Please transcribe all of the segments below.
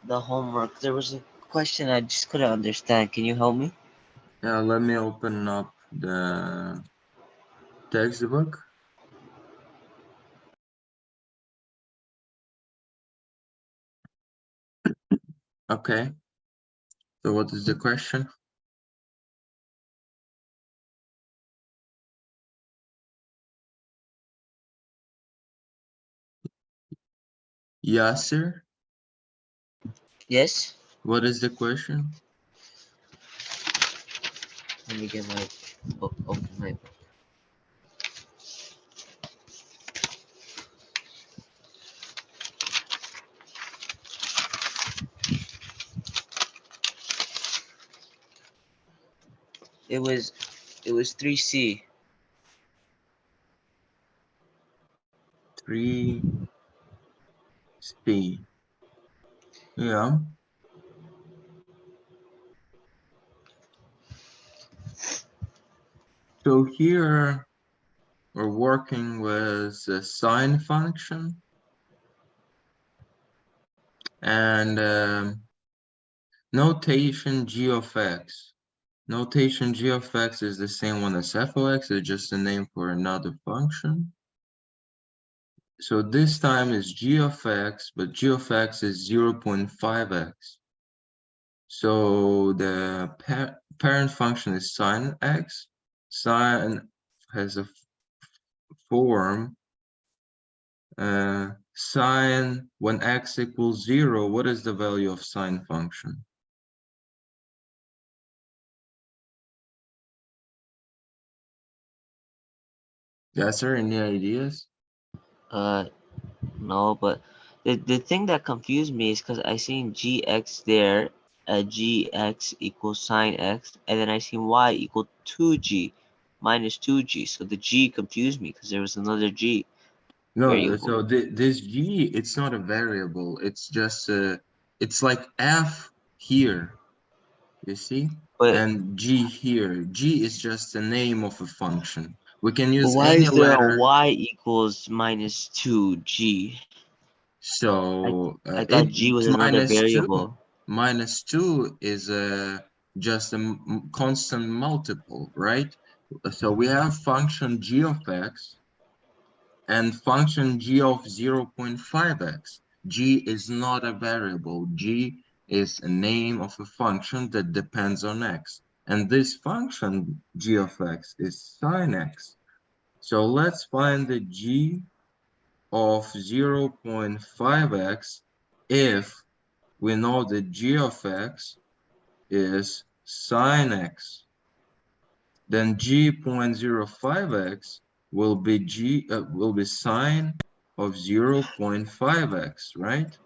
the homework. There was a question I just couldn't understand. Can you help me? Yeah, let me open up the textbook. Okay, so what is the question? Yasser, Yes. what is the question? Let me get my book. Open my book. It was 3C. 3C. Yeah. So here we're working with a sine function and notation g of x. Notation g of x is the same one as f of x, it's just a name for another function. So this time is g of x, but g of x is 0.5x. So the parent function is sine x. Sine has a form sine when x equals 0. What is the value of sine function? Yes, sir. Any ideas? No, but the thing that confused me is because I seen gx there, gx equals sine x, and then I seen y equal 2g minus 2g. So the g confused me because there was another g No, variable. so this g, it's not a variable. It's just it's like f here, you see, But and g here. G is just the name of a function. We can but use why any is there a letter. y equals minus 2g? I So I thought g was it's another minus 2. variable. Minus 2 is just a constant multiple, right? So we have function g of x and function g of 0.5x. G is not a variable. G is a name of a function that depends on x. And this function g of x is sine x. So let's find the g of 0.5x if we know that g of x is sine x. Then g.05x will be sine of 0.5x, right?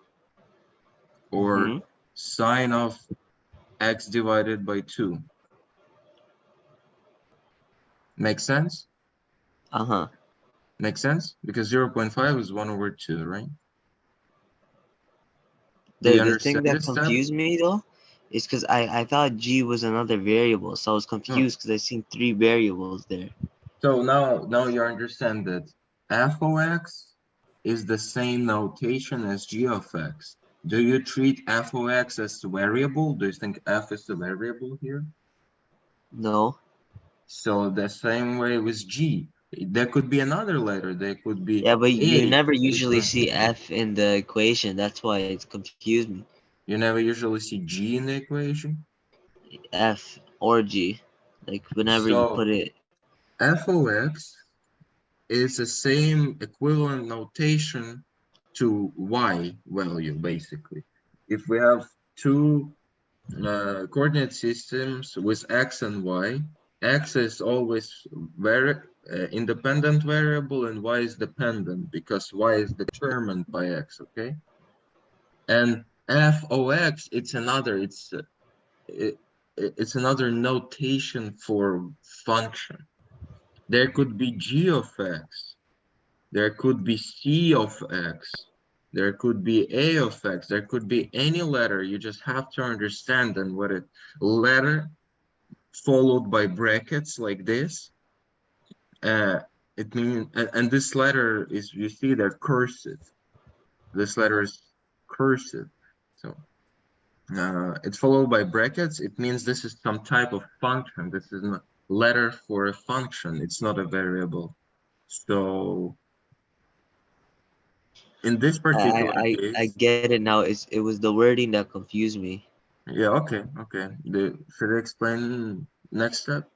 Or Mm-hmm. sine of x divided by 2. Makes sense? Uh-huh. Makes sense? Because 0.5 is 1 over 2, right? Do you The thing understand that this step? confused me though is because I thought g was another variable, so I was No. confused because I seen three variables there. So now you understand that f of x is the same notation as g of x. Do you treat f of x as a variable? Do you think f is a variable here? No. So the same way with g. There could be another letter. There could be Yeah, but you a. never usually see f in the equation. That's why it confused me. You never usually see g in the equation. F or g, like whenever you put So it. f of x is the same equivalent notation to y value, basically. If we have two coordinate systems with x and y, x is always very independent variable and y is dependent because y is determined by x, okay? And f of x, it's another notation for function. There could be g of x, there could be c of x, there could be a of x, there could be any letter. You just have to understand and what a letter followed by brackets like this. Uh, it means, and this letter is, you see, they're cursive. This letter is cursive. So It's followed by brackets. It means this is some type of function. This is a letter for a function. It's not a variable. So in this particular I case, get it now. It was the wording that confused me. yeah, okay, okay. Should I explain next step?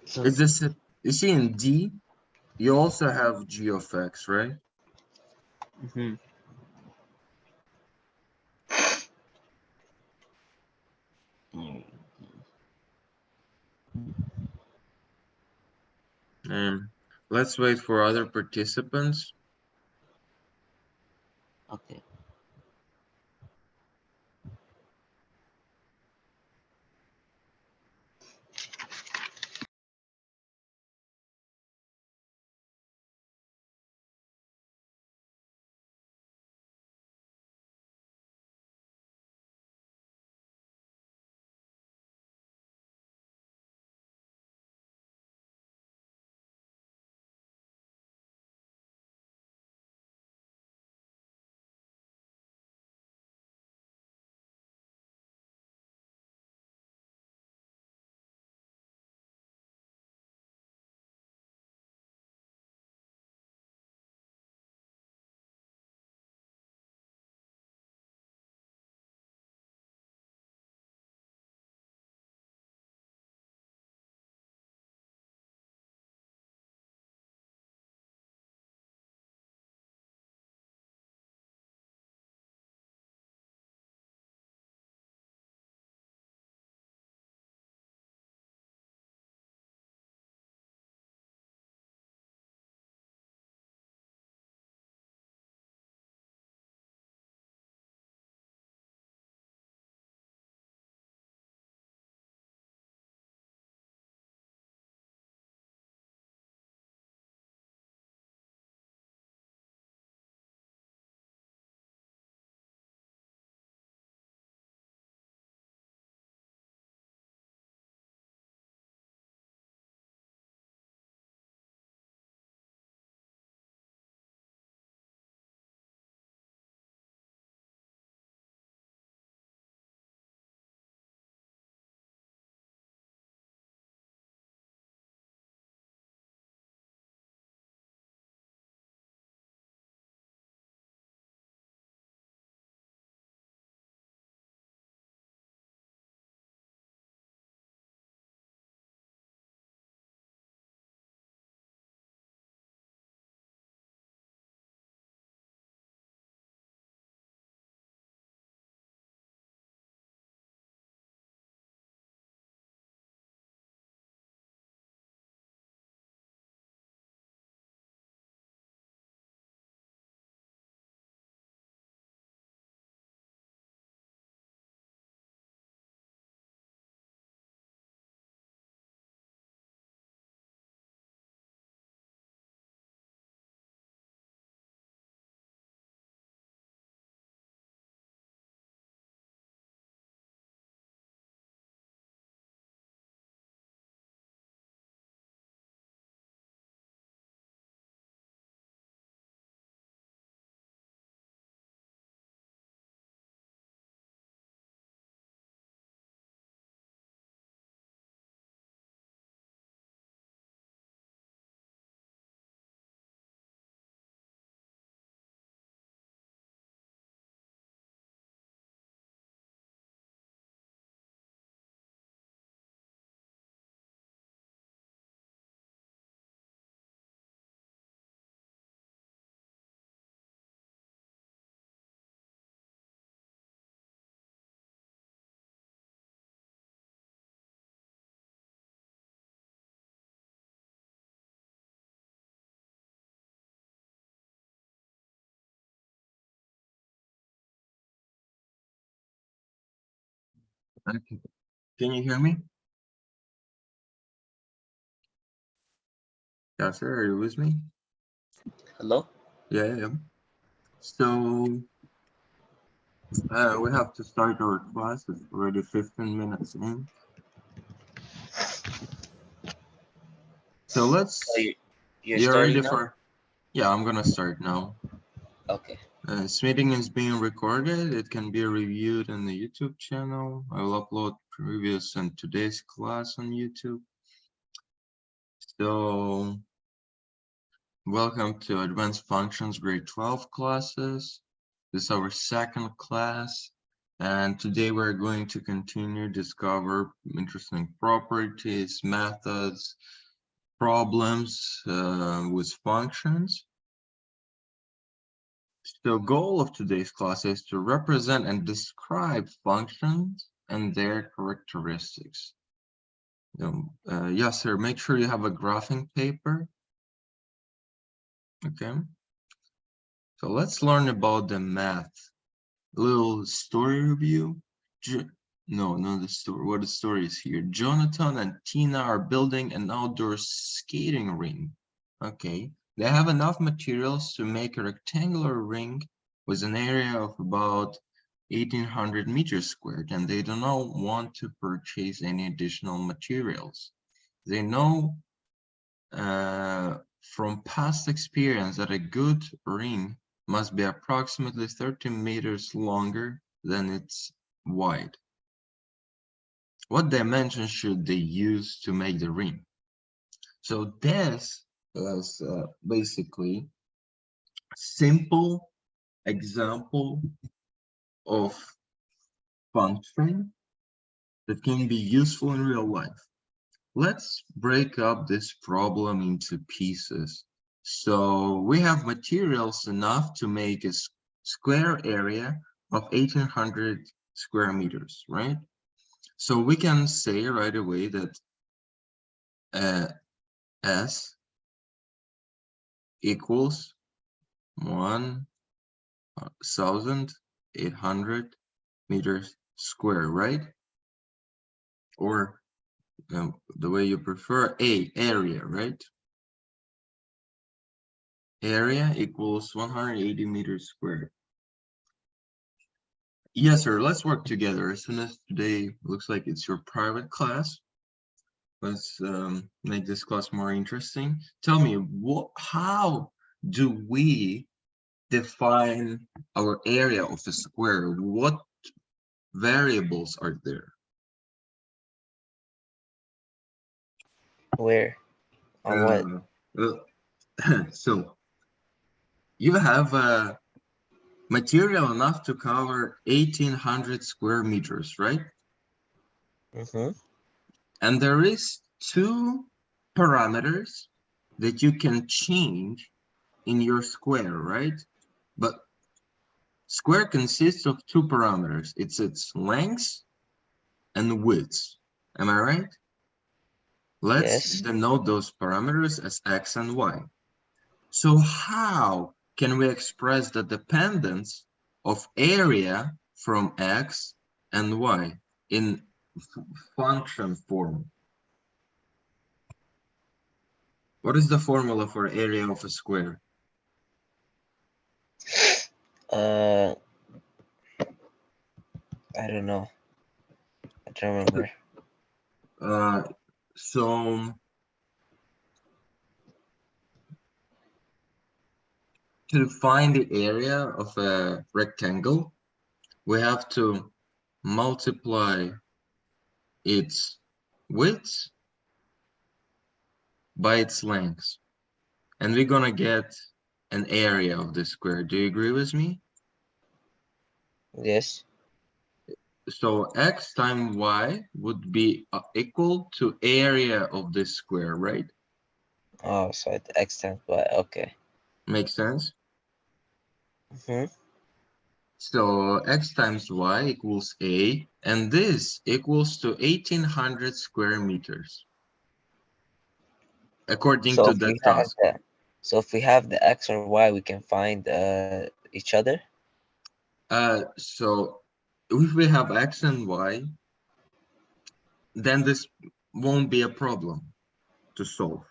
So, It's this, you see in D, you also have g of x, right? mhm. Let's wait for other participants. Okay. Okay. Can you hear me? Yeah, sir. Are you with me? Hello? Yeah, yeah. So we have to start our class. It's already 15 minutes in. So So you're you're ready starting now? for, yeah, I'm gonna start now. Okay. This meeting is being recorded. It can be reviewed on the YouTube channel. I will upload previous and today's class on YouTube. So, welcome to Advanced Functions Grade 12 classes. This is our second class. And today we're going to continue discover interesting properties, methods, problems with functions. The goal of today's class is to represent and describe functions and their characteristics. Yes, sir, make sure you have a graphing paper. Okay. So let's learn about the math. A little story review. No, not the story. What the story is here. Jonathan and Tina are building an outdoor skating ring. Okay. They have enough materials to make a rectangular ring with an area of about 1800 meters squared, and they do not want to purchase any additional materials. They know from past experience that a good ring must be approximately 30 meters longer than it's wide. What dimensions should they use to make the ring? So this is basically a simple example of function that can be useful in real life. Let's break up this problem into pieces. So we have materials enough to make a square area of 1800 square meters, right? So we can say right away that S equals 1,800 meters square, right? Or the way you prefer, area, right? Area equals 180 meters squared. Yes, sir, let's work together. As soon as today looks like it's your private class, let's make this class more interesting. Tell me, how do we define our area of a square? What variables are there? Where? On what? So you have a material enough to cover 1800 square meters, right? Mm-hmm. And there is two parameters that you can change in your square, right? But square consists of two parameters. It's its length and width. Am I right? Let's Yes. denote those parameters as x and y. So how can we express the dependence of area from x and y in function form? What is the formula for area of a square? I don't know. I don't remember. So to find the area of a rectangle, we have to multiply its width by its length, and we're gonna get an area of the square. Do you agree with me? Yes. So x times y would be equal to area of this square, right? Oh, so it extends by, okay. Makes sense? Mm-hmm. So x times y equals a, and this equals to 1800 square meters, according So to if the we have task. the x or y, we can find each other. So if we have x and y, then this won't be a problem to solve,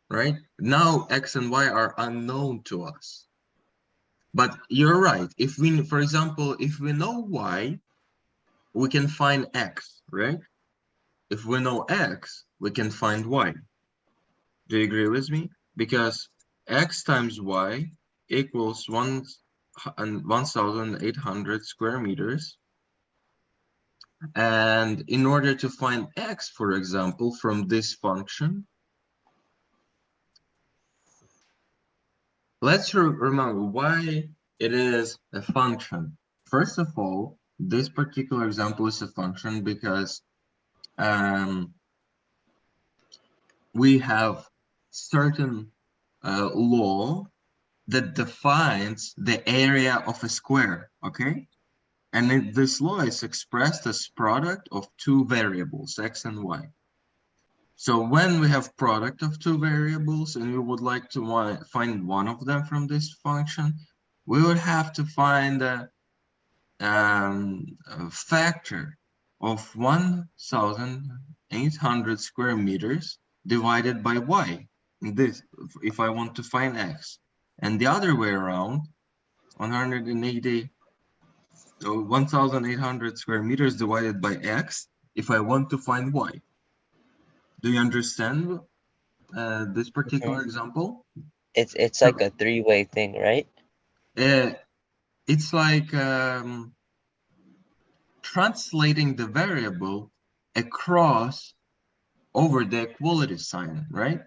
right? Now x and y are unknown to us. But you're right. If we, for example, if we know y, we can find x, right? If we know x, we can find y. Do you agree with me? Because x times y equals 1 1,800 square meters. And in order to find x, for example, from this function, let's remember why it is a function. First of all, this particular example is a function because we have certain law that defines the area of a square, okay? And this law is expressed as product of two variables, x and y. So when we have product of two variables and we would like to find one of them from this function, we would have to find a factor of 1,800 square meters divided by y. This, if I want to find x, and the other way around, 180, 1,800 square meters divided by x, if I want to find y. Do you understand this particular example? It's like a three-way thing, right? It's like translating the variable across over the equality sign, right?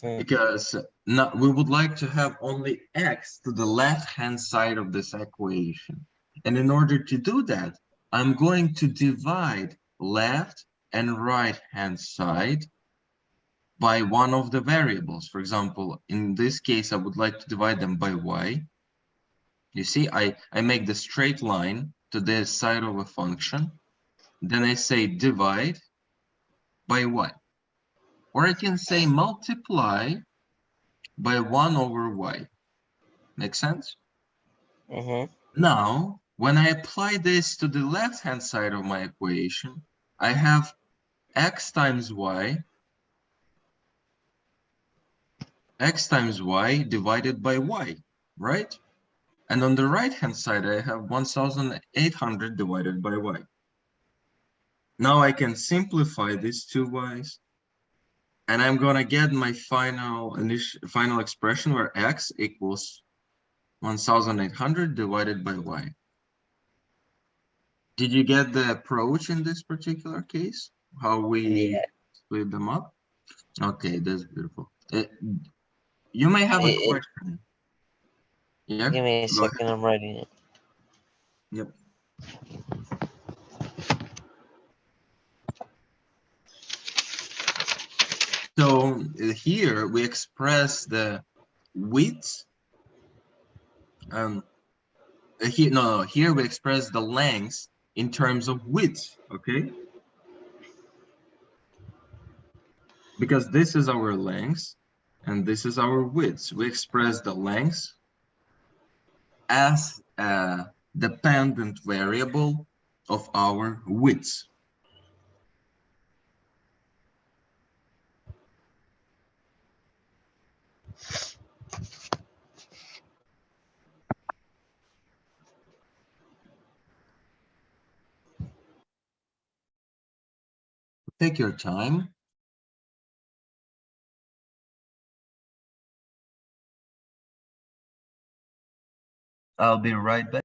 Because we would like to have only x to the left-hand side of this equation. And in order to do that, I'm going to divide left and right-hand side by one of the variables. For example, in this case, I would like to divide them by y. You see, I make the straight line to this side of a function. Then I say divide by y. Or I can say multiply by 1 over y. Make sense? Now, when I apply this to the left-hand side of my equation, I have x times y divided by y, right? And on the right-hand side, I have 1,800 divided by y. Now I can simplify these two y's, and I'm gonna get my final expression where x equals 1,800 divided by y. Did you get the approach in this particular case? How we split them up? Okay, that's beautiful. You may have a question. Yeah, Give me a go second, I'm writing it. Yep. So here we express the width. Here we express the length in terms of width, okay? Because this is our length and this is our width. We express the length as a dependent variable of our width. Take your time. I'll be right back.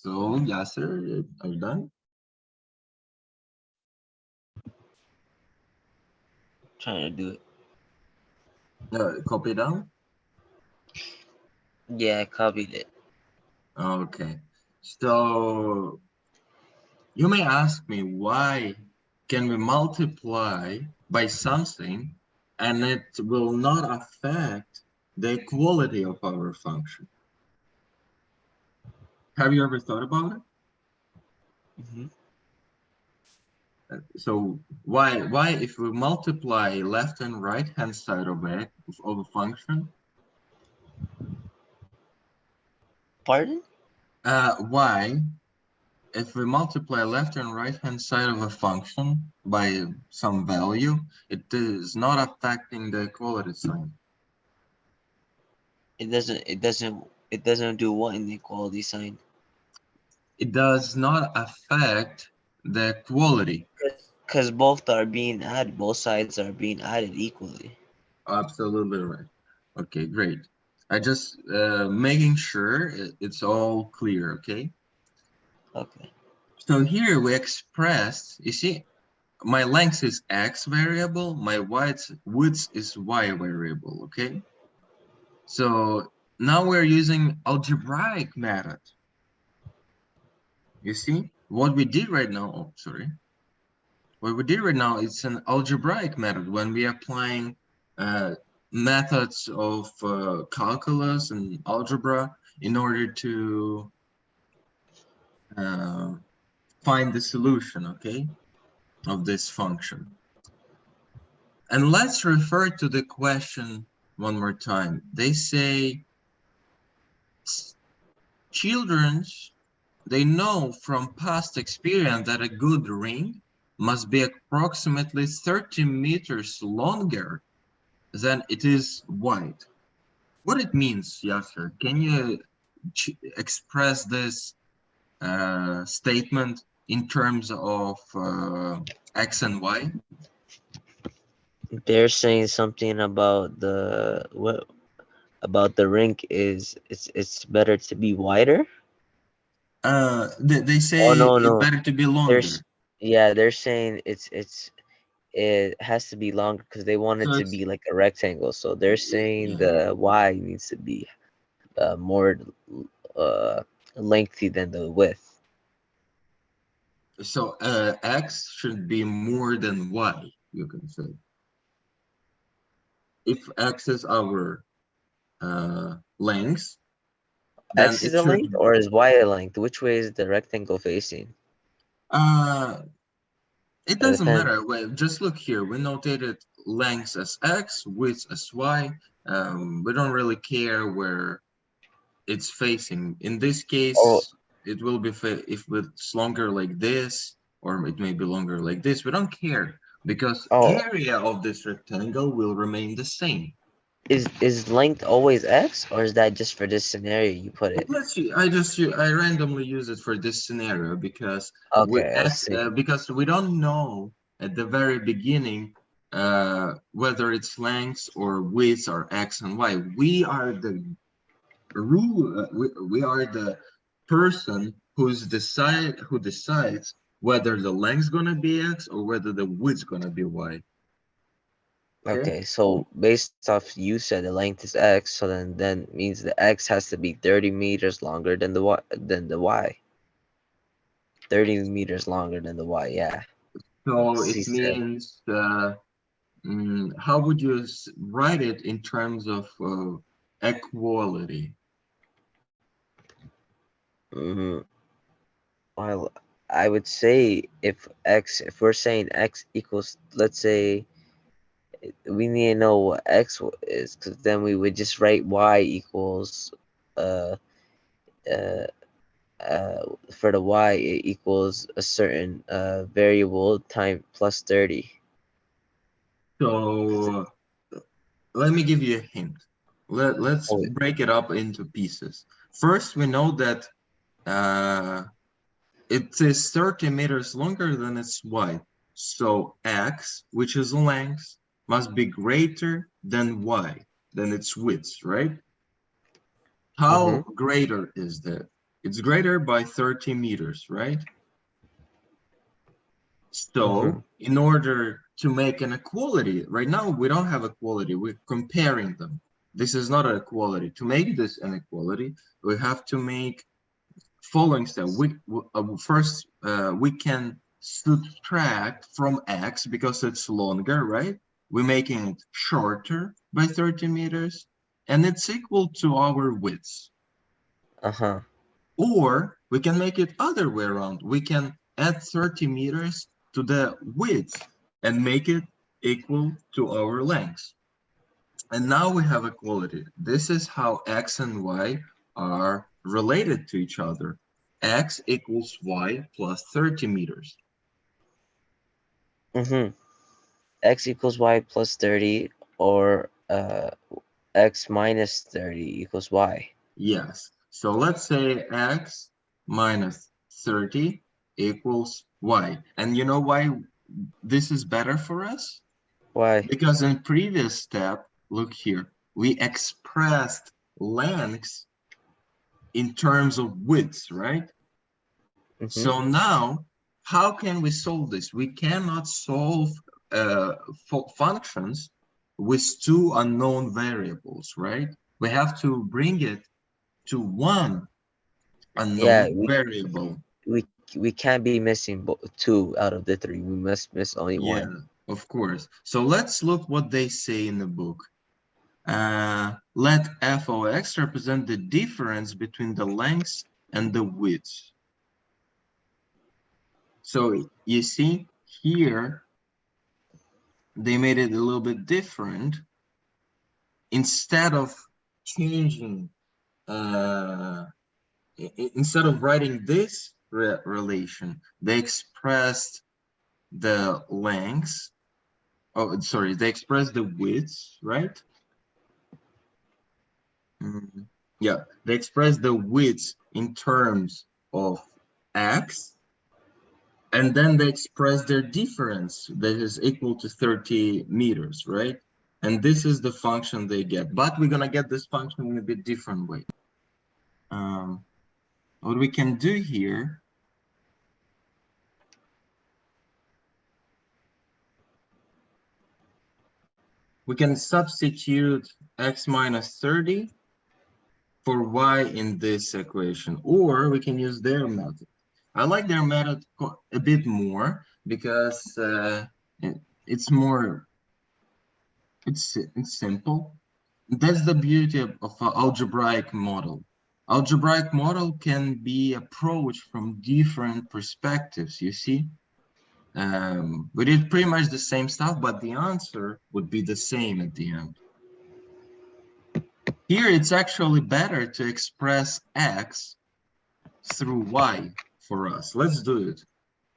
So, Yasser, are you done? Trying to do it. Copy down? Yeah, I copied it. Okay. So, you may ask me, why can we multiply by something and it will not affect the equality of our function? Have you ever thought about it? Mm-hmm. So why if we multiply left and right hand side of a function, Pardon? why if we multiply left and right hand side of a function by some value, it is not affecting the equality sign? It doesn't do what in the equality sign? It does not affect the equality. Because both are being added. Both sides are being added equally. Absolutely right. Okay, great. I just making sure it's all clear. Okay. Okay. So here we expressed, you see, my length is x variable, my width is y variable, okay? So now we're using algebraic method. You see, what we did right now, oh, sorry. What we did right now is an algebraic method when we are applying methods of calculus and algebra in order to uh, find the solution, okay, of this function. And let's refer to the question one more time. They say children, they know from past experience that a good ring must be approximately 30 meters longer than it is wide. What it means, Yasser? Can you express this statement in terms of X and Y? They're saying something about the what about the rink is it's better to be wider. They Oh say no it's no. better to be There's longer. yeah they're saying it has to be longer because they want it So to it's be like a rectangle. So they're saying yeah. the y needs to be more uh lengthy than the width. So X should be more than Y, you can say. If X is our length, then X is it the length should or is y a length? Which way is the rectangle facing? uh it It doesn't depends. matter. Well, just look here. We notated length as X, width as Y. We don't really care where it's facing. In this Oh case, it will be if it's longer like this, or it may be longer like this. We don't care because oh area of this rectangle will remain the same. is length always x or is that just for this scenario you put it? Let's see. I randomly use it for this scenario because Okay, I see. because we don't know at the very beginning whether it's lengths or widths or x and y. We are the rule. We are the person who decides whether the length's gonna be x or whether the width's gonna be y. Okay. Okay, so based off you said the length is x, so then means the x has to be 30 meters longer than the y. 30 meters longer than the y, yeah. So C it said. means how would you write it in terms of equality? Mm, well, I would say if we're saying x equals, let's say we need to know what x is, because then we would just write y equals uh uh for the y it equals a certain variable time plus 30. So let me give you a hint. Let's Oh, break it up into pieces. First, we know that uh, it is 30 meters longer than its y. So x, which is length, must be greater than y, than its width, right? How mm-hmm. greater is that? It's greater by 30 meters, right? So in order to make an equality, right now we don't have equality, we're comparing them. This is not an equality. To make this an equality, we have to make following step. First, we can subtract from x because it's longer, right? We're making it shorter by 30 meters, and it's equal to our width. Or we can make it other way around. We can add 30 meters to the width and make it equal to our length. And now we have equality. This is how x and y are related to each other. X equals y plus 30 meters. X equals y plus 30, or x minus 30 equals y. Yes. So let's say x minus 30 equals y. And you know why this is better for us? Why? Because in previous step, look here, we expressed lengths in terms of widths, right? So now, how can we solve this? We cannot solve functions with two unknown variables, right? We have to bring it to one unknown variable. We can't be missing two out of the three. We must miss only one. Yeah, of course. So let's look what they say in the book. Let f of x represent the difference between the lengths and the widths. So you see here, they made it a little bit different. Instead of changing, instead of writing this relation, they expressed the lengths. Oh, sorry, they expressed the widths, right? Yeah, they expressed the widths in terms of x, and then they express their difference that is equal to 30 meters, right? And this is the function they get, but we're gonna get this function in a bit different way. What we can do here, we can substitute x minus 30 for y in this equation, or we can use their method. I like their method a bit more because it's more, it's simple. That's the beauty of an algebraic model. Algebraic model can be approached from different perspectives, you see? We did pretty much the same stuff, but the answer would be the same at the end. Here, it's actually better to express x through y for us. Let's do it.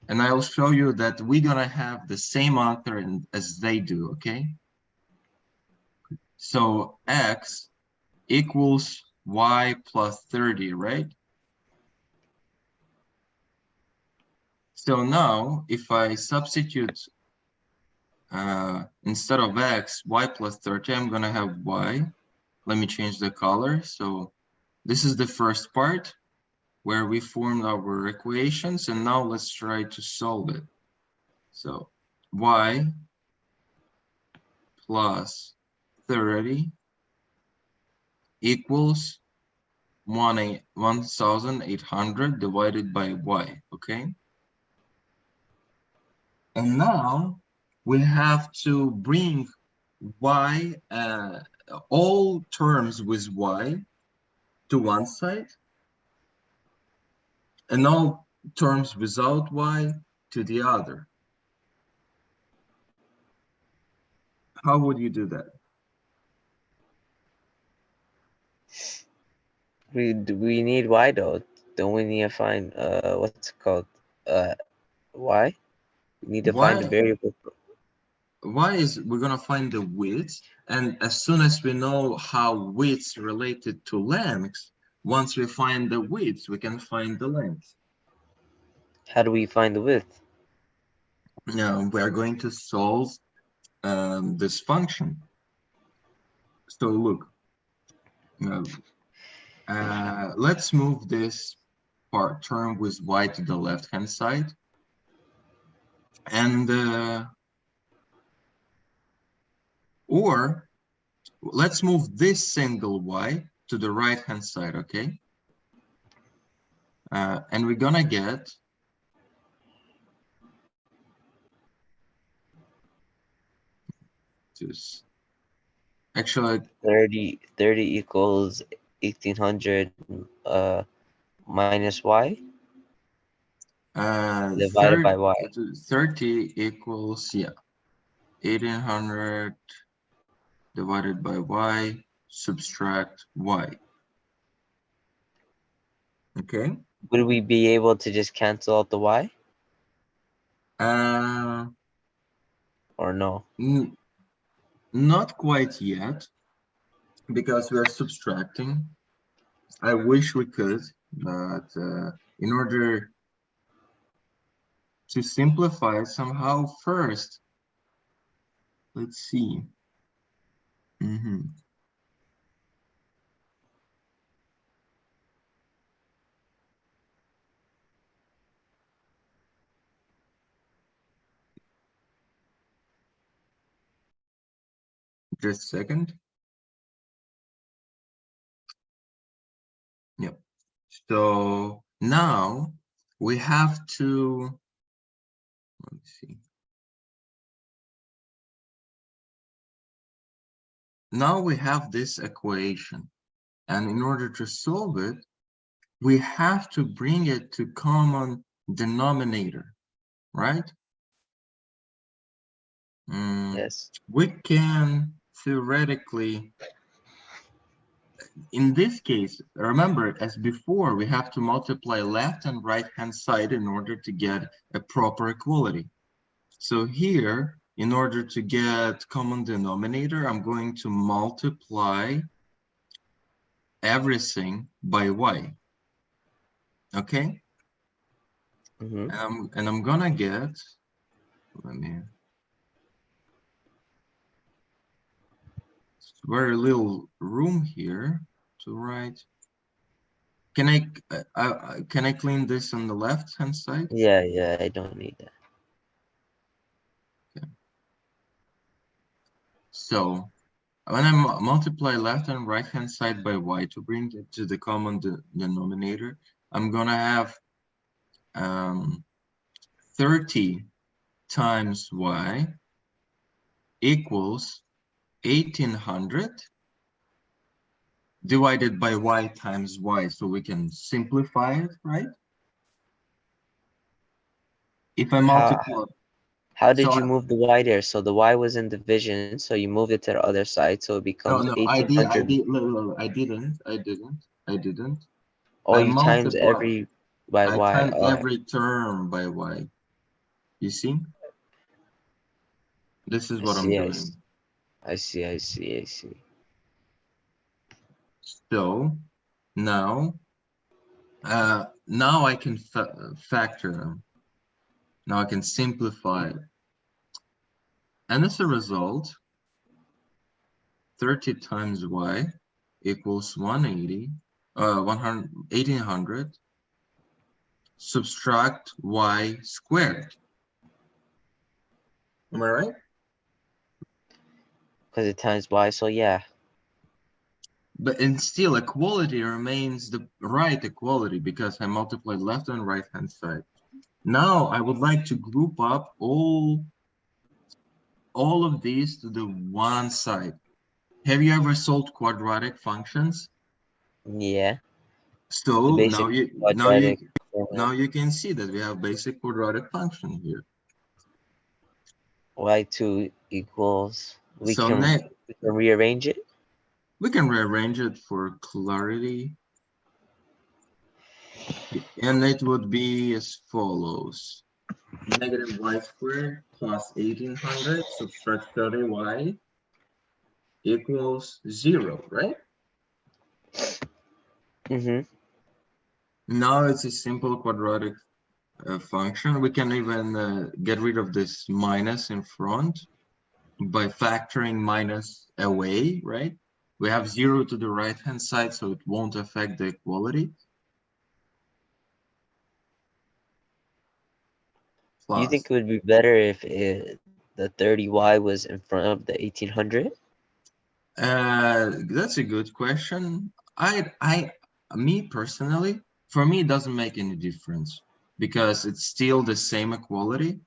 And I'll show you that we're gonna have the same answer as they do, okay? So x equals y plus 30, right? So now, if I substitute instead of x, y plus 30, I'm gonna have y. Let me change the color. So this is the first part where we formed our equations, and now let's try to solve it. So y plus 30 equals 1,800 divided by y, okay? And now we have to bring y, all terms with y to one side, and all terms without y to the other. How would you do that? We need y though. Don't we need to find what's it called? Y? We need to find the variable. Y is, we're gonna find the width, and as soon as we know how widths related to lengths, once we find the width, we can find the length. How do we find the width? Now we are going to solve this function. So look, let's move this term with y to the left-hand side. And or let's move this single y to the right-hand side, okay? And we're gonna get this. Actually, 30 equals 1800 minus y divided by y. 30 equals, yeah, 1800 divided by y, subtract y. Okay. Would we be able to just cancel out the y or no? Not quite yet, because we are subtracting. I wish we could, but in order to simplify it somehow, first, let's see. Just a second. Yep. So now we have to, let's see. Now we have this equation, and in order to solve it, we have to bring it to common denominator, right? Yes. We can theoretically, in this case, remember, as before, we have to multiply left and right hand side in order to get a proper equality. So here, in order to get common denominator, I'm going to multiply everything by y. Okay? And I'm gonna get, let me, very little room here to write. Can I clean this on the left hand side? Yeah, I don't need that. Okay. So when I multiply left and right hand side by y to bring it to the common denominator, I'm gonna have 30 times y equals 1800 divided by y times y, so we can simplify it, right? If I multiply, how did you move the y there? So the y was in division, so you moved it to the other side, so it becomes no, I 1800. I didn't. Oh, I you times multiply. every by I y. times every term by y. You see? This is what I'm doing. I see. So now, now I can factor them. Now I can simplify it. And as a result, 30 times y equals 180, 1800, subtract y squared. Am I right? Because it times y, so yeah. But and still equality remains the right equality because I multiplied left and right hand side. Now I would like to group up all of these to the one side. Have you ever solved quadratic functions? Yeah. The So basic quadratic now formula. you can see that we have basic quadratic function here. y2 equals, we So can rearrange it. we can rearrange it for clarity. And it would be as follows. Negative y squared plus 1800 subtract 30y equals 0, right? Now it's a simple quadratic function. We can even get rid of this minus in front by factoring minus away, right? We have 0 to the right hand side, so it won't affect the equality. You think plus. it would be better if the 30y was in front of the 1800? That's a good question. Me personally, for me, it doesn't make any difference because it's still the same equality.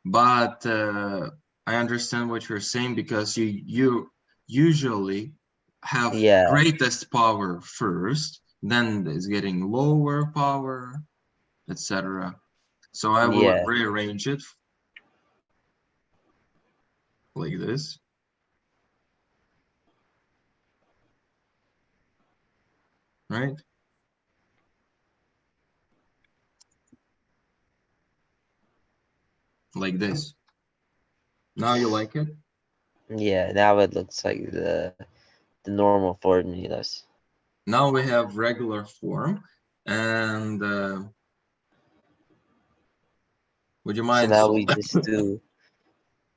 But I understand what you're saying because you usually have Yeah, greatest power first, then it's getting lower power, etc. So I will yeah, rearrange it like this, right? Like this. Now you like it? yeah. Now it looks like the normal formulas. Now we have regular form, and would you So mind now solve?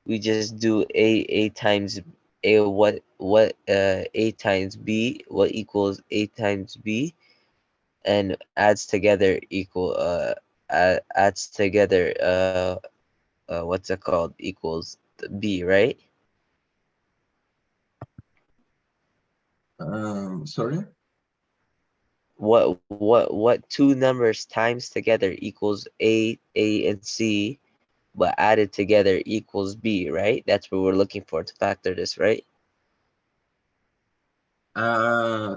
we just do a times a what a times b what equals a times b and adds together equal adds together what's it called equals b, right? Sorry? What two numbers times together equals a and c, but added together equals b, right? That's what we're looking for to factor this, right? Uh,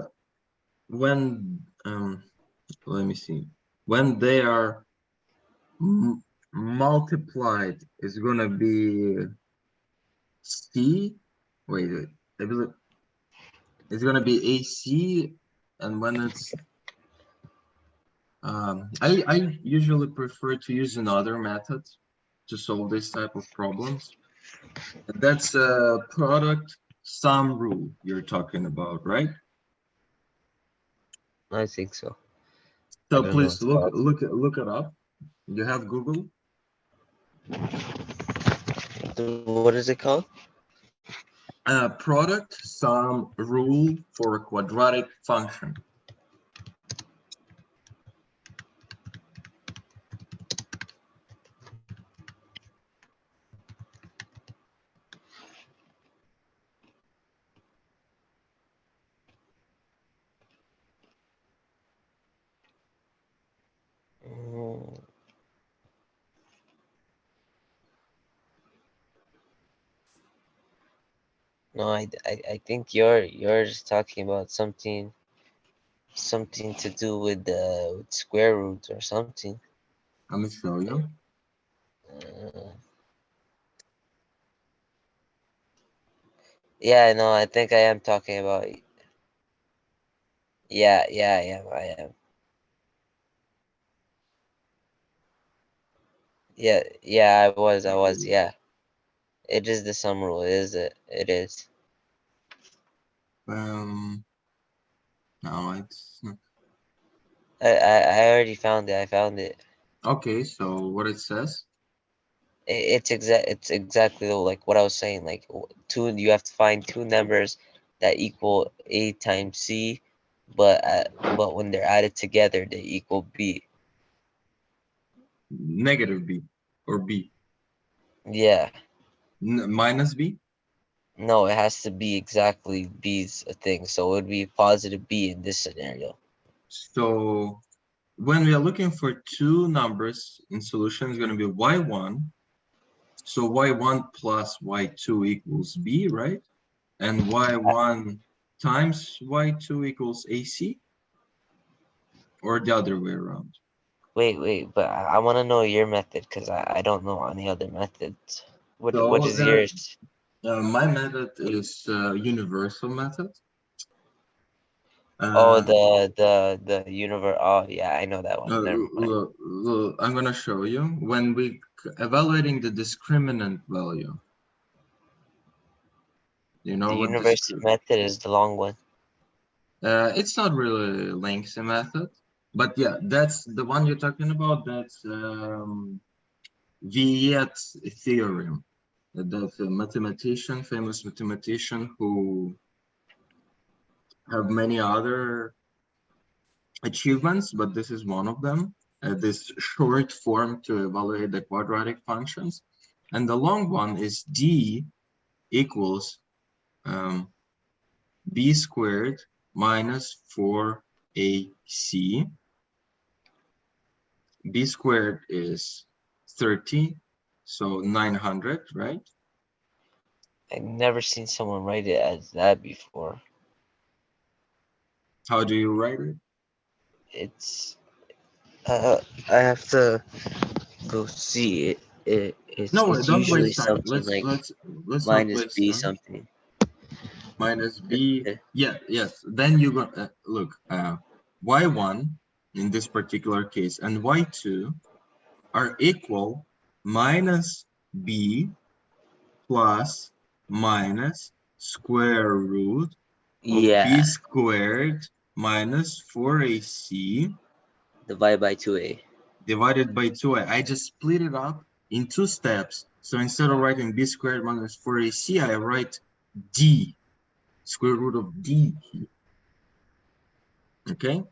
when let me see. When they are multiplied, it's gonna be C. Wait. I believe it's gonna be AC, and when it's I usually prefer to use another method to solve this type of problems. That's a product sum rule you're talking about, right? I think so. I So don't know please what's called. look it up. You have Google. What is it called? Product sum rule for a quadratic function. Mm, no, I think you're just talking about something to do with square roots or something. Let me show you. Uh, yeah, no, I think I am talking about. Yeah, I am. Yeah, I was. Yeah, it is the sum rule. Is it? It is. Um, no, it's not. I already found it. I found it. Okay, so what it says? It's exactly like what I was saying. Like two, you have to find two numbers that equal a times c, but when they're added together, they equal b. Negative B or B. Yeah. Minus B. No, it has to be exactly b's a thing. So it would be positive b in this scenario. So when we are looking for two numbers in solution, it's going to be y1. So y1 plus y2 equals b, right? And y1 times y2 equals AC, or the other way around. Wait, but I want to know your method because I don't know any other methods. What So is yours? my method is universal method. Oh, Uh, the universe. Oh, yeah, I know that one. Never mind. I'm gonna show you when we evaluating the discriminant value. You know The what universe method is the long one. it's not really lengthy method, but yeah, that's the one you're talking about. That's Viet's theorem. That's a mathematician, famous mathematician who have many other achievements, but this is one of them. this short form to evaluate the quadratic functions. And the long one is d equals b squared minus 4ac. B squared is 30, so 900, right? I've never seen someone write it as that before. How do you write it? It's I have to go see it. It's No, don't usually waste time. something like Let's not minus waste b time. something. Minus b, yeah, yes. Then you go look. Y1 in this particular case and Y2 are equal minus b plus minus square root of b Yeah, squared minus 4ac divide by 2a. divided by 2a. I just split it up in two steps. So instead of writing b squared minus 4ac, I write d, square root of d here. Okay?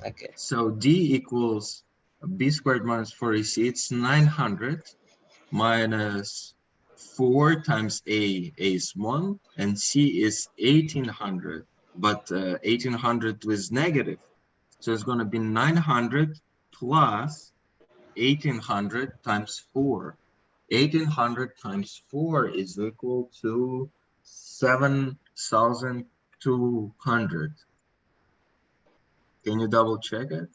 Okay. So d equals b squared minus 4ac. It's 900 minus 4 times a is 1, and c is 1800. But 1800 was negative. So it's going to be 900 plus 1800 times 4. 1800 times 4 is equal to 7,200. Can you double check it?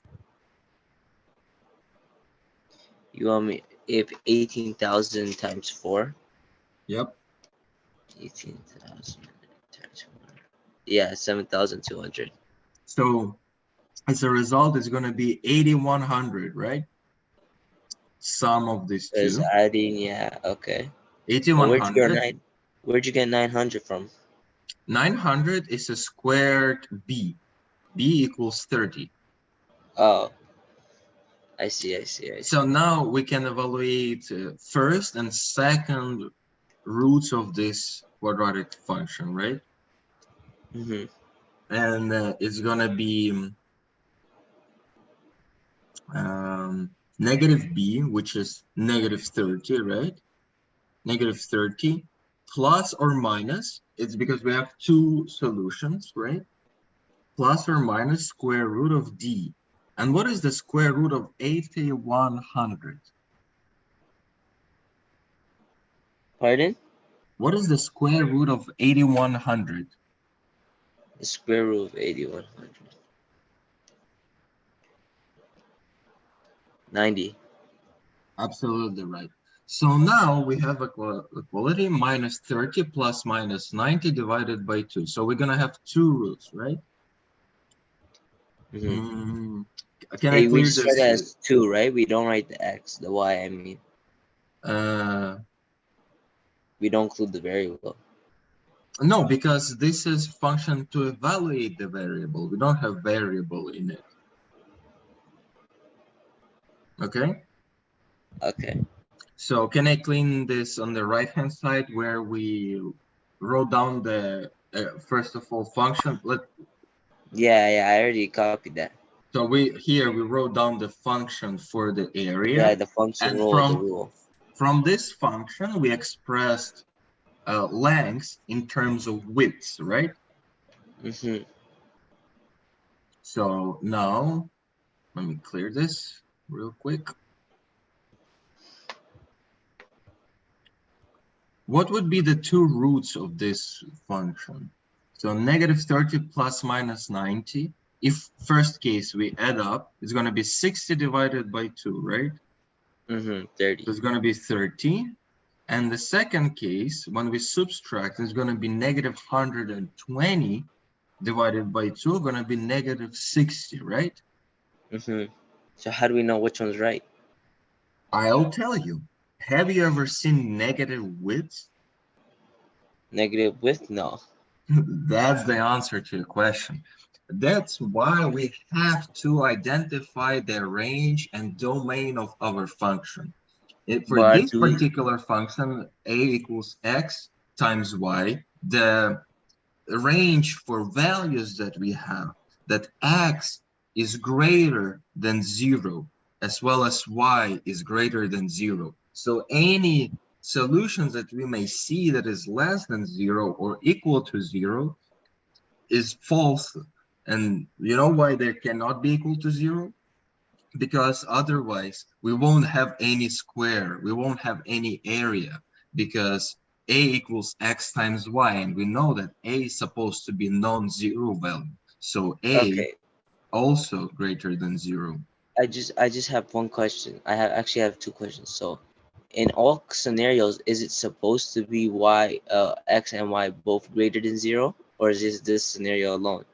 You want me if 18,000 times 4? Yep. 18,000 times 4. Yeah, 7,200. So as a result, it's going to be 8,100, right? Sum of these Is two. adding, yeah, okay. Well, 8,100. where'd you get 900 from? 900 is a squared b. B equals 30. Oh, I see. So now we can evaluate first and second roots of this quadratic function, right? Mm-hmm. And it's gonna be negative b, which is negative 30, right? Negative 30 plus or minus, it's because we have two solutions, right? Plus or minus square root of d. And what is the square root of 8,100? Pardon? What is the square root of 8,100? The square root of 8,100. 90. Absolutely right. So now we have equality minus 30 plus minus 90 divided by 2. So we're going to have two roots, right? Mm-hmm. Can I Hey, we clear just write this? it as 2, right? We don't write the x, the y, I mean. We don't include the variable. No, because this is function to evaluate the variable. We don't have variable in it. Okay? Okay. So can I clean this on the right-hand side where we wrote down the, first of all, function? Yeah, I already copied that. So we wrote down the function for the Yeah, area, the function and rule, the rule. from this function we expressed length in terms of widths, right? Mm-hmm. So now let me clear this real quick. What would be the two roots of this function? So negative 30 plus minus 90. If first case we add up, it's going to be 60 divided by 2, right? Mm-hmm. 30. So it's going to be 30. And the second case, when we subtract, it's going to be negative 120 divided by 2, going to be negative 60, right? Mm-hmm. So how do we know which one's right? I'll tell you. Have you ever seen negative widths? Negative width? No. That's the answer to your question. That's why we have to identify the range and domain of our function. For But this particular function, a equals x times y, the range for values that we have, that x is greater than 0, as well as y is greater than 0. So any solutions that we may see that is less than 0 or equal to 0 is false. And you know why they cannot be equal to 0? Because otherwise we won't have any square, we won't have any area, because a equals x times y, and we know that a is supposed to be non-zero value. So a Okay, also greater than 0. I just have one question. I actually have two questions. So, in all scenarios, is it supposed to be x and y both greater than 0, or is this scenario alone?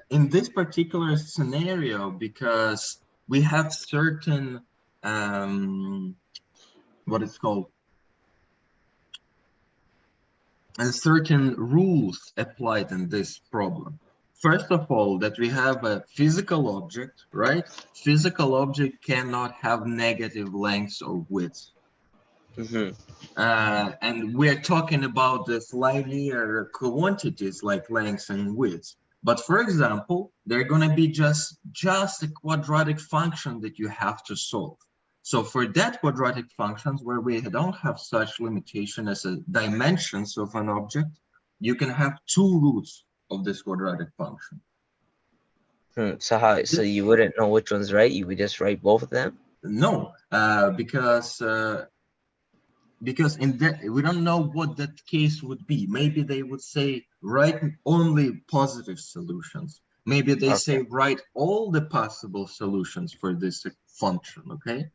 In this particular scenario, because we have certain what it's called, certain rules applied in this problem. First of all, that we have a physical object, right? Physical object cannot have negative lengths or widths. And we're talking about this linear quantities like lengths and widths. But for example, they're going to be just a quadratic function that you have to solve. So for that quadratic functions where we don't have such limitation as a dimensions of an object, you can have two roots of this quadratic function. So you wouldn't know which one's right? You would just write both of them? No, because in that we don't know what that case would be. Maybe they would say write only positive solutions. Maybe they say write all the possible solutions for this function. Okay.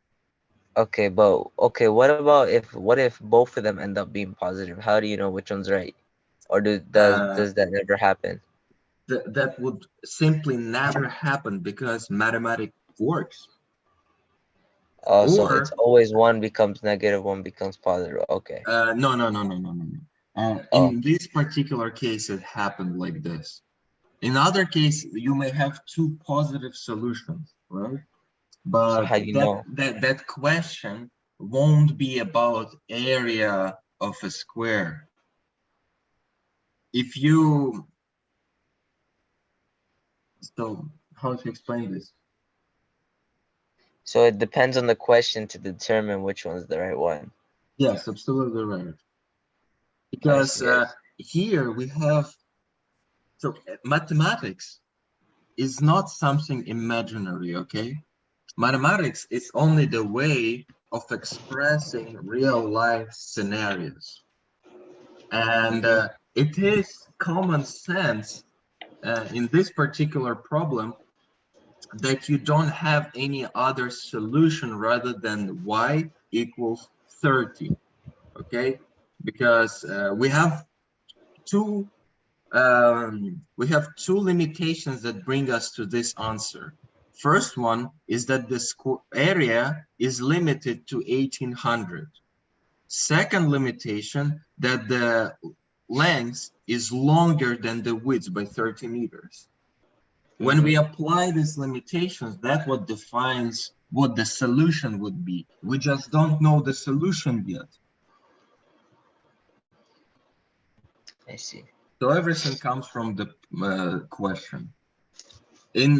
Okay, but what about what if both of them end up being positive? How do you know which one's right? Or does that never happen? That would simply never happen because mathematics works. Oh, so it's Or always one becomes negative, one becomes positive. Okay. no. Oh, In this particular case, it happened like this. In other case, you may have two positive solutions, right? so But how do you know? that question won't be about area of a square. If you, so how to explain this? So it depends on the question to determine which one's the right one. Yes, absolutely right. I Because see. I see. here we have, so mathematics is not something imaginary, okay? Mathematics is only the way of expressing real life scenarios. And it is common sense in this particular problem that you don't have any other solution rather than y equals 30, okay? Because we have two limitations that bring us to this answer. First one is that the area is limited to 1800. Second limitation, that the length is longer than the width by 30 meters. When we apply these limitations, that's what defines what the solution would be. We just don't know the solution yet. I see. So everything comes from the question.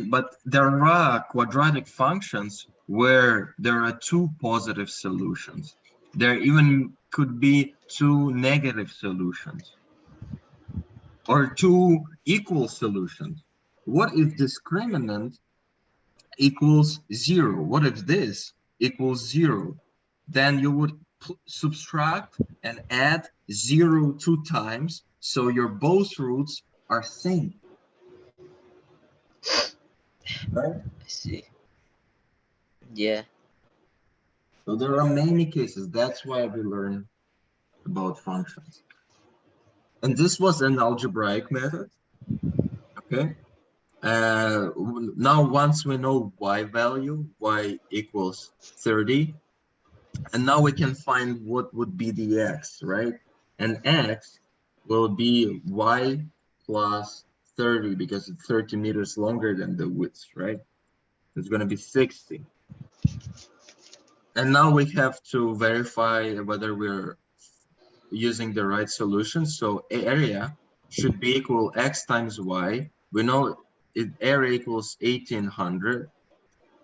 But there are quadratic functions where there are two positive solutions. There even could be two negative solutions or two equal solutions. What if discriminant equals 0? What if this equals 0? Then you would subtract and add 0 two times, so your both roots are same. Right? I see. Yeah. So there are many cases. That's why we learn about functions. And this was an algebraic method. Okay. Now, once we know y value, y equals 30, and now we can find what would be the x, right? And x will be y plus 30 because it's 30 meters longer than the width, right? It's going to be 60. And now we have to verify whether we're using the right solution. So area should be equal x times y. We know area equals 1800.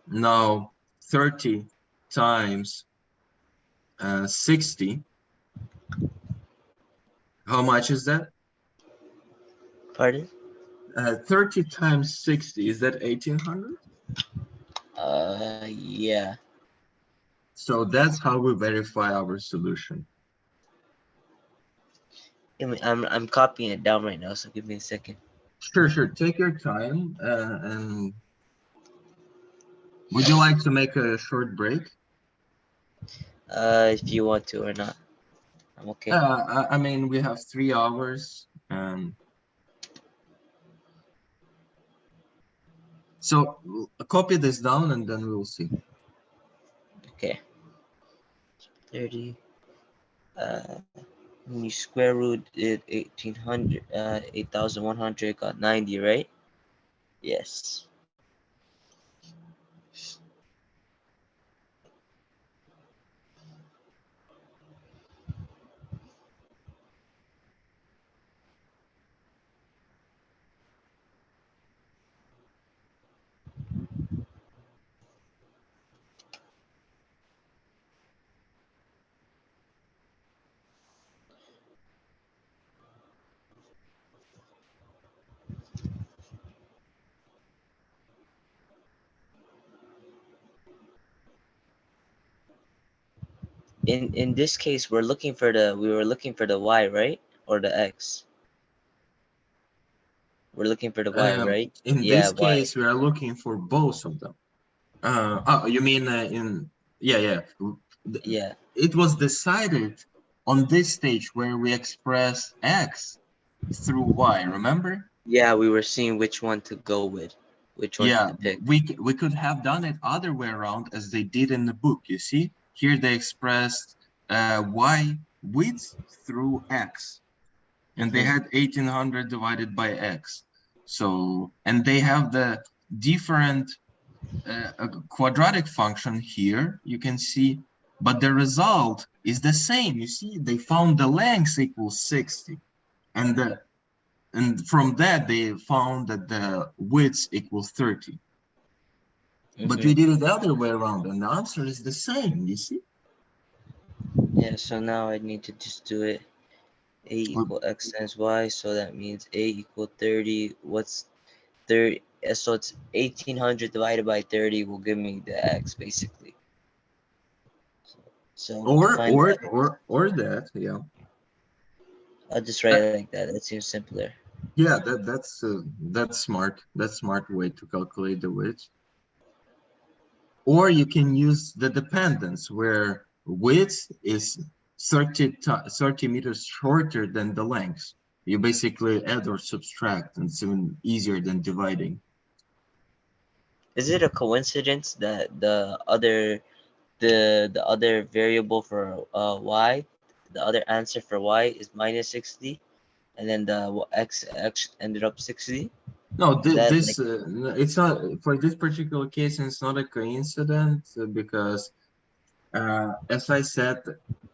Now 30 times 60. How much is that? Pardon? 30 times 60, is that 1800? Yeah. So that's how we verify our solution. I'm copying it down right now, so give me a second. Sure. Take your time. And would you like to make a short break? If you want to or not, I'm okay. I mean, we have 3 hours. So copy this down and then we'll see. Okay. 30. When you square root it, 1800, 8100 got 90, right? Yes. In this case, we were looking for the y, right? Or the x. We're looking for the y, right? In Yeah, this y. case, we are looking for both of them. Oh, you mean yeah. Yeah. It was decided on this stage where we express x through y, remember? Yeah, we were seeing which one to go with, which one Yeah, to pick. we could have done it other way around as they did in the book. You see, here they expressed y width through x, and they had 1800 divided by x. So, and they have the different quadratic function here, you can see, but the result is the same. You see, they found the length equals 60, and from that they found that the width equals 30. But we did it the other way around, and the answer is the same. You see? Yeah, so now I need to just do it. A equal x times y, so that means a equal 30. What's 30? So it's 1800 divided by 30 will give me the x, basically. So to Or find or that, or that, yeah. I'll just write it like that. That seems simpler. Yeah, that's smart. That's smart way to calculate the width. Or you can use the dependence where width is 30 meters shorter than the length. You basically add or subtract, and it's even easier than dividing. Is it a coincidence that the other variable for y, the other answer for y is minus 60, and then the x ended up 60? No, Is that like, it's not for this particular case. It's not a coincidence because, as I said,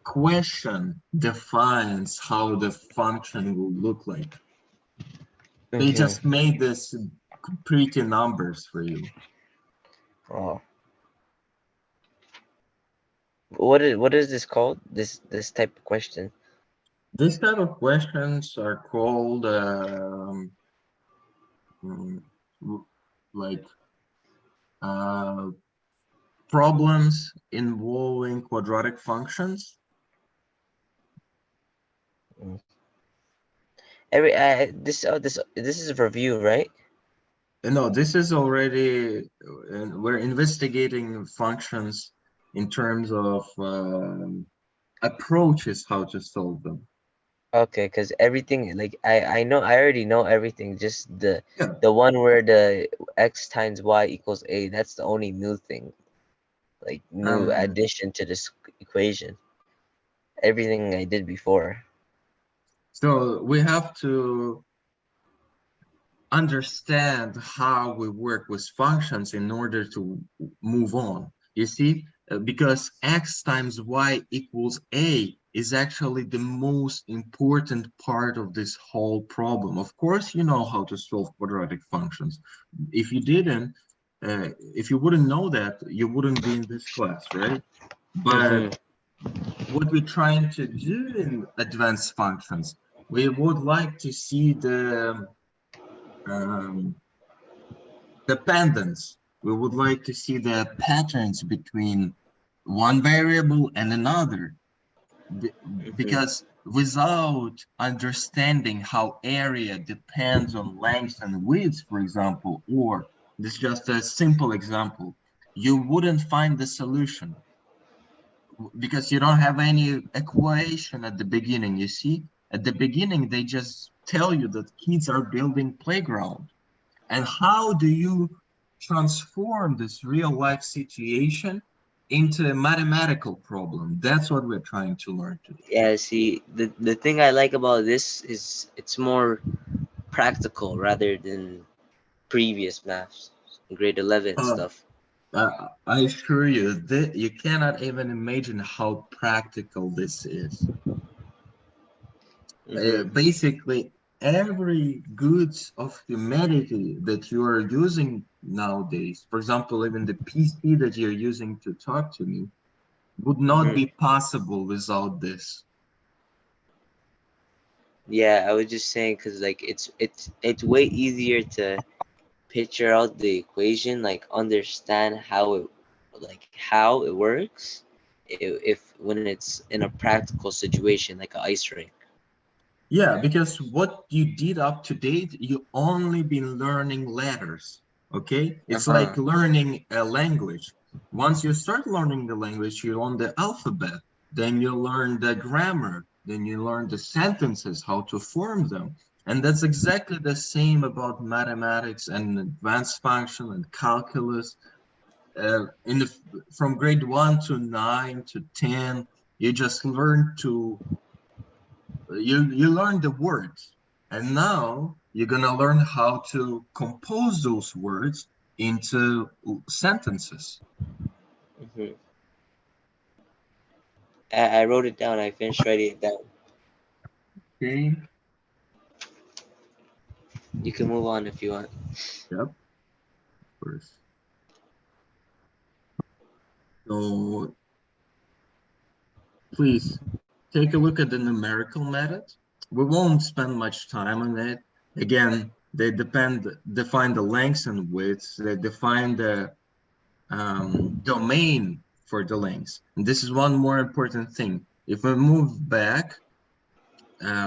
question defines how the function will look like. They just made this pretty numbers for you. oh, what is this called? This type of question? This type of questions are called mm, like problems involving quadratic functions. Mm. This is a review, right? No, this is already, we're investigating functions in terms of approaches how to solve them. Okay, because everything, like, I already know everything. Just the Yeah. the one where the x times y equals a. That's the only new thing, like new addition to this equation. Everything I did before. So we have to understand how we work with functions in order to move on. You see, because x times y equals a is actually the most important part of this whole problem. Of course, you know how to solve quadratic functions. If you didn't, if you wouldn't know that, you wouldn't be in this class, right? But what we're trying to do in advanced functions, we would like to see the dependence. We would like to see the patterns between one variable and another. Because without understanding how area depends on length and width, for example, or this is just a simple example, you wouldn't find the solution because you don't have any equation at the beginning. You see, at the beginning, they just tell you that kids are building playground. And how do you transform this real life situation into a mathematical problem? That's what we're trying to learn today. Yeah, see, the thing I like about this is it's more practical rather than previous maths, grade 11 Uh, stuff. I assure you that you cannot even imagine how practical this is. Basically, every goods of humanity that you are using nowadays, for example, even the PC that you're using to talk to me, would not be possible without this. Yeah, I was just saying because like it's way easier to picture out the equation, like understand how it works, if when it's in a practical situation like an ice rink. Yeah, because what you did up to date, you only been learning letters, okay? It's like learning a language. Once you start learning the language, you learn the alphabet, then you learn the grammar, then you learn the sentences, how to form them. And that's exactly the same about mathematics and advanced function and calculus. From grade 1 to 9 to 10, you just learn to you learn the words, and now you're gonna learn how to compose those words into sentences. hmm I wrote it down. I finished writing it down. Okay. You can move on if you want. Yep. Of course. So please take a look at the numerical method. We won't spend much time on it. Again, they define the lengths and widths. They define the domain for the lengths. And this is one more important thing. If we move back,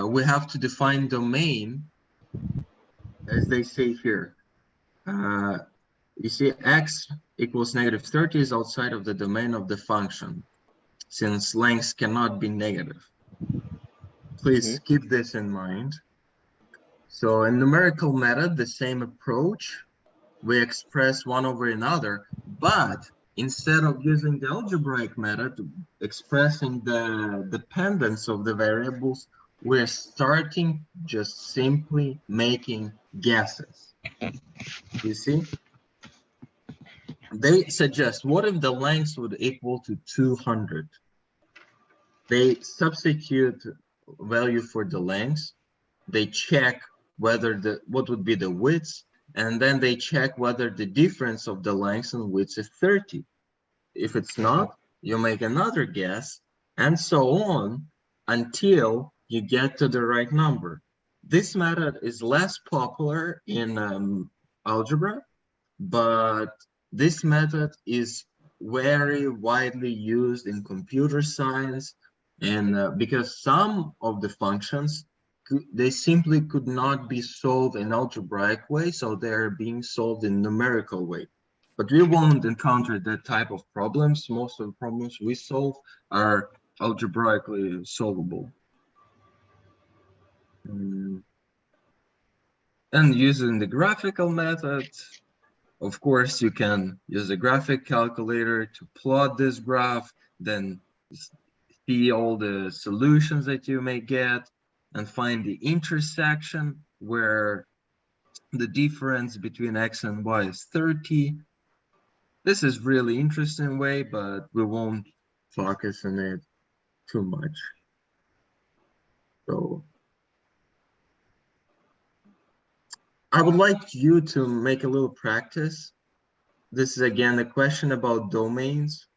we have to define domain, as they say here. You see, x equals -30 is outside of the domain of the function, since lengths cannot be negative. Please keep this in mind. So in numerical method, the same approach, we express one over another, but instead of using the algebraic method, expressing the dependence of the variables, we're starting just simply making guesses. You see? They suggest, what if the length would equal to 200? They substitute value for the length. They check whether what would be the width, and then they check whether the difference of the length and width is 30. If it's not, you make another guess, and so on until you get to the right number. This method is less popular in algebra, but this method is very widely used in computer science, and because some of the functions they simply could not be solved in algebraic way, so they're being solved in numerical way. But we won't encounter that type of problems. Most of the problems we solve are algebraically solvable. And using the graphical method, of course, you can use a graphic calculator to plot this graph, then see all the solutions that you may get, and find the intersection where the difference between x and y is 30. This is really interesting way, but we won't focus on it too much. So I would like you to make a little practice. This is again a question about domains.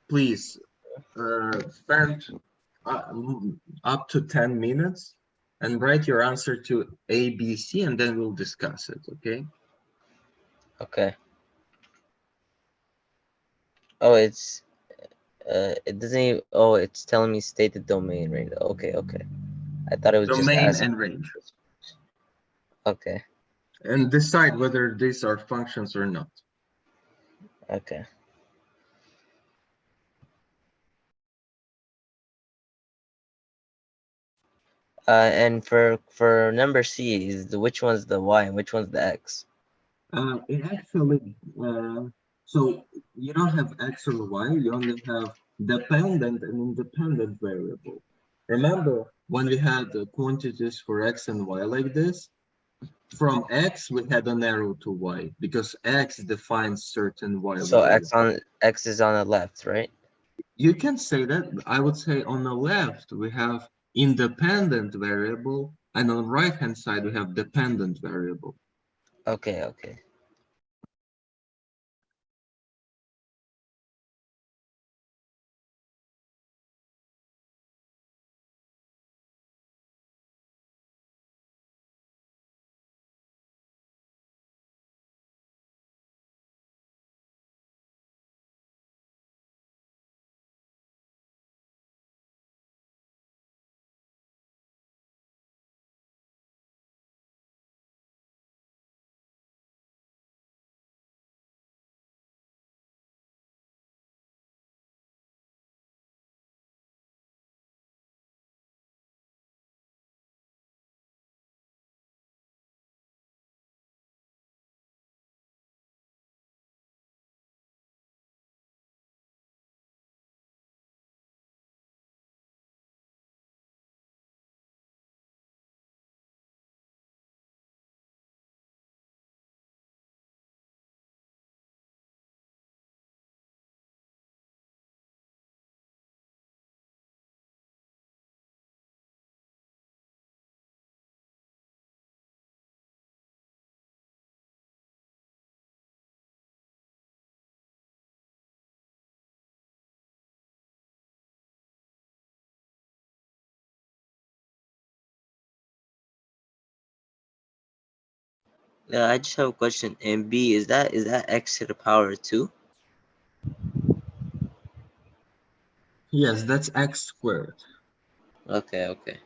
Please spend up to 10 minutes and write your answer to A, B, C, and then we'll discuss it, okay? Okay. Oh, it doesn't even, oh, it's telling me state the domain right. Okay, okay. I thought it was just Domain asking. and range. Okay, And decide whether these are functions or not. okay. And for number C, is which one's the Y and which one's the X? It actually, so you don't have X or Y, you only have dependent and independent variable. Remember when we had the quantities for X and Y like this? From X, we had an arrow to Y because X defines certain Y So value. X is on the left, right? You can say that. I would say on the left, we have independent variable, and on the right-hand side, we have dependent variable. Okay, okay. Yeah, I just have a question. And B, is that X to the power 2? Yes, that's X squared. Okay, okay.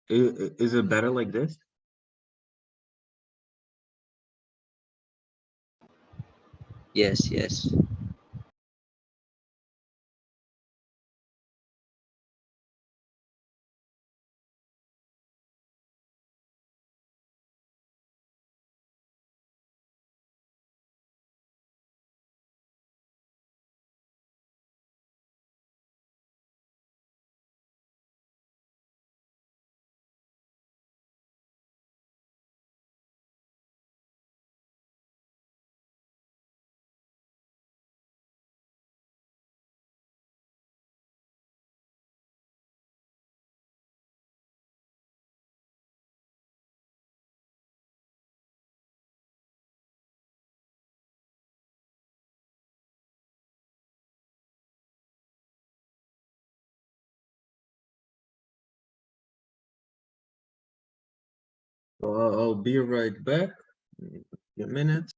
Is it better like this? Yes, yes. So I'll be right back. A minute.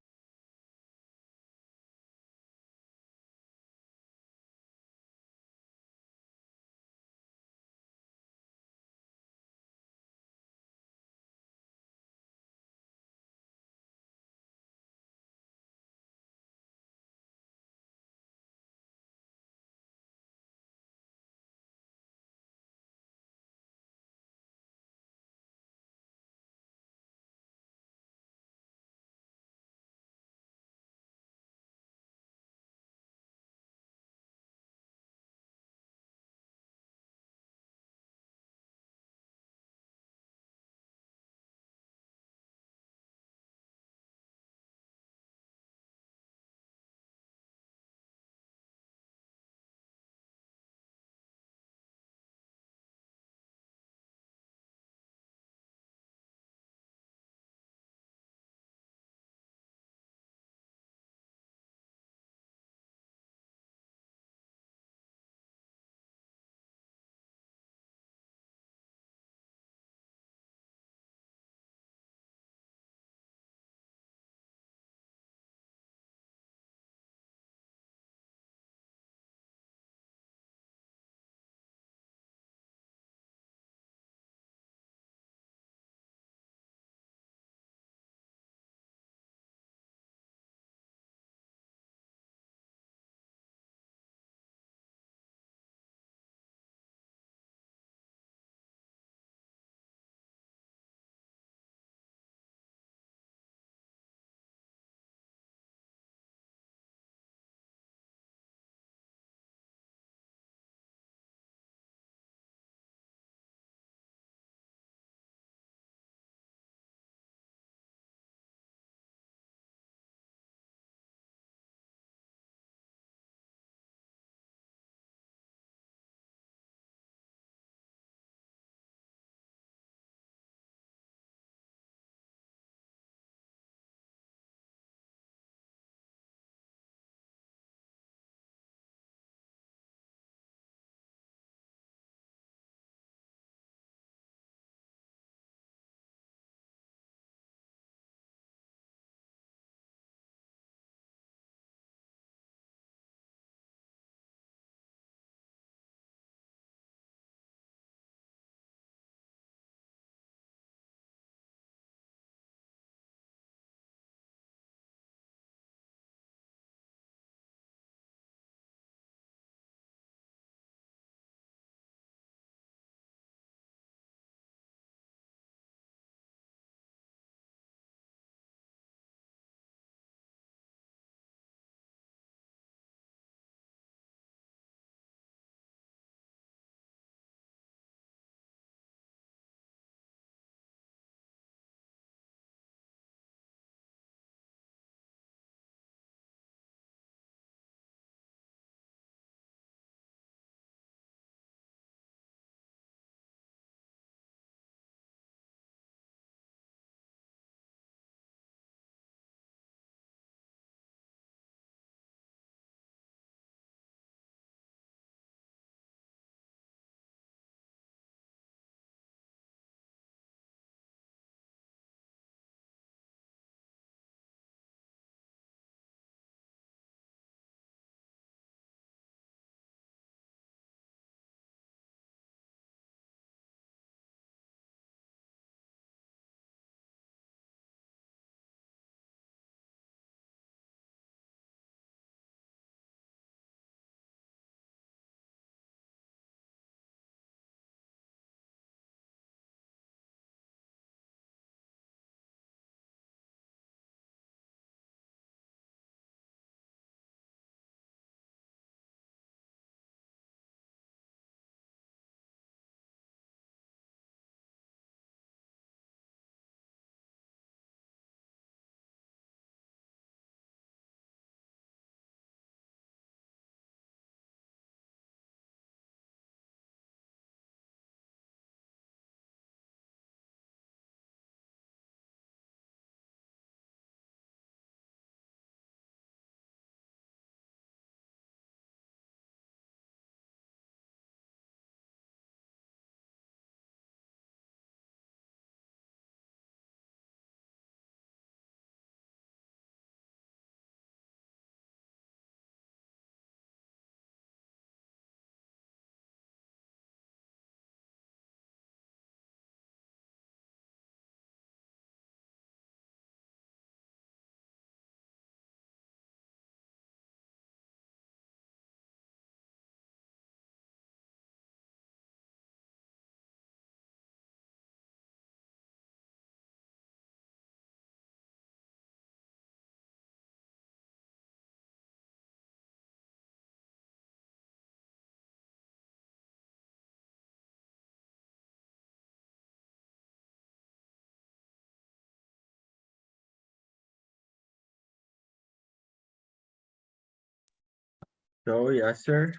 So, yes, sir.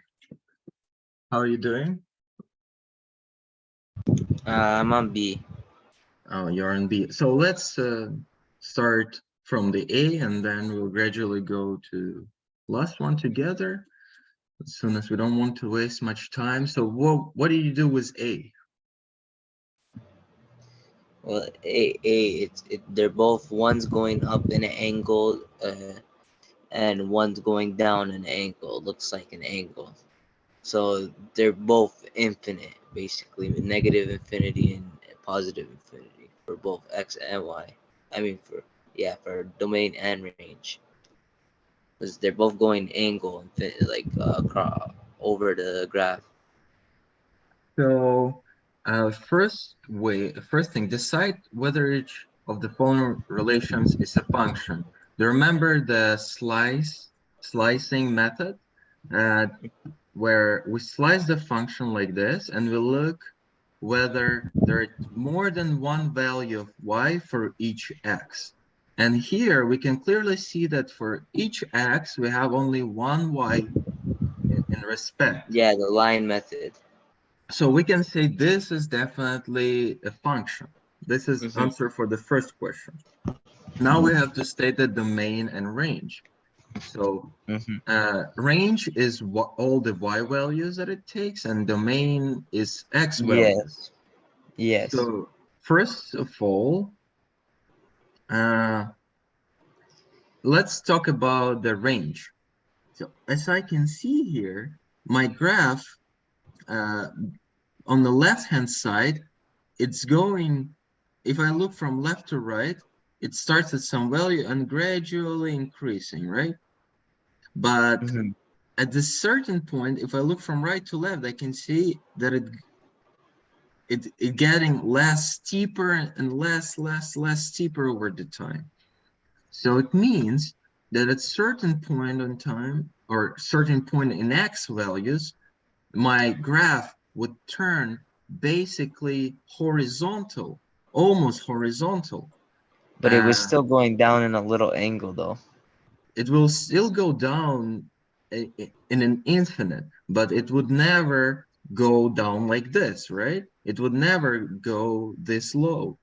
How are you doing? I'm on B. Oh, you're on B. So let's start from the A, and then we'll gradually go to last one together as soon as we don't want to waste much time. So what do you do with A? Well, they're both, one's going up in an angle, and one's going down in an angle. Looks like an angle. So they're both infinite, basically, negative infinity and positive infinity for both x and y. I mean, for domain and range, because they're both going angle, like across over the graph. So first thing, decide whether each of the following relations is a function. Do you remember the slicing method? Where we slice the function like this and we look whether there is more than one value of y for each x. And here we can clearly see that for each x, we have only one y in respect. Yeah, the line method. So we can say this is definitely a function. This is answer for the first question. Now we have to state the domain and range. So range is all the y values that it takes, and domain is x values. Yes. So first of all, let's talk about the range. So as I can see here, my graph on the left-hand side, it's going, if I look from left to right, it starts at some value and gradually increasing, right? But at this certain point, if I look from right to left, I can see that it getting less steeper and less steeper over the time. So it means that at certain point in time or certain point in x values, my graph would turn basically horizontal, almost horizontal. But it was still going down in a little angle, though. It will still go down in an infinite, but it would never go down like this, right? It would never go this low.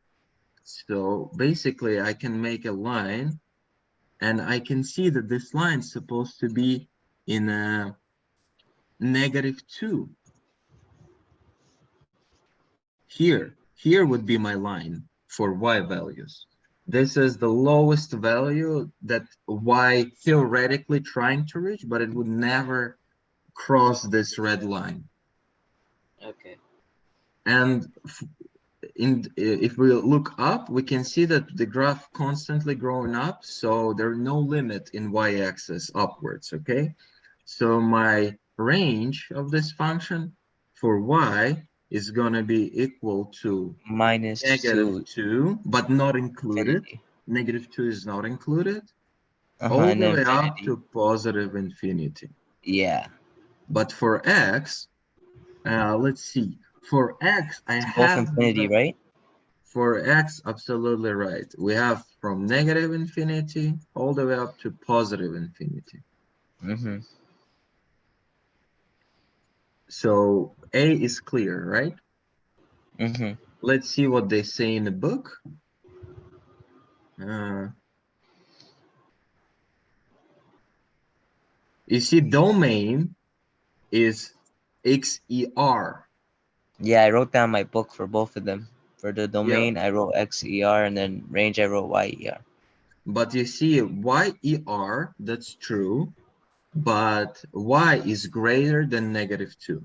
So basically I can make a line and I can see that this line is supposed to be in a -2. Here would be my line for y values. This is the lowest value that y theoretically trying to reach, but it would never cross this red line. Okay. And if we look up, we can see that the graph constantly growing up, so there's no limit in y-axis upwards, okay? So my range of this function for y is going to be equal to -2, but not included. Infinity. -2 is not included. All the way up to positive infinity. Yeah. But for x, let's see. For x, I It's both have infinity, right? For x, absolutely right. We have from -infinity all the way up to positive infinity. So A is clear, right? Let's see what they say in the book. You see, domain is XER. Yeah, I wrote down my book for both of them. For the domain, I wrote XER, and then range, I wrote YER. But you see, YER, that's true, but Y is greater than -2.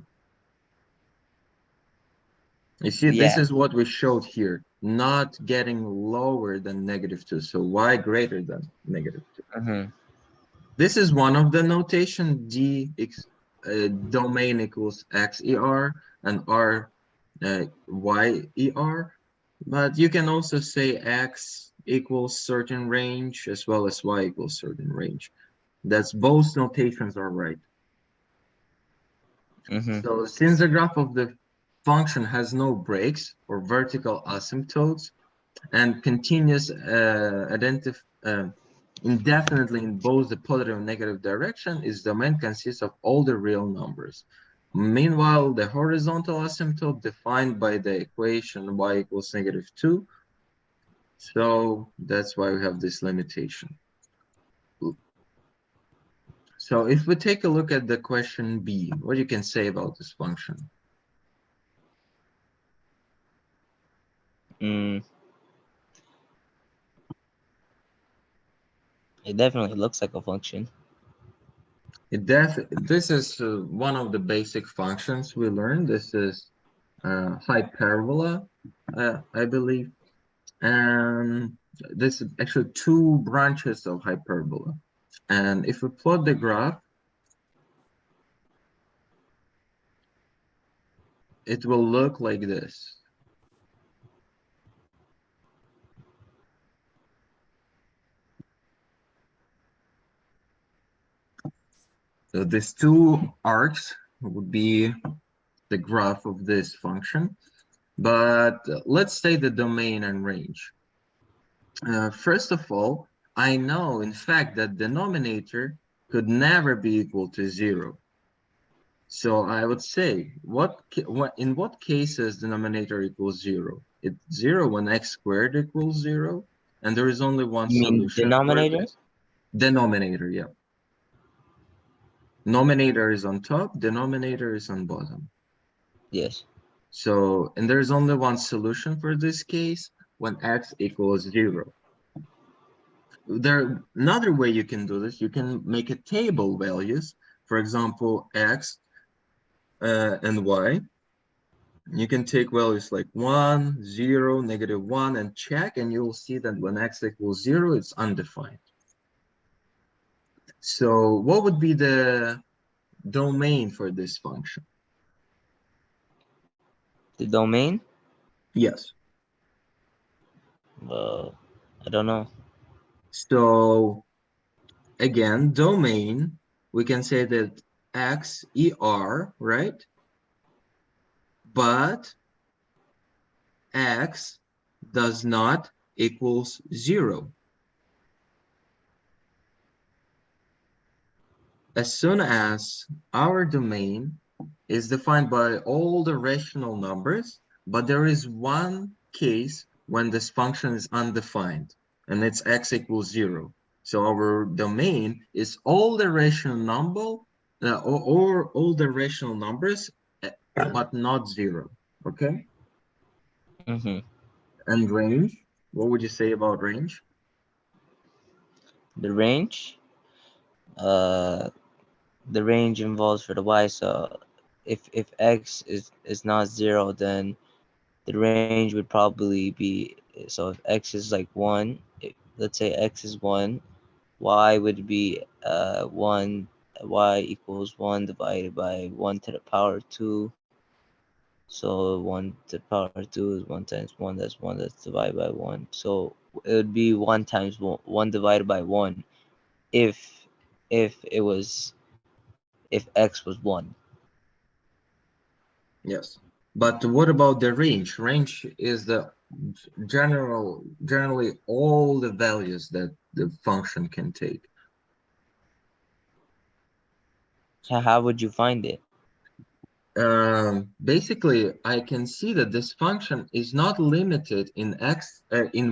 You see, this is what we showed here, not getting lower than -2. So Y greater than -2. This is one of the notation, domain equals XER and R YER. But you can also say X equals certain range as well as Y equals certain range. That's both notations are right. So since the graph of the function has no breaks or vertical asymptotes and continuous indefinitely in both the positive and negative direction, its domain consists of all the real numbers. Meanwhile, the horizontal asymptote defined by the equation y equals -2. So that's why we have this limitation. So if we take a look at the question B, what you can say about this function? It definitely looks like a function. This is one of the basic functions we learned. This is hyperbola, I believe. And this is actually two branches of hyperbola. And if we plot the graph, it will look like this. So these two arcs would be the graph of this function. But let's say the domain and range. First of all, I know, in fact, that denominator could never be equal to 0. So I would say, in what cases denominator equals 0? It's 0 when x squared equals 0, and there is only one You mean solution for denominator? this. Denominator, yeah. Nominator is on top, denominator is on bottom. Yes. So, and there's only one solution for this case when x equals 0. Another way you can do this, you can make a table values, for example, x and y. You can take values like 1, 0, -1, and check, and you'll see that when x equals 0, it's undefined. So what would be the domain for this function? The domain? Yes. I don't know. So again, domain, we can say that x, right? But x does not equals 0. As soon as our domain is defined by all the rational numbers, but there is one case when this function is undefined, and it's x equals 0. So our domain is all the rational number, or all the rational numbers, but not 0. Okay? Mm-hmm. And range, what would you say about range? The range? Uh, the range involves for the y. So if x is not 0, then the range would probably be, so if x is like 1, let's say x is 1, y would be 1, y equals 1 divided by 1 to the power 2. So 1 to the power 2 is 1 times 1, that's divided by 1. So it would be 1 times 1, 1 divided by 1, if it was, if x was 1. Yes. But what about the range? Range is the generally all the values that the function can take. How would you find it? Basically, I can see that this function is not limited in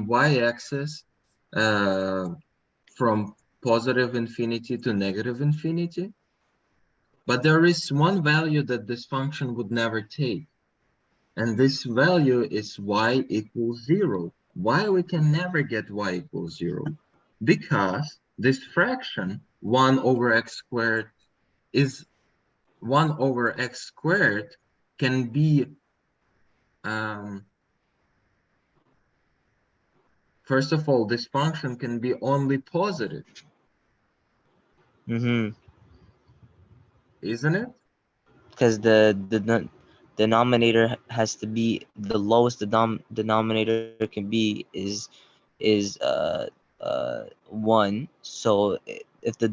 y-axis from positive infinity to negative infinity, but there is one value that this function would never take. And this value is y equals 0. Why we can never get y equals 0? Because this fraction, 1 over x squared, is 1 over x squared can be, first of all, this function can be only positive, Mm-hmm. isn't it? Because the denominator has to be the lowest. The denominator can be is 1. So if the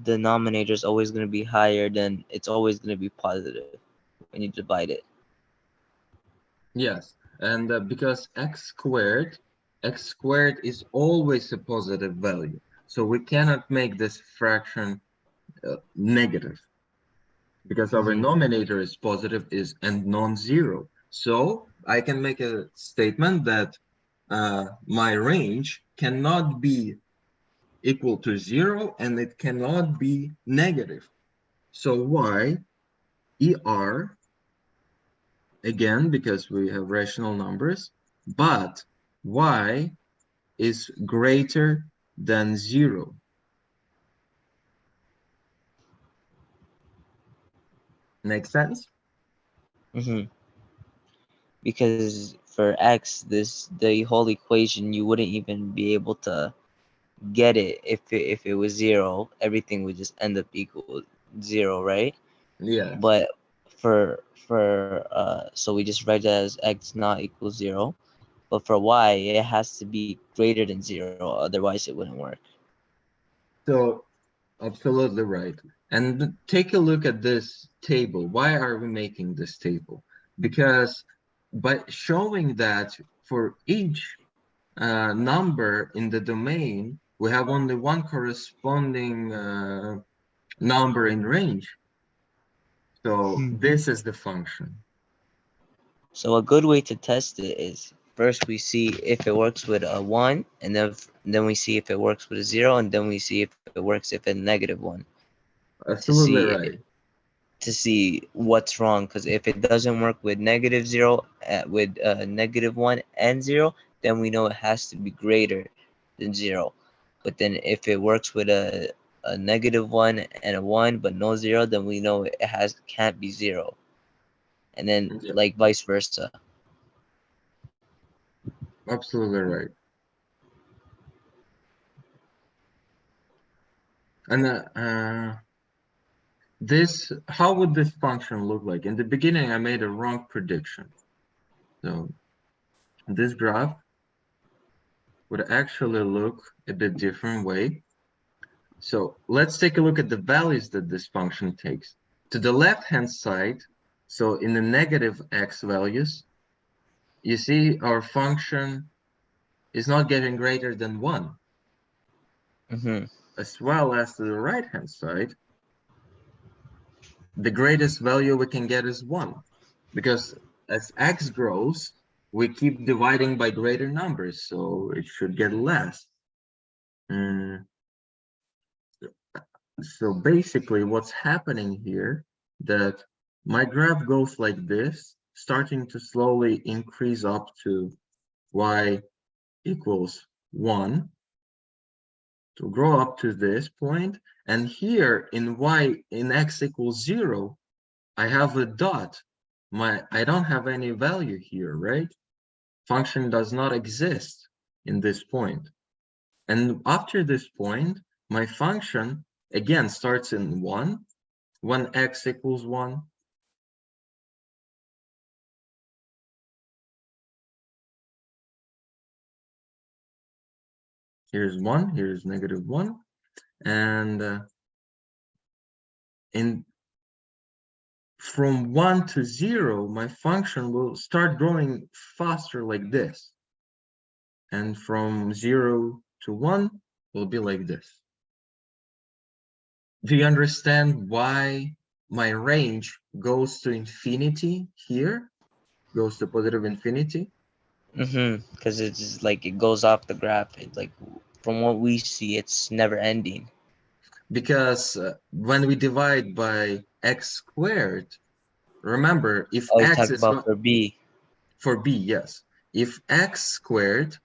denominator is always going to be higher, then it's always going to be positive when you divide it. Yes, and because x squared is always a positive value. So we cannot make this fraction negative because our nominator is positive and non-zero. So I can make a statement that my range cannot be equal to 0 and it cannot be negative. So y, ER, again, because we have rational numbers, but y is greater than 0. Make sense? Because for x, the whole equation, you wouldn't even be able to get it if it was 0. Everything would just end up equal 0, right? Yeah. But so we just write that as x not equals 0. But for y, it has to be greater than 0, otherwise it wouldn't work. So absolutely right. And take a look at this table. Why are we making this table? Because by showing that for each number in the domain, we have only one corresponding number in range. So this is the function. So a good way to test it is first we see if it works with a 1, and then we see if it works with a 0, and then we see if it works if it's -1 to Absolutely see right. what's wrong. Because if it doesn't work with -0, with -1 and 0, then we know it has to be greater than 0. But then if it works with a -1 and a 1 but no 0, then we know it can't be 0. And then Yeah, like vice versa. absolutely right. And how would this function look like? In the beginning, I made a wrong prediction. So this graph would actually look a bit different way. So let's take a look at the values that this function takes. To the left-hand side, so in the negative x values, you see our function is not getting greater than 1. As well as to the right-hand side, the greatest value we can get is 1. Because as x grows, we keep dividing by greater numbers, so it should get less. So basically what's happening here, that my graph goes like this, starting to slowly increase up to y equals 1, to grow up to this point, and here in x equals 0, I have a dot. I don't have any value here, right? Function does not exist in this point. And after this point, my function again starts in 1, when x equals 1. Here's 1, here's -1. And from 1 to 0, my function will start growing faster like this. And from 0 to 1 will be like this. Do you understand why my range goes to infinity here? Goes to positive infinity? Because it's like it goes off the graph. It, like from what we see, it's never ending. Because when we divide by x squared, remember, if Oh, you x talk is about not for B. for b, yes, if x squared,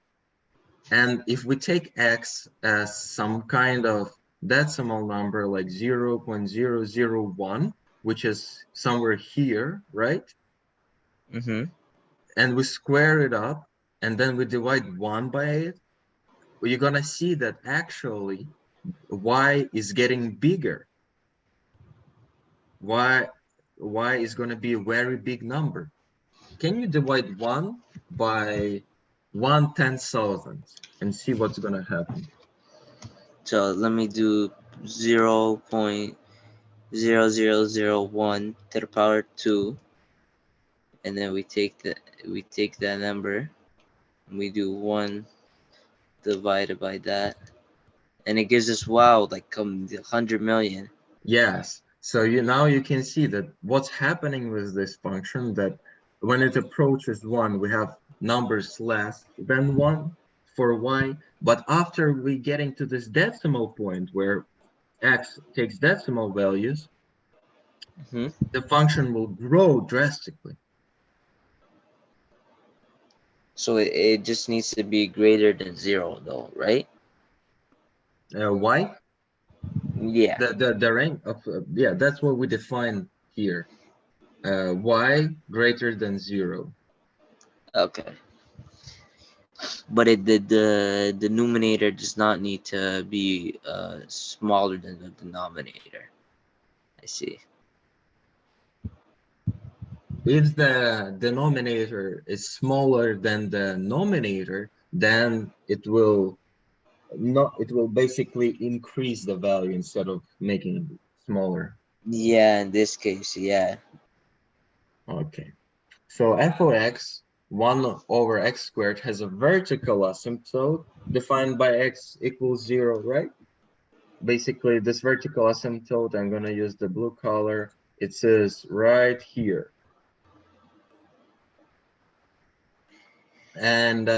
and if we take x as some kind of decimal number like 0.001, which is somewhere here, right? And we square it up, and then we divide 1 by it, you're gonna see that actually y is getting bigger. Y is gonna be a very big number. Can you divide 1 by 1/10,000 and see what's gonna happen? So let me do 0.0001 to the power 2, and then we take that number, and we do 1 divided by that, And it gives us, wow, like 100 million. Yes. So now you can see that what's happening with this function, that when it approaches 1, we have numbers less than 1 for y. But after we getting to this decimal point where x takes decimal values, Hmm. the function will grow drastically. So it just needs to be greater than 0 though, right? Why? Yeah. The range of, yeah, that's what we define here. Y greater than 0. Okay. But the denominator does not need to be smaller than the denominator. I see. If the denominator is smaller than the numerator, then it will basically increase the value instead of making it smaller. Yeah, in this case, yeah. Okay. So f of x, 1 over x squared, has a vertical asymptote defined by x equals 0, right? Basically, this vertical asymptote, I'm going to use the blue color. It says right here. And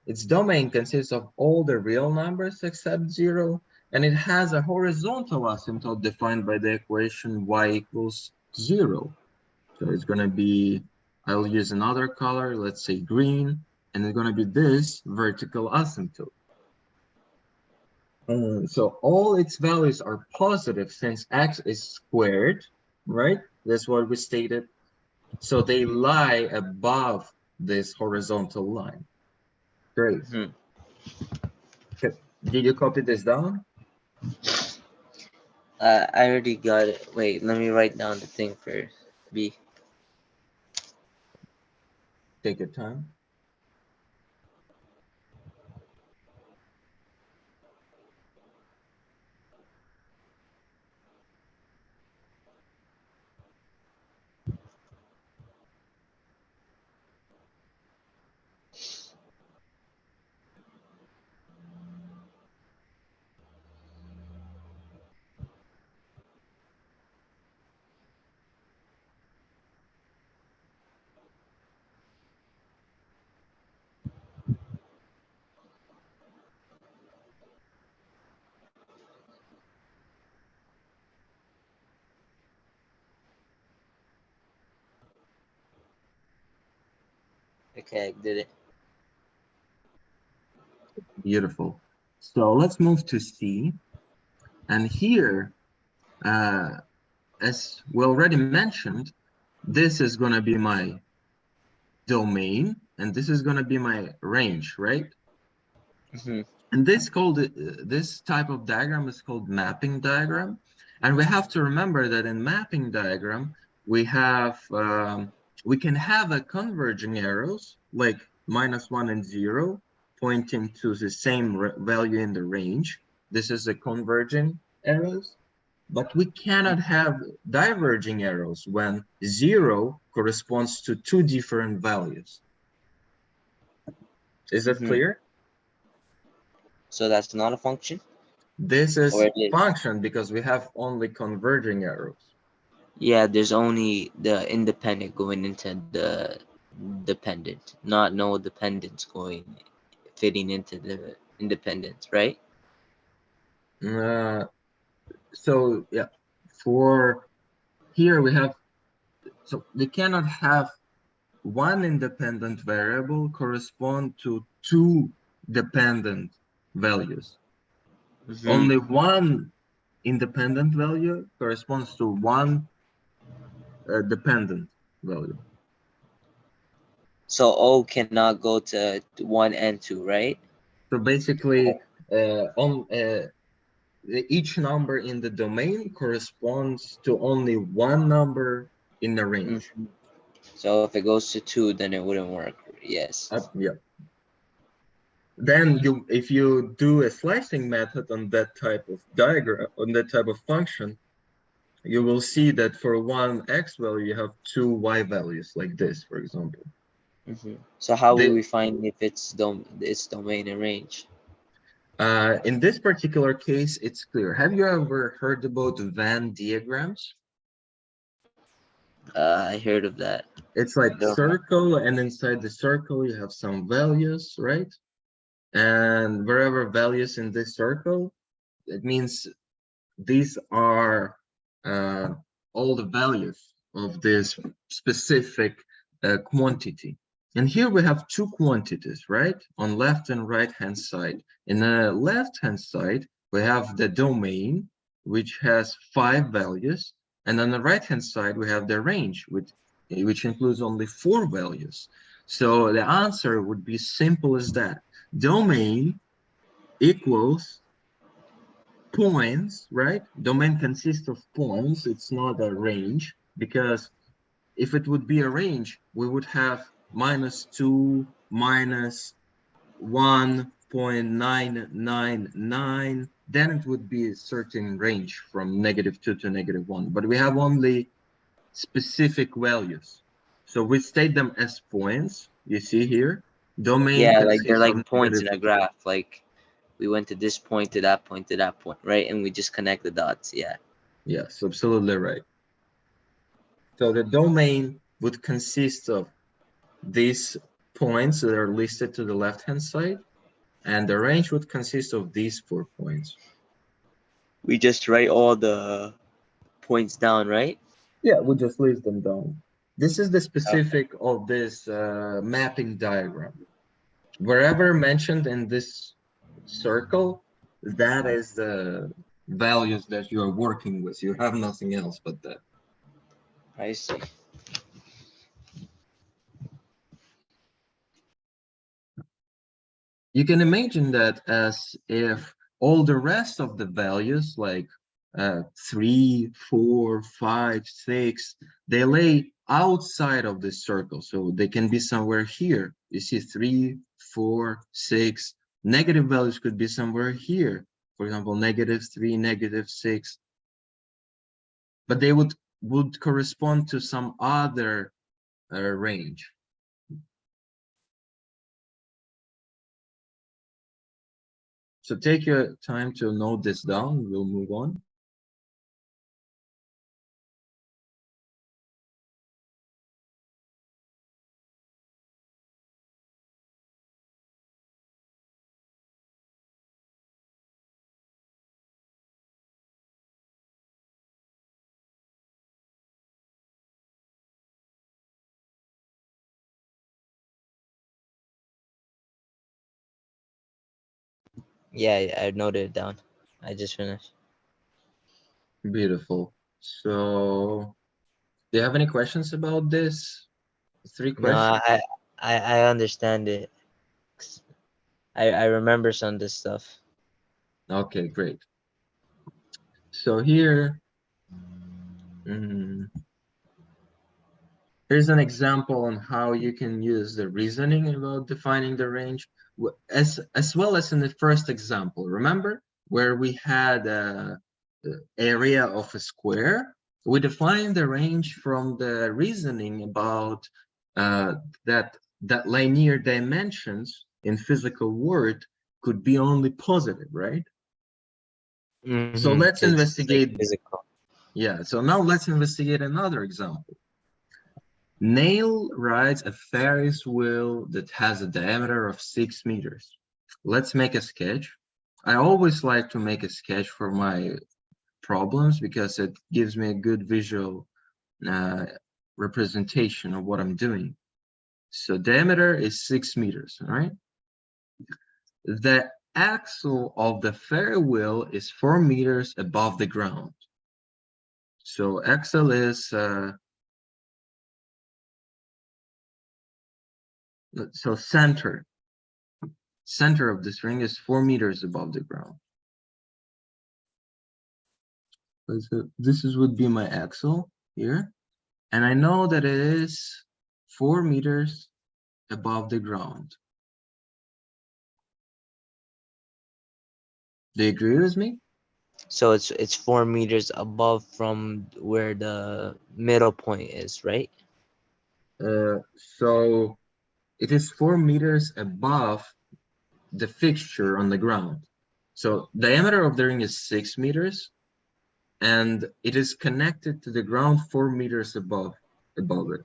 its domain consists of all the real numbers except 0, and it has a horizontal asymptote defined by the equation y equals 0. So it's going to be, I'll use another color, let's say green, and it's going to be this vertical asymptote. So all its values are positive since x is squared, right? That's what we stated. So they lie above this horizontal line. Great. Hmm. Okay. Did you copy this down? I already got it. Wait, let me write down the thing for B. Take your time. Okay, I did it. Beautiful. So let's move to C. And here, as we already mentioned, this is going to be my domain, and this is going to be my range, right? Hmm. And this type of diagram is called mapping diagram. And we have to remember that in mapping diagram, we can have a converging arrows like -1 and 0 pointing to the same value in the range. This is a converging arrows. But we cannot have diverging arrows when 0 corresponds to two different values. Is that Hmm. clear? So that's not a function, This or is it is? function because we have only converging arrows. Yeah, there's only the independent going into the dependent, not no dependence going fitting into the independence, right? Uh, so yeah, for here we have, so we cannot have one independent variable correspond to two dependent values. Hmm. Only one independent value corresponds to one dependent value. So O cannot go to 1 and 2, right? So basically, on each number in the domain corresponds to only one number in the range. Hmm. So if it goes to 2, then it wouldn't work. Yes. Yeah. Then if you do a slicing method on that type of diagram, on that type of function, you will see that for one x value, you have two y values like this, for example. So how will The, we find if its domain and range? In this particular case, it's clear. Have you ever heard about Venn diagrams? I heard of that. It's like No. circle, and inside the circle you have some values, right? And wherever values in this circle, it means these are all the values of this specific quantity. And here we have two quantities, right? On left and right hand side. In the left hand side, we have the domain, which has 5 values. And on the right hand side, we have the range, which includes only 4 values. So the answer would be simple as that. Domain equals points, right? Domain consists of points. It's not a range, because if it would be a range, we would have -2, -1.999. Then it would be a certain range from -2 to -1. But we have only specific values. So we state them as points. You see here, domain Yeah, like they're consists of like points in negative. a graph. Like we went to this point to that point to that point, right? And we just connect the dots. Yeah. Yes, absolutely right. So the domain would consist of these points that are listed to the left-hand side, and the range would consist of these 4 points. We just write all the points down, right? Yeah, we just list them down. This is the specific of this mapping diagram. Wherever mentioned in this circle, that is the values that you are working with. You have nothing else but that. I see. You can imagine that as if all the rest of the values, like 3, 4, 5, 6, they lay outside of this circle. So they can be somewhere here. You see 3, 4, 6. Negative values could be somewhere here. For example, -3, -6. But they would correspond to some other range. So take your time to note this down. We'll move on. Yeah, I noted it down. I just finished. Beautiful. So, do you have any questions about this? 3 No, questions? I understand it. I remember some of this stuff. Okay, great. So here, here's an example on how you can use the reasoning about defining the range, as well as in the first example. Remember where we had the area of a square? We defined the range from the reasoning about that linear dimensions in physical world could be only positive, right? So let's It's like investigate. physical. Yeah, so now let's investigate another example. Neil rides a Ferris wheel that has a diameter of 6 meters. Let's make a sketch. I always like to make a sketch for my problems because it gives me a good visual representation of what I'm doing. So diameter is 6 meters, all right? The axle of the Ferris wheel is 4 meters above the ground. So axle is so center of this ring is 4 meters above the ground. So this would be my axle here, and I know that it is 4 meters above the ground. Do you agree with me? So it's 4 meters above from where the middle point is, right? So it is 4 meters above the fixture on the ground. So diameter of the ring is 6 meters, and it is connected to the ground 4 meters above it.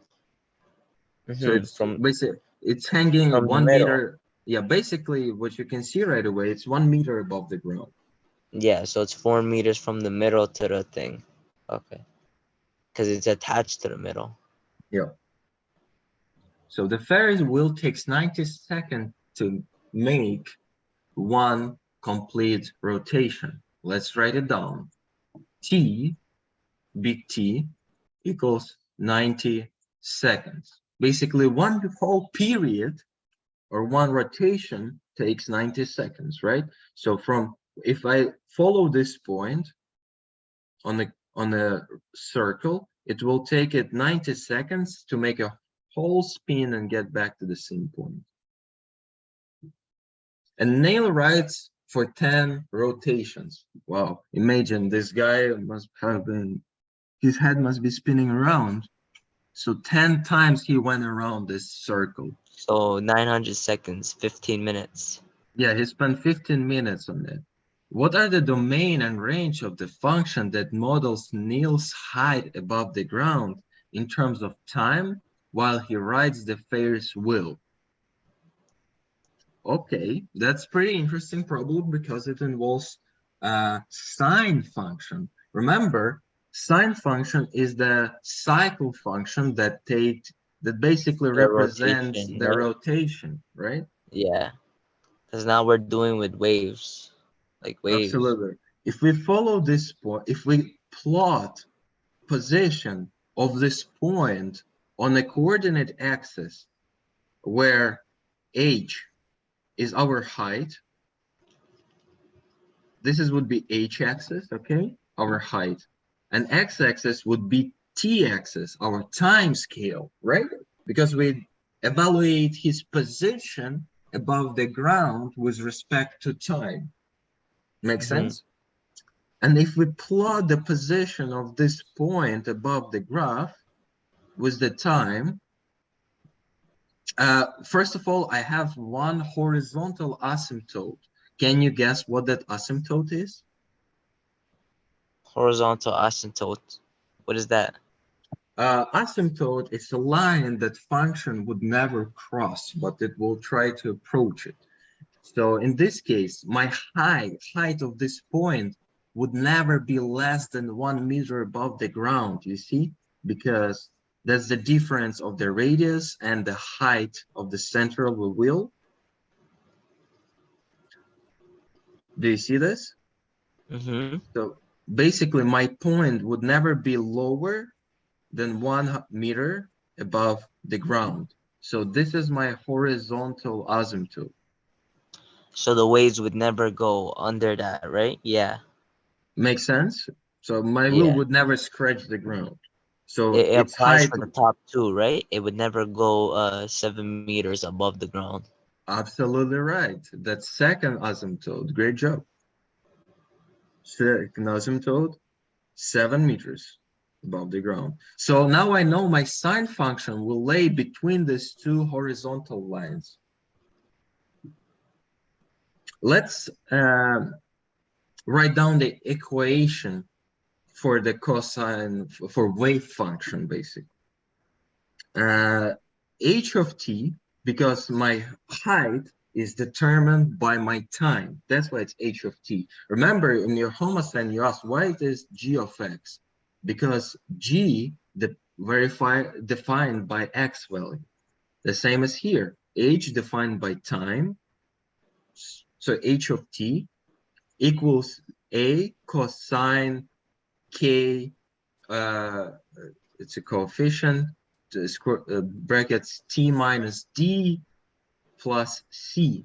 So it's From basically it's hanging the 1 middle. meter. Yeah, basically what you can see right away, it's 1 meter above the ground. Yeah, so it's 4 meters from the middle to the thing. Okay. Because it's attached to the middle. Yeah. So the Ferris wheel takes 90 seconds to make one complete rotation. Let's write it down. T, big T, equals 90 seconds. Basically, one whole period or one rotation takes 90 seconds, right? So if I follow this point on a circle, it will take it 90 seconds to make a whole spin and get back to the same point. And nail rides for 10 rotations. Wow, imagine this guy must have been, his head must be spinning around. So 10 times he went around this circle. So 900 seconds, 15 minutes. Yeah, he spent 15 minutes on it. What are the domain and range of the function that models Neil's height above the ground in terms of time while he rides the Ferris wheel? Okay, that's pretty interesting problem because it involves a sine function. Remember, sine function is the cycle function that basically The represents rotation, the right? rotation, right? Yeah. Because now we're doing with waves. Like waves. Absolutely. If we follow this point, if we plot position of this point on a coordinate axis where h is our height, would be h-axis, okay, our height, and x-axis would be t-axis, our time scale, right? Because we evaluate his position above the ground with respect to time. Make sense? And if we plot the position of this point above the graph with the time, first of all, I have one horizontal asymptote. Can you guess what that asymptote is? Horizontal asymptote. What is that? Asymptote is a line that function would never cross, but it will try to approach it. So in this case, my height of this point would never be less than 1 meter above the ground, you see? Because that's the difference of the radius and the height of the center of the wheel. Do you see this? So basically my point would never be lower than 1 meter above the ground. So this is my horizontal asymptote. So the waves would never go under that, right? Yeah. Make sense? So my wheel Yeah. would never scratch the ground. So It its applies height, for the top two, right? It would never go 7 meters above the ground. absolutely right. That's second asymptote. Great job. Second asymptote, 7 meters above the ground. So now I know my sine function will lay between these two horizontal lines. Let's write down the equation for the cosine for wave function, basically. H of t, because my height is determined by my time. That's why it's h of t. Remember, in your home assignment, you asked, why it is g of x? Because g, defined by x value. The same as here, h defined by time. So h of t equals a cosine k, it's a coefficient, brackets t minus d plus c.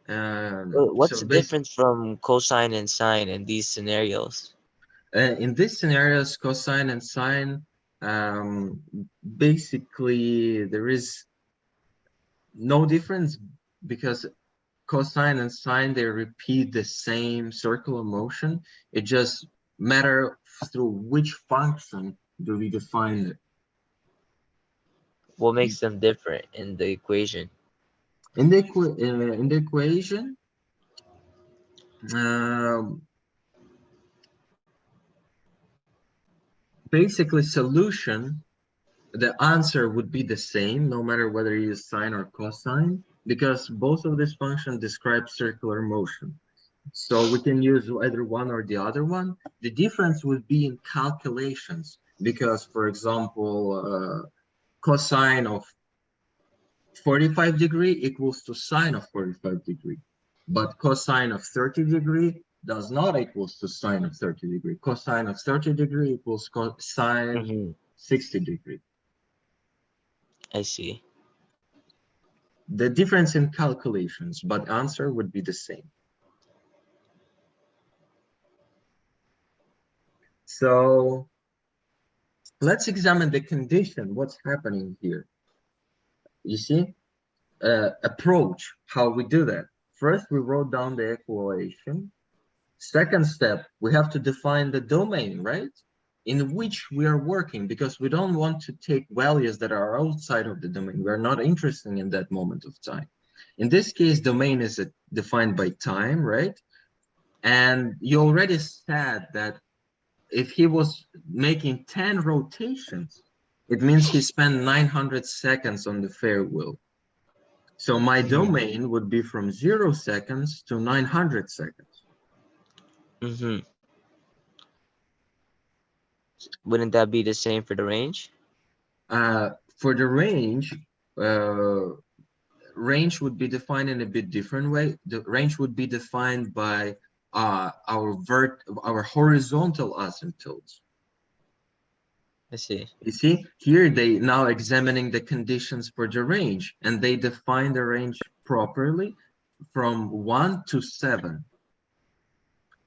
What's So the basically, difference from cosine and sine in these scenarios? in these scenarios, cosine and sine, basically there is no difference because cosine and sine, they repeat the same circular motion. It just matter through which function do we define it. What makes them different in the equation? In the equation, Basically, solution, the answer would be the same no matter whether you use sine or cosine, because both of these functions describe circular motion. So we can use either one or the other one. The difference would be in calculations, because, for example, cosine of 45 degree equals to sine of 45 degree, but cosine of 30 degree does not equals to sine of 30 degree. Cosine of 30 degree equals sine Mm-hmm. 60 degree. I see. The difference in calculations, but answer would be the same. So let's examine the condition, what's happening here. You see, approach, how we do that. First, we wrote down the equation. Second step, we have to define the domain, right? In which we are working, because we don't want to take values that are outside of the domain. We're not interested in that moment of time. In this case, domain is defined by time, right? And you already said that if he was making 10 rotations, it means he spent 900 seconds on the fair wheel. So my Mm-hmm. domain would be from 0 seconds to 900 seconds. Mm-hmm. Wouldn't that be the same for the range? For the range, range would be defined in a bit different way. The range would be defined by our horizontal asymptotes. I see. You see, here they now examining the conditions for the range, and they define the range properly from 1 to 7.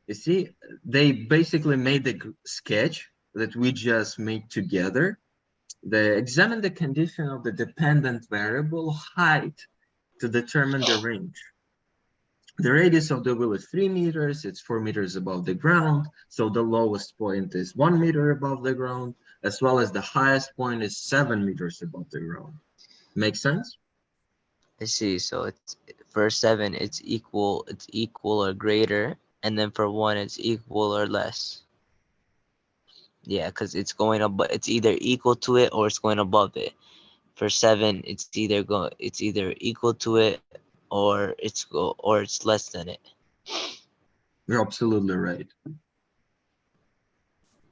You see, they basically made the sketch that we just made together. They examine the condition of the dependent variable height to determine the range. The radius of the wheel is 3 meters, it's 4 meters above the ground, so the lowest point is 1 meter above the ground, as well as the highest point is 7 meters above the ground. Make sense? I see. So it's for 7, it's equal or greater, and then for 1, it's equal or less. Yeah, because it's going above. It's either equal to it or it's going above it. For 7, it's either equal to it or it's less than it. You're absolutely right.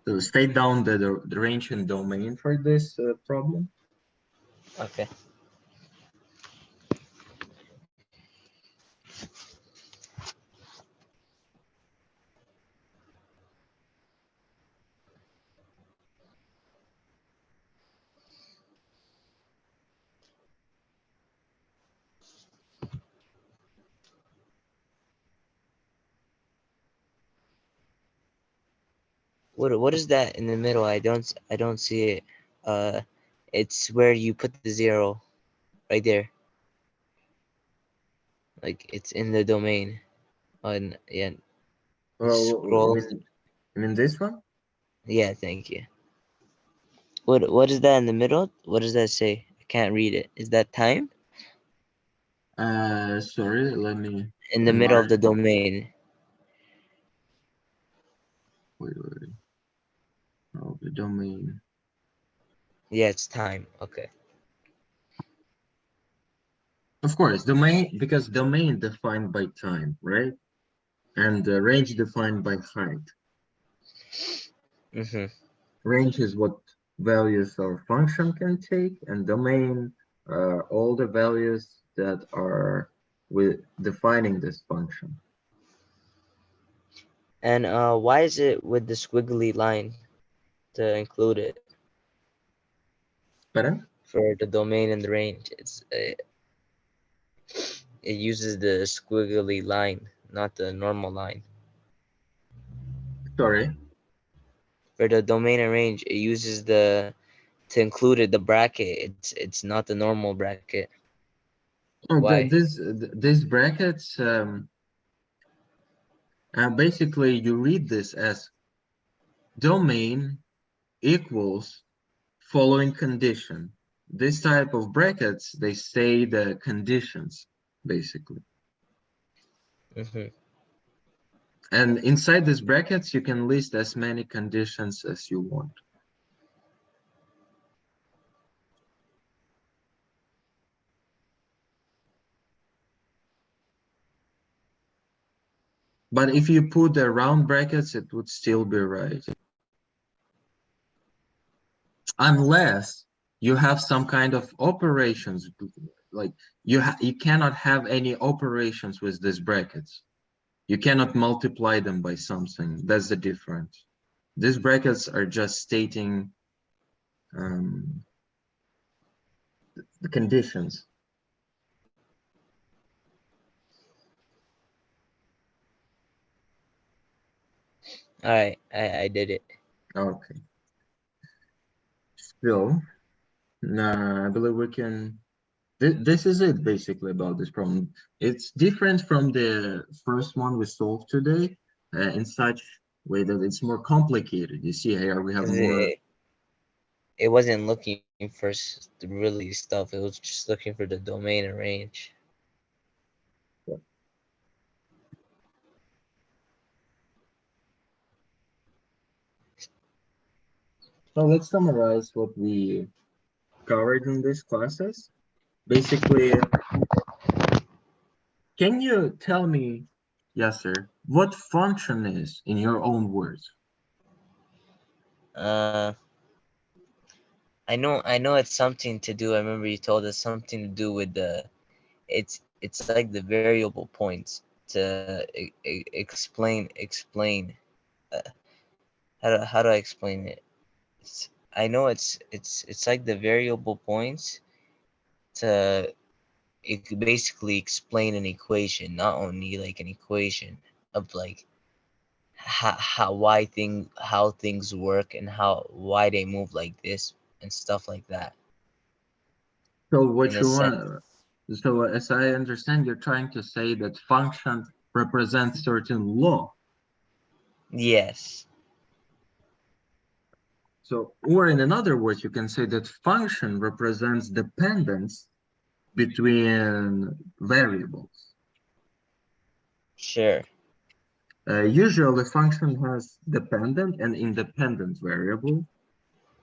So state down the range and domain for this problem. Okay. What is that in the middle? I don't see it. Uh, it's where you put the 0 right there. Like it's in the domain. On yeah, Well, scroll. you mean this one? Yeah, thank you. What is that in the middle? What does that say? I can't read it. Is that time? Sorry, let me In the middle of enlarge. the domain. Wait. Oh, the domain. Yeah, it's time. Okay. Of course, domain, because domain defined by time, right? And range defined by height. Mhm. Range is what values our function can take, and domain all the values that are with defining this function. And why is it with the squiggly line to include it Pardon? for the domain and the range? It uses the squiggly line, not the normal line. Sorry. For the domain and range, it uses the to include it the bracket. It's not the normal bracket. Oh, Why? these brackets, basically you read this as domain equals following condition. This type of brackets, they say the conditions, basically. Mhm. And inside these brackets, you can list as many conditions as you want. But if you put the round brackets, it would still be right. Unless you have some kind of operations, like you cannot have any operations with these brackets. You cannot multiply them by something. That's the difference. These brackets are just stating the conditions. All right, I did it. Okay. Still, I believe we can. This is it basically about this problem. It's different from the first one we solved today in such way that it's more complicated. You see here we have Because more. it wasn't looking for the really stuff. It was just looking for the domain and range. So let's summarize what we covered in these classes. Basically, can you tell me, yes, sir, what function is in your own words? I know it's something to do. I remember you told us something to do with the. It's like the variable points to explain. Uh, how do I explain it? I know it's like the variable points to basically explain an equation, not only like an equation of like how things work and why they move like this and stuff like that. So In what a you sense, want, so as I understand, you're trying to say that function represents certain law. yes, So, or in another words, you can say that function represents dependence between variables. sure, Usually, function has dependent and independent variable.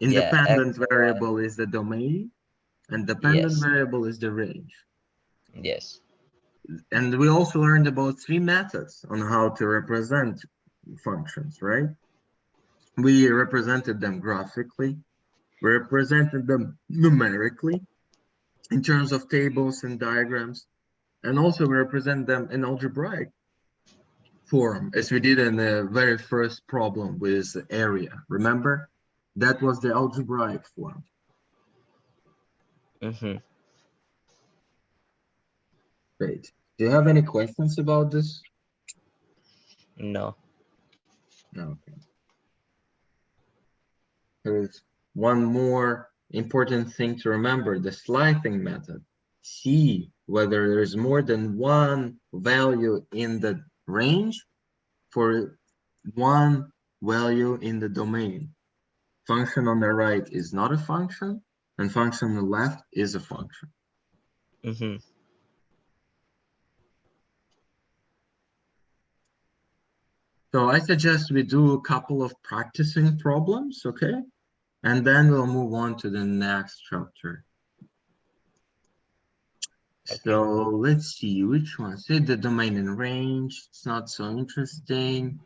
yeah, X Independent and Y, variable is the domain, and dependent yes, variable is the range. yes, And we also learned about three methods on how to represent functions, right? We represented them graphically, we represented them numerically in terms of tables and diagrams, and also we represent them in algebraic form, as we did in the very first problem with area. Remember? That was the algebraic form. mm-hmm. Great. Do you have any questions about this? No, Okay. There's one more important thing to remember, the slicing method. See whether there's more than one value in the range for one value in the domain. Function on the right is not a function, and function on the left is a function. mm-hmm. So I suggest we do a couple of practicing problems, okay? And then we'll move on to the next chapter. Okay. So let's see which one. Say the domain and range. It's not so interesting,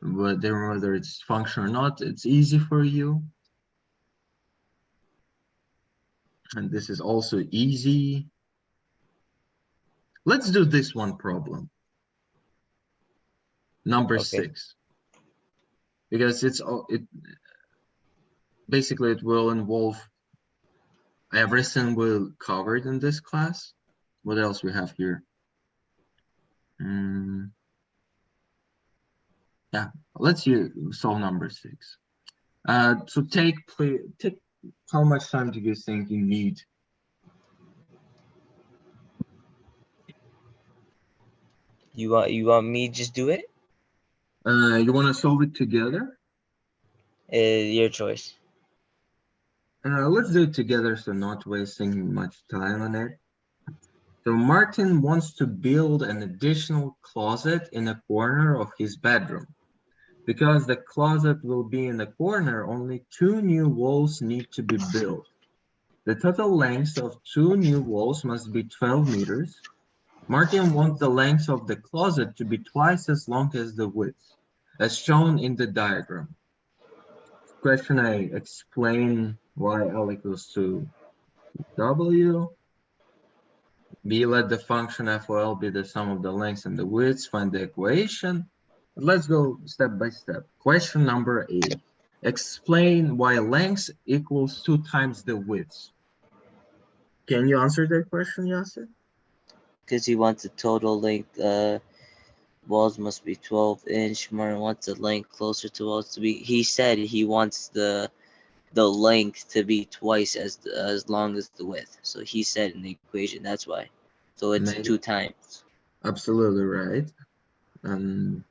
but then whether it's function or not, it's easy for you. And this is also easy. Let's do this one problem. Number Okay. 6. Because basically it will involve everything we covered in this class. What else we have here? Yeah, let's solve number 6. So take how much time do you think you need? You want me to just do it? You want to solve it together? Your choice. Let's do it together, so not wasting much time on it. So Martin wants to build an additional closet in a corner of his bedroom. Because the closet will be in the corner, only 2 new walls need to be built. The total length of 2 new walls must be 12 meters. Martin wants the length of the closet to be twice as long as the width, as shown in the diagram. Question A, explain why L equals to W. B, let the function FOL be the sum of the lengths and the widths. Find the equation. Let's go step by step. Question number A. Explain why length equals 2 times the width. Can you answer that question, Yasser? Because he wants the total length. Walls must be 12-inch. Martin wants the length closer to walls to be. He said he wants the length to be twice as long as the width. So he said in the equation. That's why. So it's 2 times. Absolutely right. And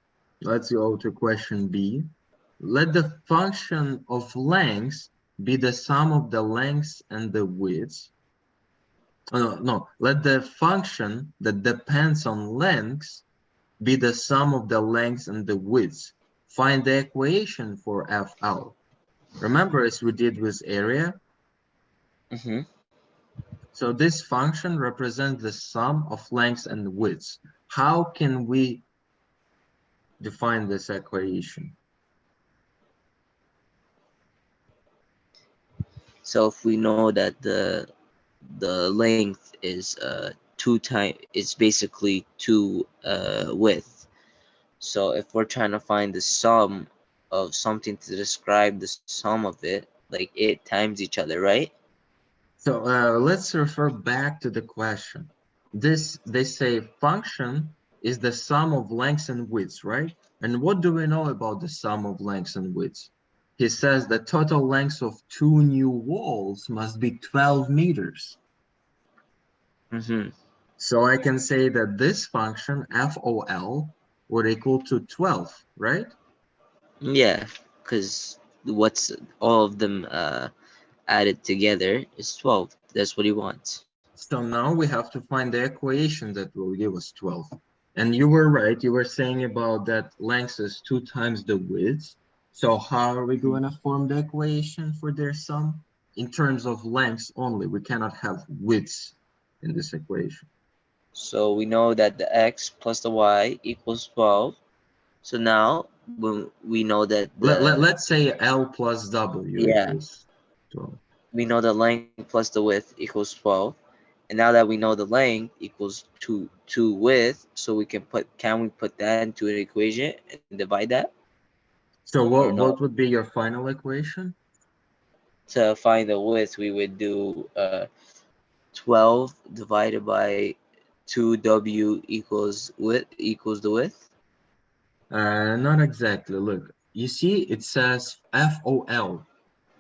let's go to question B. Let the function of length be the sum of the lengths and the widths. No, let the function that depends on lengths be the sum of the lengths and the widths. Find the equation for FL. Remember, as we did with area? Mm-hmm. So this function represents the sum of lengths and widths. How can we define this equation? So if we know that the length is 2 times, it's basically 2 width. So if we're trying to find the sum of something to describe the sum of it, like it times each other, right? So let's refer back to the question. They say function is the sum of lengths and widths, right? And what do we know about the sum of lengths and widths? He says the total length of 2 new walls must be 12 meters. Mm-hmm. So I can say that this function, FOL, would equal to 12, right? Yeah, because what's all of them added together is 12. That's what he wants. So now we have to find the equation that will give us 12. And you were right, you were saying about that length is 2 times the width. So how are we going to form the equation for their sum? In terms of lengths only, we cannot have widths in this equation. So we know that the x plus the y equals 12. So now when we know that Let's say L plus W yeah, equals 12. we know the length plus the width equals 12. And now that we know the length equals 2 width, so can we put that into an equation and divide that? So Or no? what would be your final equation? To find the width, we would do 12 divided by 2w equals the width. Not exactly. Look, you see, it says FOL.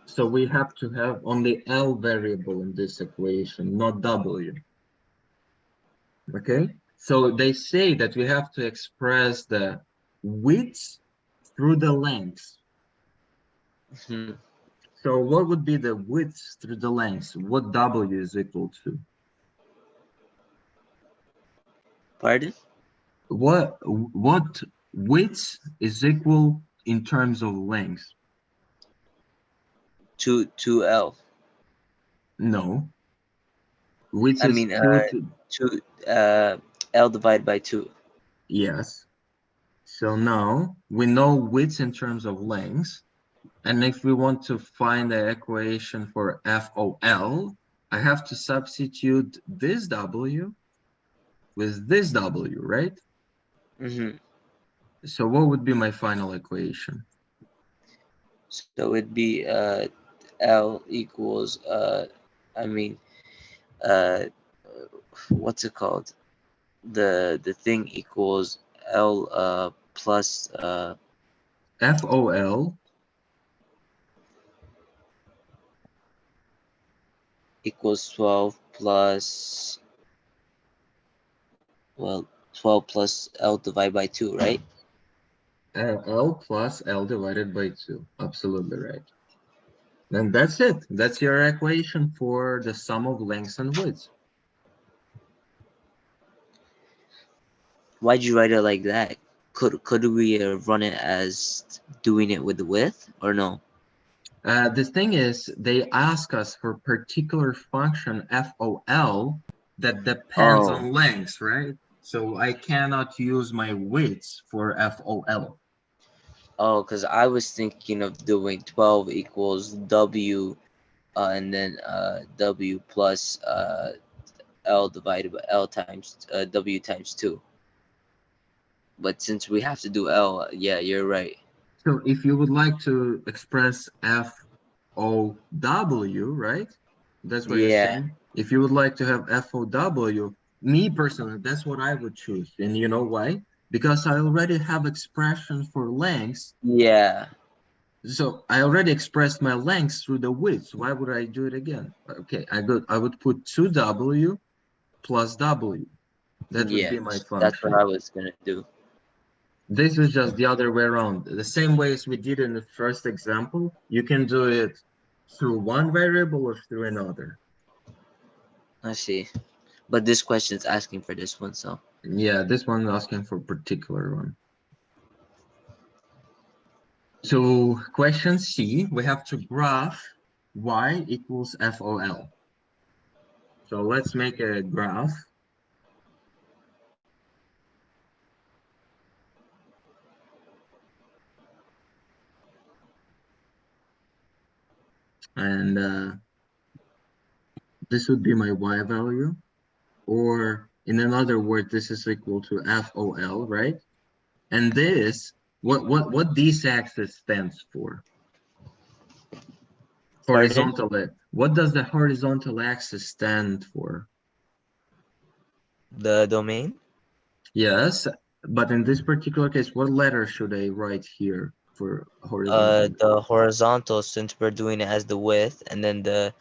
So we have to have only L variable in this equation, not W. Okay? So they say that we have to express the width through the length. Mhm. So what would be the width through the length? What W is equal to? Pardon? What width is equal in terms of length? 2l. No. Width I is mean 2 l divided by 2. yes. So now we know width in terms of length. And if we want to find the equation for FOL, I have to substitute this W with this W, right? Mm-hmm. So what would be my final equation? So it'd be l equals I mean uh what's it called? The thing equals l plus FOL equals 12 plus, well, 12 plus l divided by 2, right? L plus L divided by 2. Absolutely right. And that's it. That's your equation for the sum of lengths and widths. Why'd you write it like that? Could we run it as doing it with the width or no? The thing is, they ask us for particular function FOL that depends Oh, on length, right? So I cannot use my widths for FOL. oh, because I was thinking of doing 12 equals W, and then W plus L divided by L times W times 2. But since we have to do L, yeah, you're right. So if you would like to express FOW, right? That's what you're Yeah, saying. If you would like to have FOW, me personally, that's what I would choose. And you know why? Because I already have expression for lengths. yeah, So I already expressed my lengths through the width. Why would I do it again? Okay, I would put 2W plus W. That would yeah. be my That's what function. I was gonna do. This is just the other way around. The same way as we did in the first example, you can do it through one variable or through another. I see. But this question's asking for this one, so. Yeah, this one asking for particular one. So question C, we have to graph y equals FOL. So let's make a graph. And this would be my y value. Or in another word, this is equal to FOL, right? And this, what this axis stands for? Pardon? Horizontal. What does the horizontal axis stand for? The domain? Yes, but in this particular case, what letter should I write here for horizontal? The horizontal, since we're doing it as the width, and then the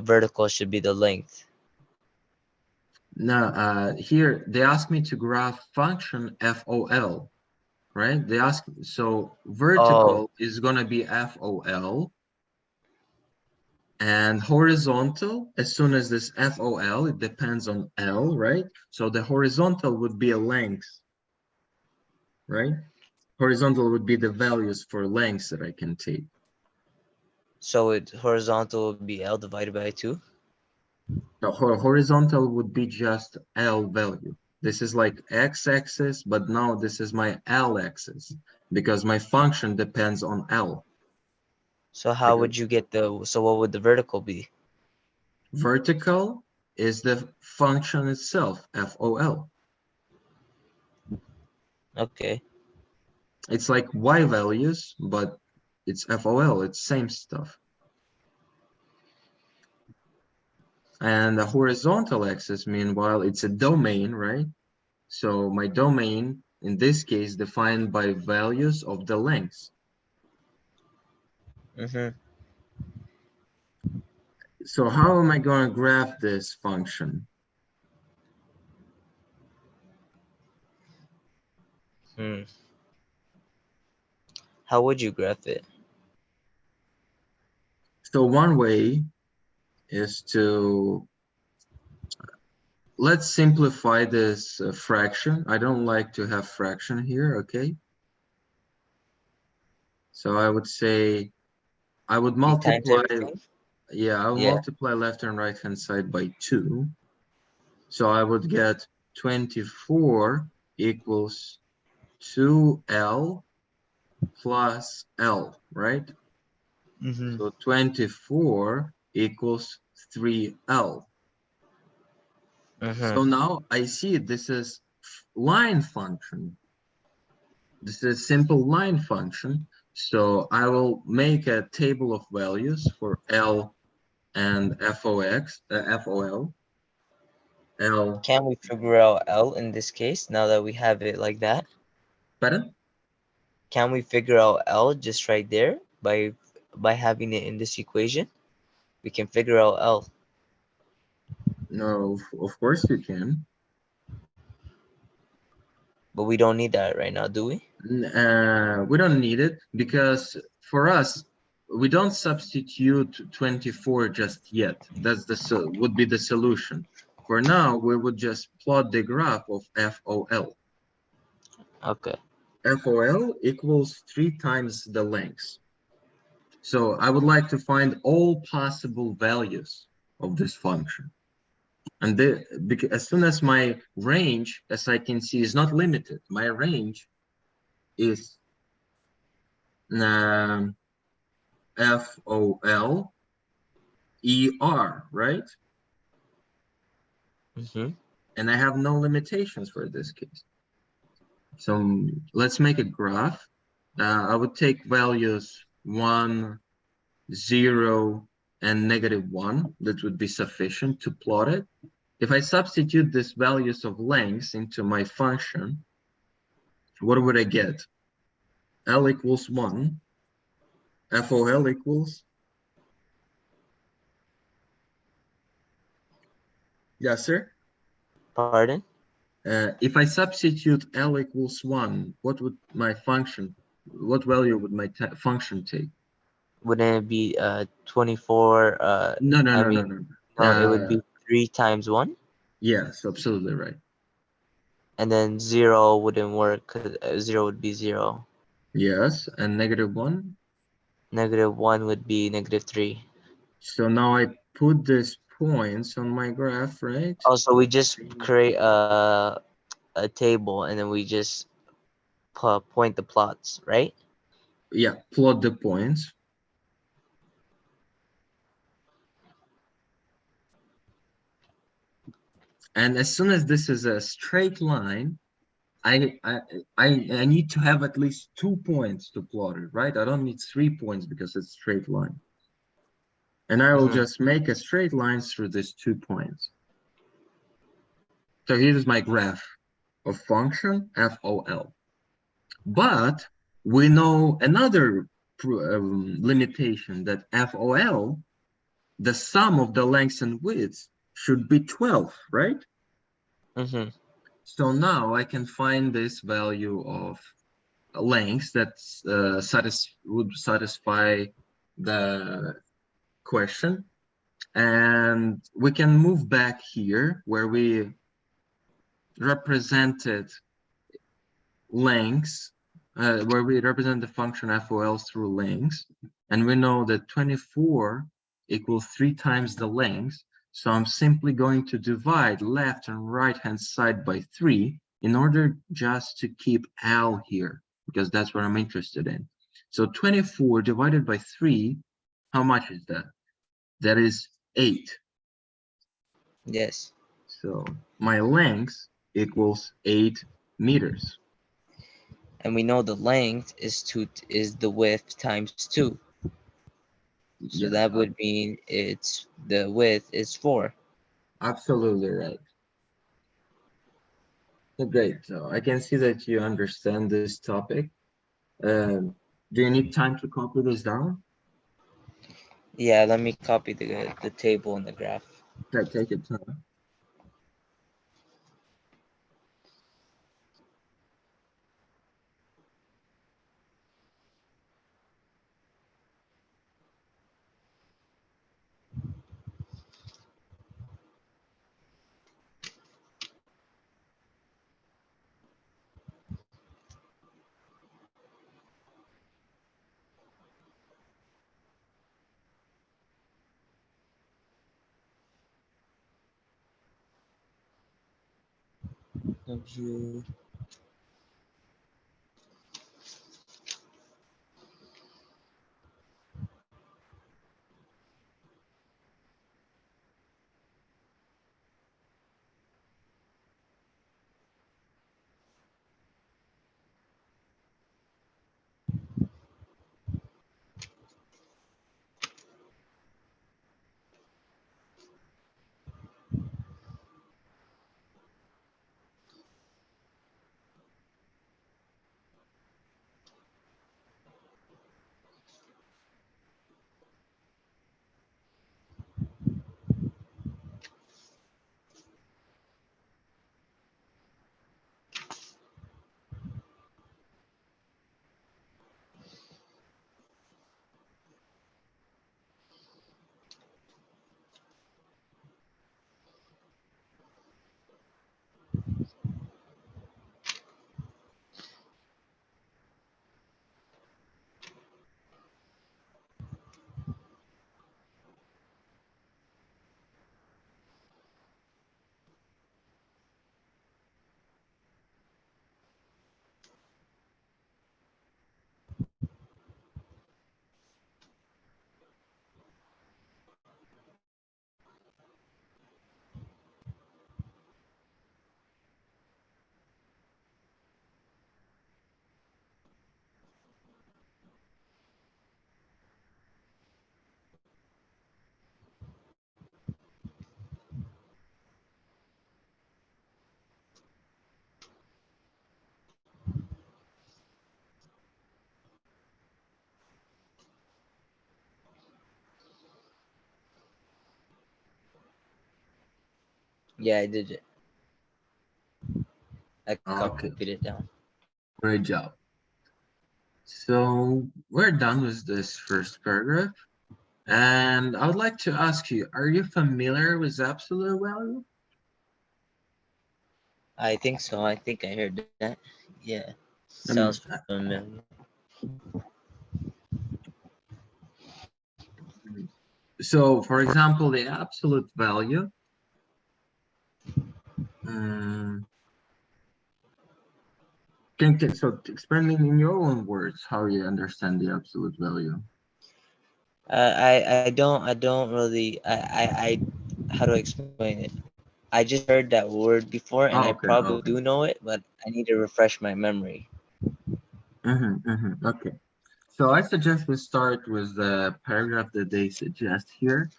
vertical should be the length. Now, here they ask me to graph function FOL, right? They ask, so Oh, vertical is gonna be FOL, and horizontal, as soon as this FOL, it depends on L, right? So the horizontal would be a length, right? Horizontal would be the values for lengths that I can take. so it horizontal would be L divided by 2? The horizontal would be just L value. This is like x-axis, but now this is my L-axis because my function depends on L. So how Because would you get so what would the vertical be? vertical is the function itself, FOL. Okay. It's like Y values, but it's FOL, it's same stuff. And the horizontal axis, meanwhile, it's a domain, right? So my domain, in this case, defined by values of the lengths. Mm-hmm. So how am I going to graph this function? Hmm. How would you graph it? So one way is to, let's simplify this fraction. I don't like to have fraction here, okay? So I would say, I would It times multiply, everything? yeah, I would Yeah. multiply left and right hand side by 2. So I would get 24 equals 2L plus L, right? Mm-hmm. So 24 equals 3L. Mm-hmm. So now I see this is line function. This is simple line function. So I will make a table of values for L and FOL. L, Can we figure out L in this case now that we have it like that? pardon? Can we figure out L just right there by having it in this equation? We can figure out L, No, of course you can. but we don't need that right now, do we? We don't need it because for us, we don't substitute 24 just yet. That's would be the solution. for now, we would just plot the graph of FOL. Okay. FOL equals 3 times the length. So I would like to find all possible values of this function. And because as soon as my range, as I can see, is not limited, my range is FOL ER, right? Mm-hmm. And I have no limitations for this case. So let's make a graph. I would take values 1, 0, and -1. That would be sufficient to plot it. If I substitute these values of lengths into my function, what would I get? L equals 1. FOL equals? Yes, sir? Pardon? If I substitute L equals 1, what would my function, what value would my function take? Wouldn't it be 24? No, no, I no, no, mean, no. no, it would be 3 times 1. Yes, absolutely right. And then 0 wouldn't work because 0 would be 0. Yes, and -1. -1 would be -3. So now I put these points on my graph, right? Also, we just create a table and then we just point the plots, right? Yeah, plot the points. And as soon as this is a straight line, I need to have at least 2 points to plot it, right? I don't need 3 points because it's straight line. And I will just make a straight line through these 2 points. So here's my graph of function FOL. But we know another limitation, that FOL, the sum of the lengths and widths, should be 12, right? Mm-hmm. So now I can find this value of lengths that would satisfy the question. And we can move back here where we represented lengths, where we represent the function FOL through lengths. And we know that 24 equals 3 times the length. So I'm simply going to divide left and right hand side by 3 in order just to keep L here, because that's what I'm interested in. So 24 divided by 3, how much is that? That is 8. Yes. So my length equals 8 meters. And we know the length is the width times 2. So Yes, that would mean the width is 4. absolutely right. Great. So I can see that you understand this topic. Do you need time to copy this down? Yeah, let me copy the table and the graph. Okay, take your time. W. Yeah, I did it. I Okay, copied it down. great job. So we're done with this first paragraph. And I would like to ask you, are you familiar with absolute value? I think so. I think I heard that. Yeah. Sounds Um, familiar. so, for example, the absolute value, um, so explain in your own words how you understand the absolute value. I don't really how do I explain it? I just heard that word before and I Oh, okay, probably okay. do know it, but I need to refresh my memory. Okay. So I suggest we start with the paragraph that they suggest here.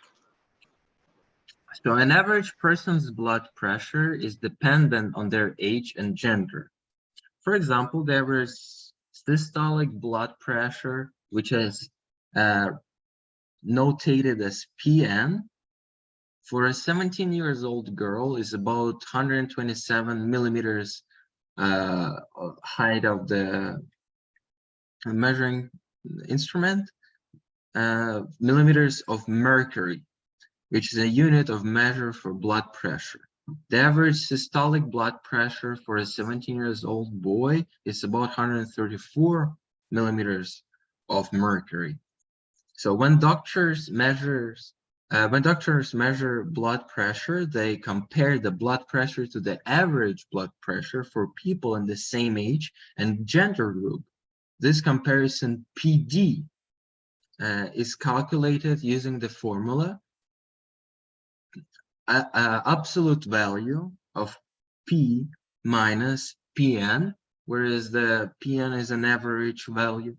So an average person's blood pressure is dependent on their age and gender. For example, there is systolic blood pressure, which is notated as PN, for a 17 years old girl is about 127 millimeters height of the measuring instrument, millimeters of mercury, which is a unit of measure for blood pressure. The average systolic blood pressure for a 17 years old boy is about 134 millimeters of mercury. So when doctors measure blood pressure, they compare the blood pressure to the average blood pressure for people in the same age and gender group. This comparison PD is calculated using the formula absolute value of P minus Pn, whereas the Pn is an average value.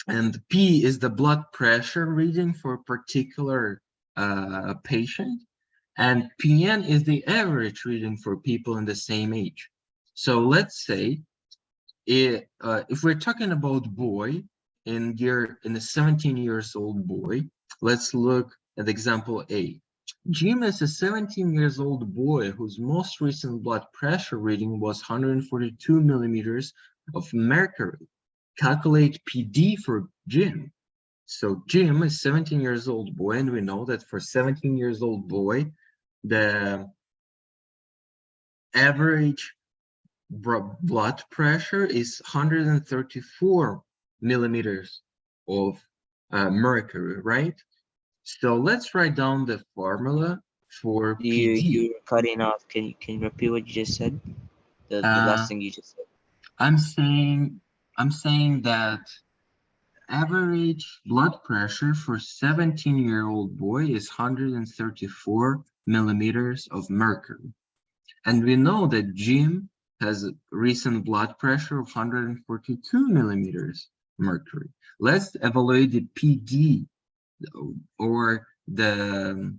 And P is the blood pressure reading for a particular patient, and Pn is the average reading for people in the same age. So let's say if we're talking about boy in a 17 years old boy, let's look at example A. Jim is a 17 years old boy whose most recent blood pressure reading was 142 millimeters of mercury. Calculate PD for Jim. So Jim is 17 years old boy, and we know that for 17 years old boy, the average blood pressure is 134 millimeters of mercury, right? So let's write down the formula for PD. You're cutting off. Can you repeat what you just said? The Uh, last thing you just said. I'm saying that average blood pressure for 17-year-old boy is 134 millimeters of mercury. And we know that Jim has a recent blood pressure of 142 millimeters mercury. Let's evaluate the PD, or the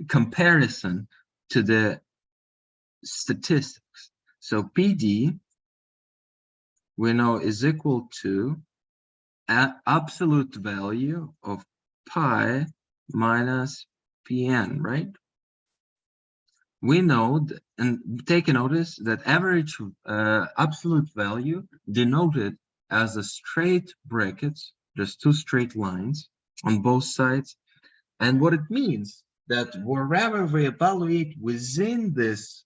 comparison to the statistics. So PD, we know, is equal to absolute value of pi minus Pn, right? We know that, and take a notice that average absolute value denoted as a straight brackets, just two straight lines on both sides. And what it means that wherever we evaluate within this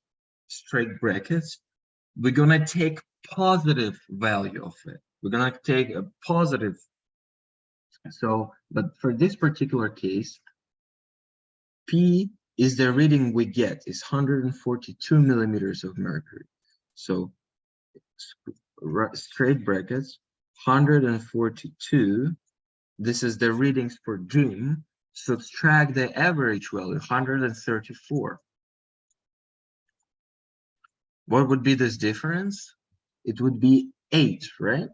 straight brackets, we're gonna take positive value of it. We're gonna take a positive. So, but for this particular case, P is the reading we get, is 142 millimeters of mercury. So straight brackets, 142. This is the readings for June. Subtract the average value, 134. What would be this difference? It would be 8, right?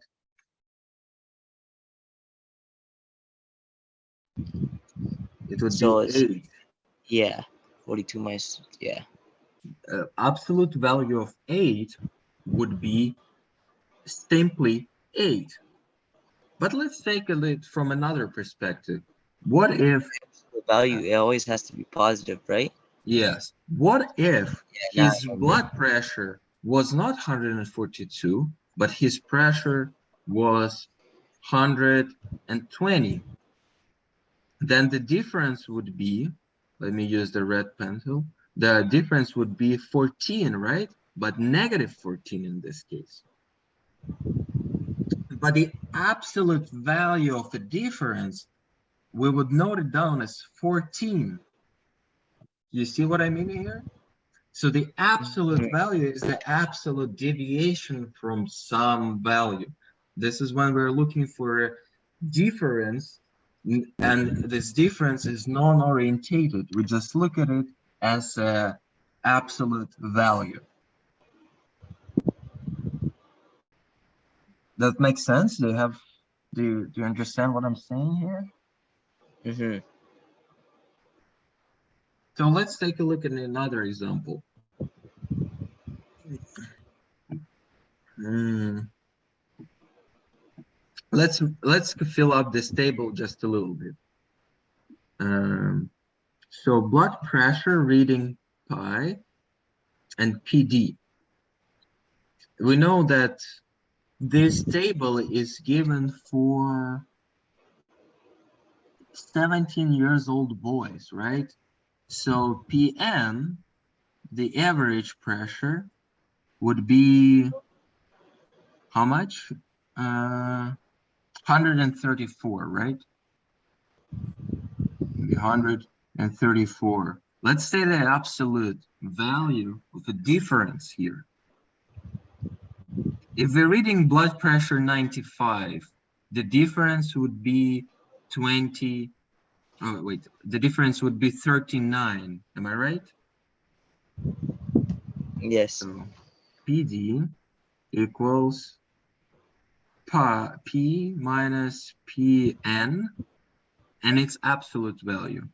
It would So be it's 8. yeah, 42 minus yeah. Absolute value of 8 would be simply 8. But let's take a look from another perspective. What if value, it always has to be positive, right? Yes. What if Yeah, now I his remember. blood pressure was not 142, but his pressure was 120? Then the difference would be, let me use the red pencil, the difference would be 14, right? But negative 14 in this case. But the absolute value of the difference, we would note it down as 14. You see what I mean here? So the absolute value is the absolute deviation from some value. This is when we're looking for a difference, and this difference is non-orientated. We just look at it as a absolute value. That makes sense? Do you understand what I'm saying here? Mm-hmm. So let's take a look at another example. Let's fill up this table just a little bit. So blood pressure reading pi and PD. We know that this table is given for 17 years old boys, right? So PM, the average pressure, would be how much? 134, right? 134. Let's say the absolute value of the difference here. If we're reading blood pressure 95, the difference would be 20. Oh, wait, the difference would be 39. Am I right? Yes. So PD equals P minus PN and its absolute value.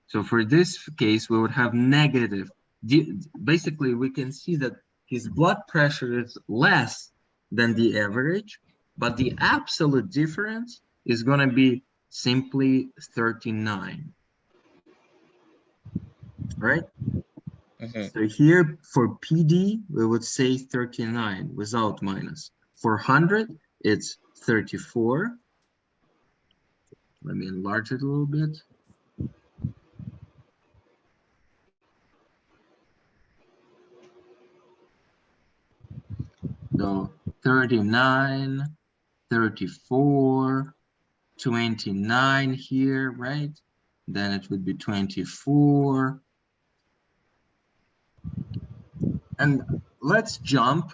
So for this case, we would have negative. Basically, we can see that his blood pressure is less than the average, but the absolute difference is going to be simply 39. Right? Mm-hmm. So here for PD, we would say 39 without minus. For 100, it's 34. Let me enlarge it a little bit. So 39, 34, 29 here, right? Then it would be 24. And let's jump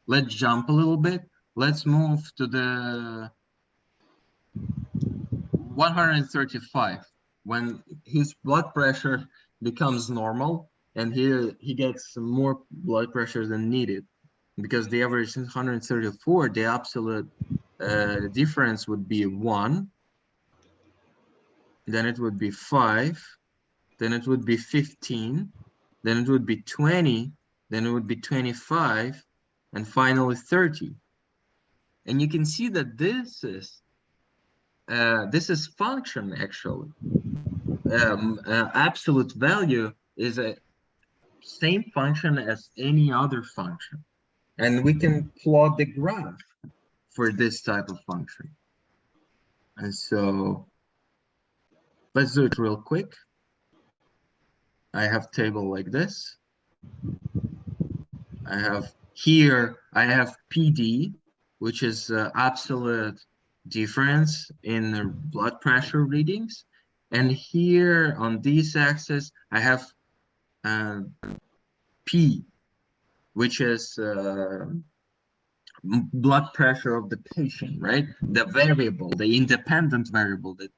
a little bit. Let's move to the 135 when his blood pressure becomes normal and he gets more blood pressure than needed because the average is 134. The absolute difference would be 1, then it would be 5, then it would be 15, then it would be 20, then it would be 25, and finally 30. And you can see that this is function actually. Absolute value is a same function as any other function. And we can plot the graph for this type of function. And so let's do it real quick. I have table like this. I have PD, which is absolute difference in the blood pressure readings. And here on this axis, I have P, which is blood pressure of the patient, right? The variable, the independent variable that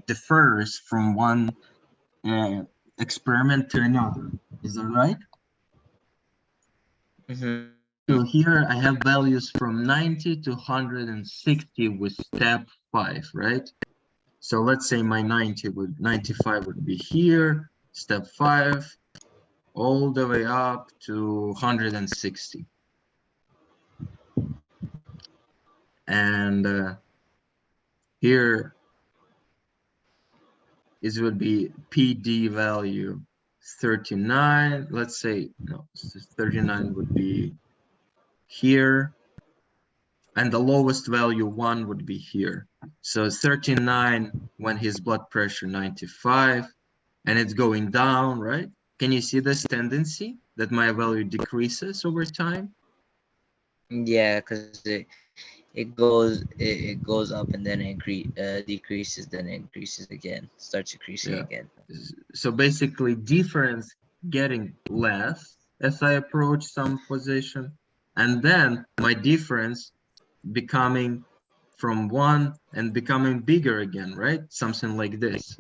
differs from one experiment to another. Is that right? Mm-hmm. So here I have values from 90 to 160 with step 5, right? So let's say my 95 would be here, step 5, all the way up to 160. And here is would be PD value 39. Let's say no, 39 would be here, and the lowest value 1 would be here. So 39 when his blood pressure 95, and it's going down, right? Can you see this tendency that my value decreases over time? Yeah, because it goes up and then it decreases, then it increases again, starts decreasing Yeah. again. So basically difference getting less as I approach some position, and then my difference becoming from 1 and becoming bigger again, right? Something like this.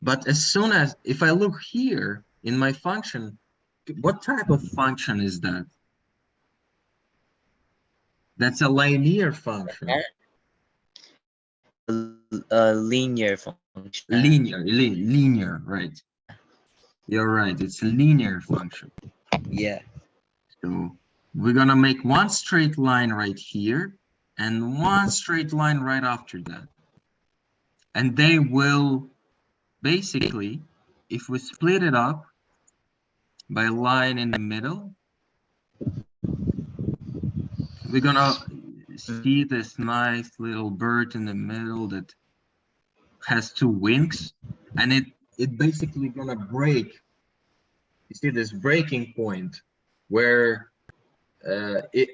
But as soon as, if I look here in my function, what type of function is that? That's a linear function. A linear function. Linear, right? You're right, it's a linear function. Yeah. So we're gonna make one straight line right here and one straight line right after that. And they will basically, if we split it up by a line in the middle, we're gonna see this nice little bird in the middle that has 2 wings, and it basically gonna break. You see this breaking point where it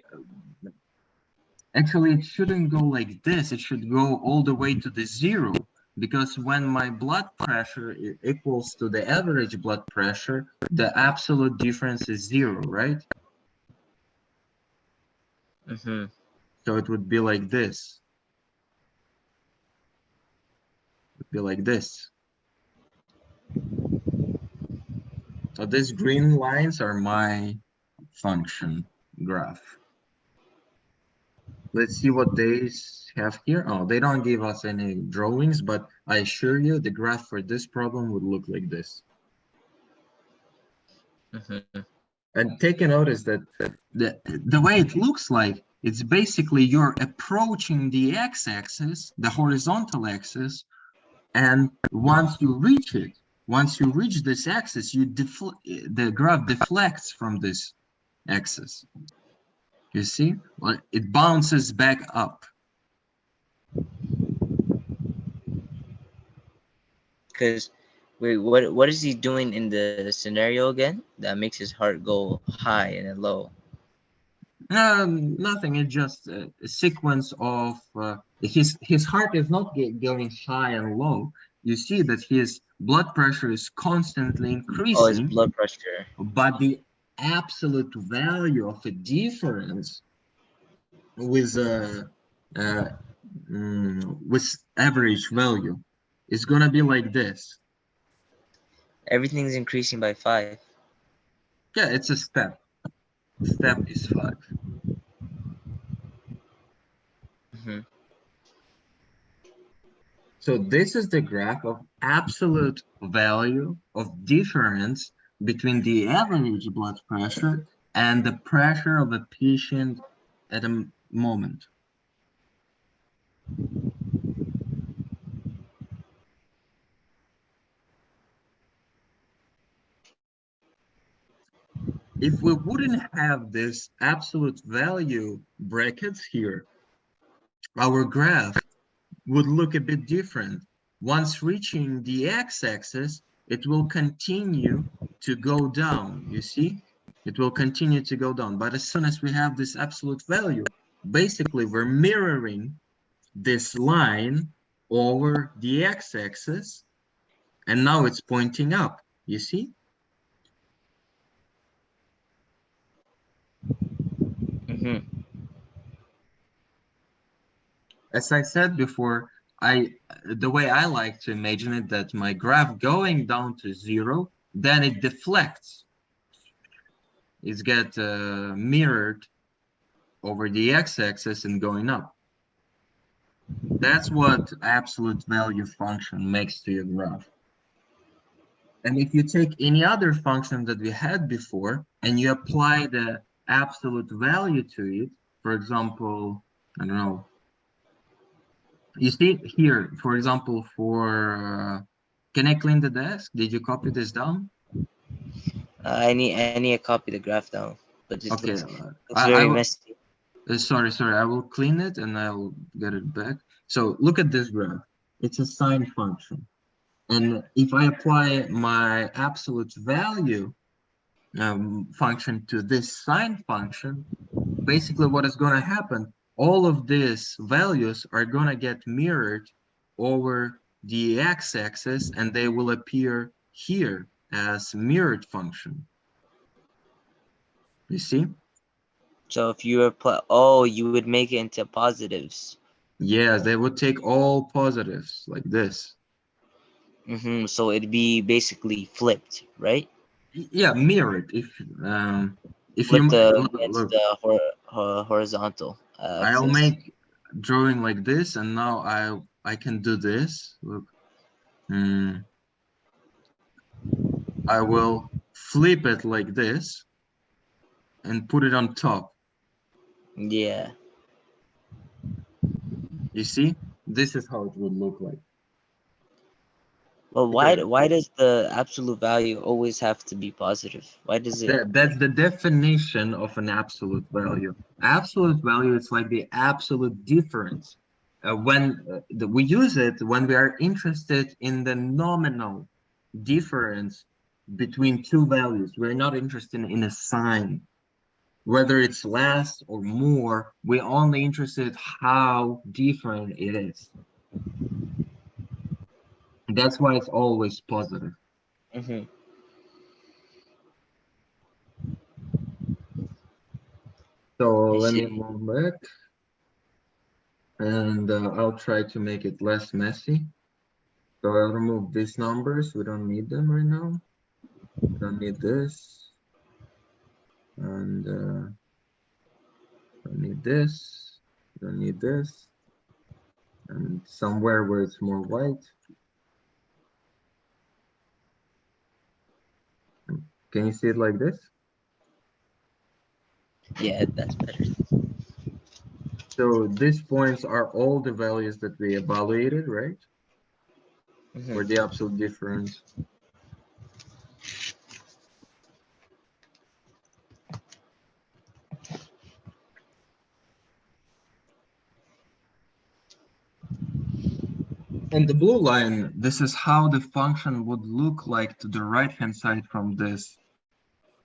actually it shouldn't go like this. It should go all the way to the 0, because when my blood pressure equals to the average blood pressure, the absolute difference is 0, right? Mm-hmm. So it would be like this. It would be like this. So these green lines are my function graph. Let's see what they have here. Oh, they don't give us any drawings, but I assure you the graph for this problem would look like this. Mm-hmm. And take a notice that the way it looks like, it's basically you're approaching the x-axis, the horizontal axis, and once you reach it, once you reach this axis, the graph deflects from this axis. You see? Well, it bounces back up. Because, wait, what is he doing in the scenario again? That makes his heart go high and then low. Nothing. It's just a sequence of his heart is not going high and low. You see that his blood pressure is constantly Oh, his increasing, blood pressure. but the absolute value of a difference with uh, with average value is gonna be like this. Everything's increasing by 5. Yeah, it's a step. Step is 5. Mm-hmm. So this is the graph of absolute value of difference between the average blood pressure and the pressure of a patient at a moment. If we wouldn't have this absolute value brackets here, our graph would look a bit different. Once reaching the x-axis, it will continue to go down, you see? It will continue to go down. But as soon as we have this absolute value, basically we're mirroring this line over the x-axis, and now it's pointing up, you see? Mm-hmm. As I said before, the way I like to imagine it, that my graph going down to 0, then it deflects. It's get mirrored over the x-axis and going up. That's what absolute value function makes to your graph. And if you take any other function that we had before and you apply the absolute value to it, for example, I don't know, You see here, for example, can I clean the desk? Did you copy this down? I need to copy the graph down, but it Okay, looks I very will. messy. Sorry, I will clean it and I'll get it back. So look at this graph. It's a sine function. And if I apply my absolute value function to this sine function, basically what is going to happen, all of these values are going to get mirrored over the x-axis and they will appear here as mirrored function. You see? So if you apply, oh, you would make it into positives. Yes, they would take all positives like this. So it'd be basically flipped, right? Yeah, mirrored. If you Flipped against look, the horizontal I'll axis. make drawing like this, and now I can do this. Look, mm, I will flip it like this and put it on top. Yeah. You see, this is how it would look like. Well, why Here, why does the absolute value always have to be positive? Why does it? that's the definition of an absolute value. Absolute value is like the absolute difference. We use it when we are interested in the nominal difference between two values. We're not interested in a sign, whether it's less or more. We're only interested how different it is. That's why it's always positive. hmm So I let me see. move back and I'll try to make it less messy. So I'll remove these numbers. We don't need them right now. We don't need this. And don't need this. Don't need this. And somewhere where it's more white. Can you see it like this? Yeah, that's better. So these points are all the values that we evaluated, right? For the hmm absolute difference. And the blue line, this is how the function would look like to the right-hand side from this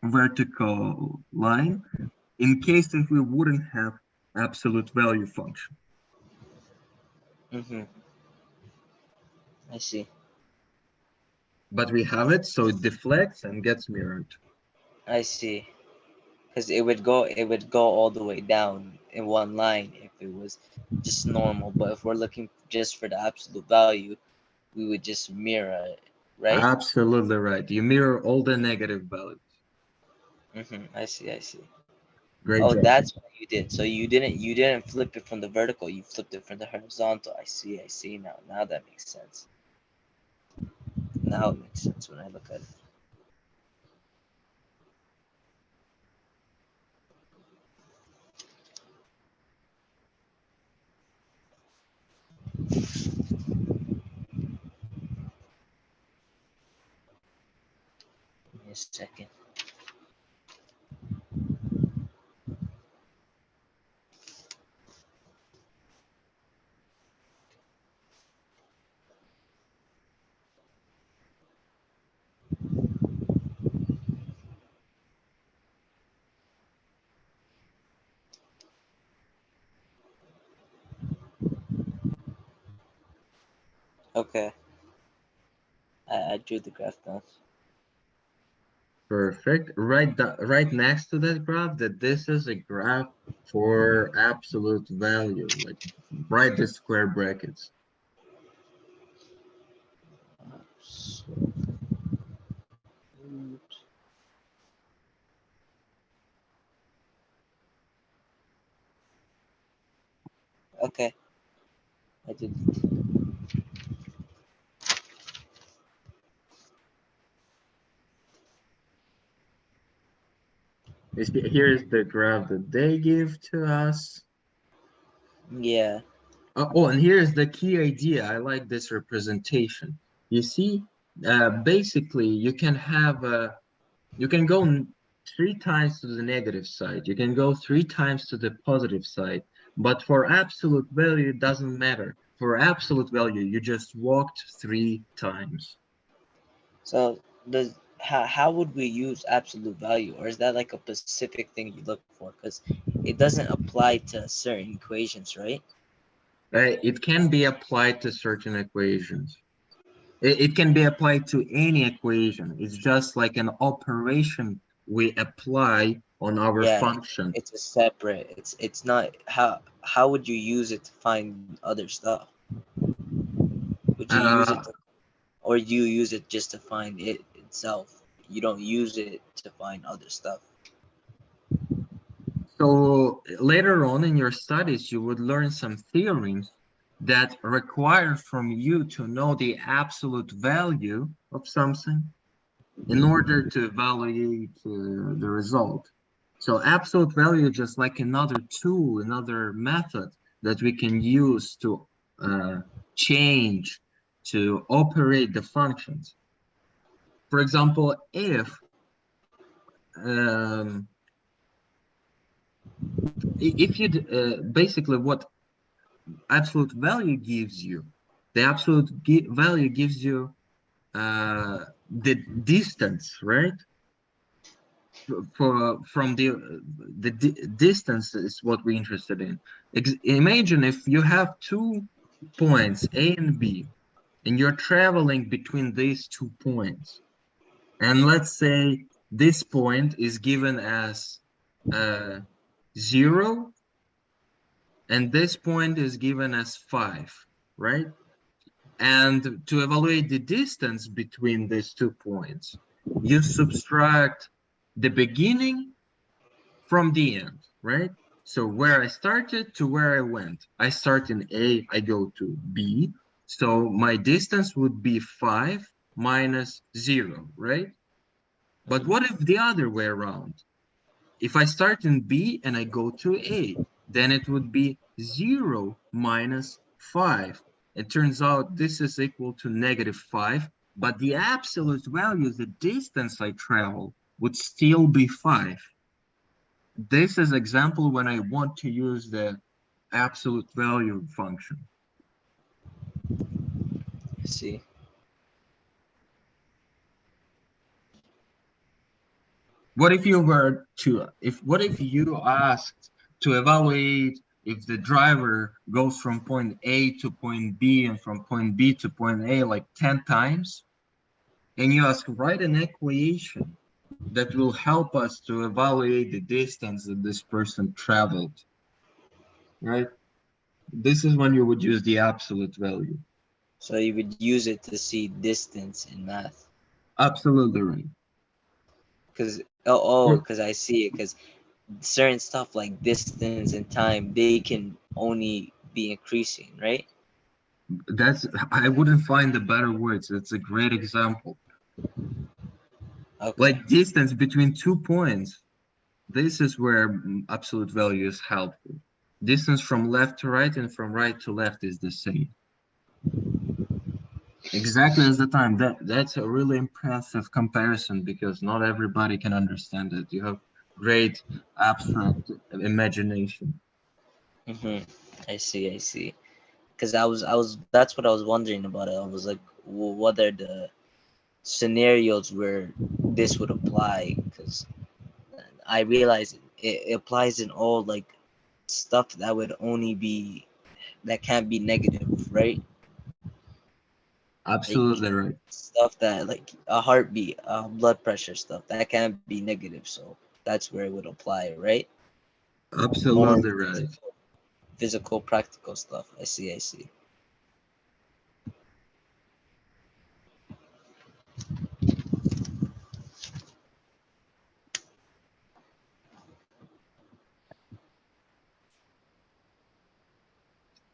vertical line, in case if we wouldn't have absolute value function. hmm I see. But we have it, so it deflects and gets mirrored. I see. Because it would go all the way down in one line if it was just normal. But if we're looking just for the absolute value, we would just mirror it, right? Absolutely right. You mirror all the negative values. I see. I see. Great Oh, job. that's what you did. So you didn't flip it from the vertical. You flipped it from the horizontal. I see. I see now. Now that makes sense. Now it makes sense when I look at it. Give me a second. Okay. I drew the graph down. Perfect. Right next to that graph, that this is a graph for absolute value. Like write the square brackets. Okay. I did. Here's the graph that they give to us. Yeah. Oh, and here's the key idea. I like this representation. You see, basically, you can have you can go 3 times to the negative side. You can go 3 times to the positive side. But for absolute value, it doesn't matter. For absolute value, you just walked 3 times. So how would we use absolute value, or is that like a specific thing you look for? Because it doesn't apply to certain equations, right? It can be applied to certain equations. It can be applied to any equation. It's just like an operation we apply on our Yeah, function. it's a separate. It's not how would you use it to find other stuff? Would you use Uh, it to, or do you use it just to find it itself? You don't use it to find other stuff. so later on in your studies, you would learn some theorems that require from you to know the absolute value of something in order to evaluate the result. So absolute value is just like another tool, another method that we can use to uh, change, to operate the functions. For example, um, if you basically what absolute value gives you, the absolute value gives you the distance, right? From the distance is what we're interested in. Imagine if you have 2 points, A and B, and you're traveling between these 2 points. And let's say this point is given as uh, 0, and this point is given as 5, right? And to evaluate the distance between these 2 points, you subtract the beginning from the end, right? So where I started to where I went. I start in A, I go to B. So my distance would be 5 minus 0, right? But what if the other way around? If I start in B and I go to A, then it would be 0 minus 5. It turns out this is equal to -5, but the absolute value, the distance I travel, would still be 5. This is example when I want to use the absolute value function. See, What if you were to, what if you asked to evaluate if the driver goes from point A to point B and from point B to point A like 10 times? And you ask, write an equation that will help us to evaluate the distance that this person traveled, right? This is when you would use the absolute value. so you would use it to see distance in math. Absolutely right. Because I see it. Because certain stuff like distance and time, they can only be increasing, right? That's, I wouldn't find the better words. It's a great example. Okay. Like distance between 2 points. This is where absolute value is helpful. Distance from left to right and from right to left is the same. Exactly as the time. That's a really impressive comparison because not everybody can understand it. You have great abstract imagination. Mm-hmm. I see. I see. Because I was. That's what I was wondering about it. I was like, what are the scenarios where this would apply? Because I realize it applies in all like stuff that would only be that can't be negative, right? Like Absolutely right. stuff that like a heartbeat, blood pressure stuff that can't be negative. So that's where it would apply, right? More Absolutely right. physical, practical stuff. I see. I see.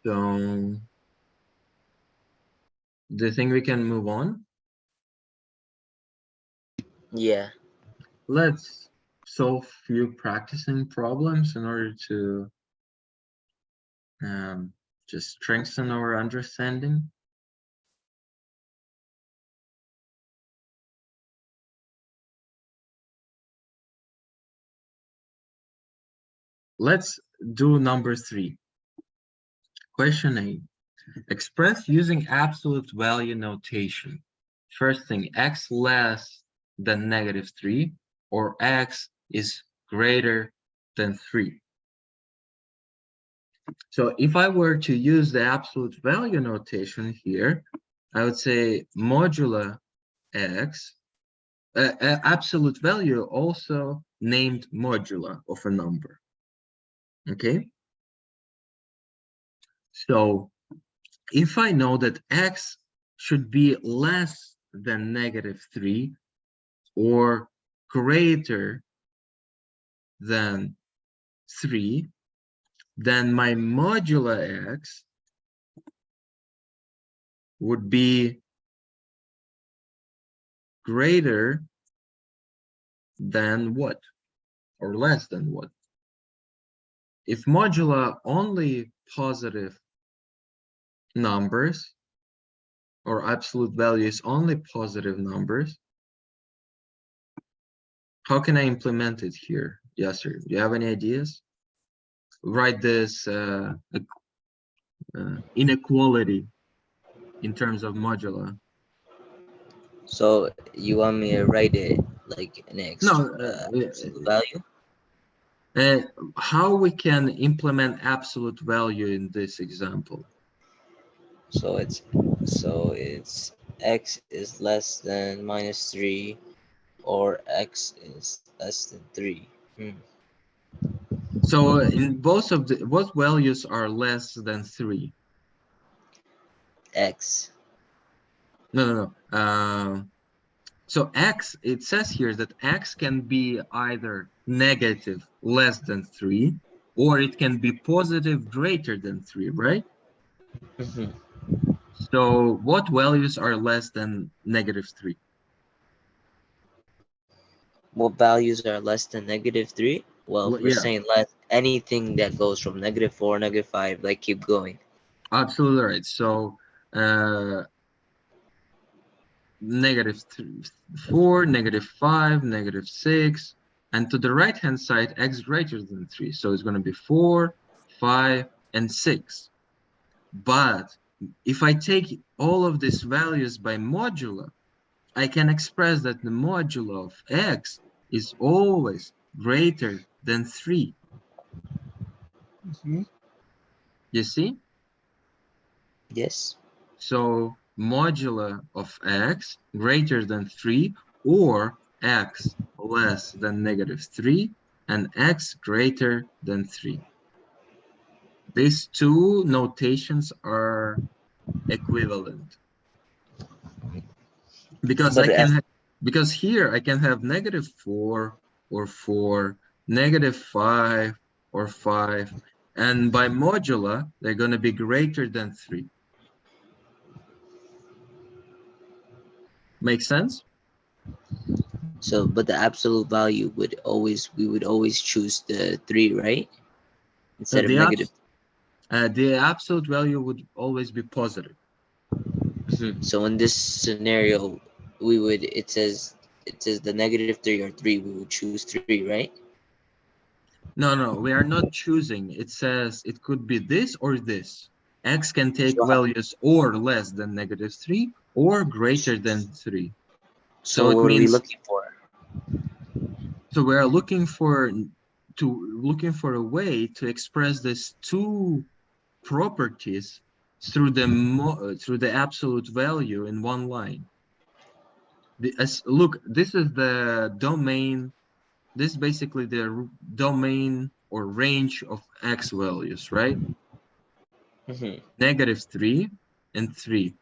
So do you think we can move on? Yeah. Let's solve few practicing problems in order um, just strengthen our understanding. Let's do number 3. Question A. Express using absolute value notation. First thing, x less than -3 or x is greater than 3. So if I were to use the absolute value notation here, I would say modulo x, absolute value also named modulo of a number. Okay? So if I know that x should be less than -3 or greater than 3, then my modulo x would be greater than what? Or less than what? If modulo only positive numbers, or absolute value is only positive numbers, how can I implement it here? Yes, sir. Do you have any ideas? Write this inequality in terms of modulo. So you want me to write it like an extra No, absolute value? how we can implement absolute value in this example? So it's x is less than -3 or x is less than 3. So in both of the, what values are less than 3? X. No. So x, it says here that x can be either negative less than 3, or it can be positive greater than 3, right? So what values are less than -3? What values are less than -3? Well, if Well, we're yeah, saying less, anything that goes from -4, -5, like keep going. absolutely right. So -4, -5, -6, and to the right hand side, x greater than 3. So it's going to be 4, 5, and 6. But if I take all of these values by modulo, I can express that the modulo of x is always greater than 3. You see? Yes. So modulo of x greater than 3, or x less than -3 and x greater than 3. These two notations are equivalent because But because here I can have -4 or 4, -5 or 5, and by modulo they're going to be greater than 3. Make sense? but the absolute value we would always choose the 3, right? Instead of negative. The absolute value would always be positive. So in this scenario, we would it says the -3 or 3, we would choose 3, right? No, we are not choosing. It says it could be this or this. X can take So values or less than -3 or greater than 3. So so it what are we means, looking for? so we are looking for a way to express these two properties through the absolute value in one line. Look, this is the domain. This is basically the domain or range of x values, right? -3 and 3.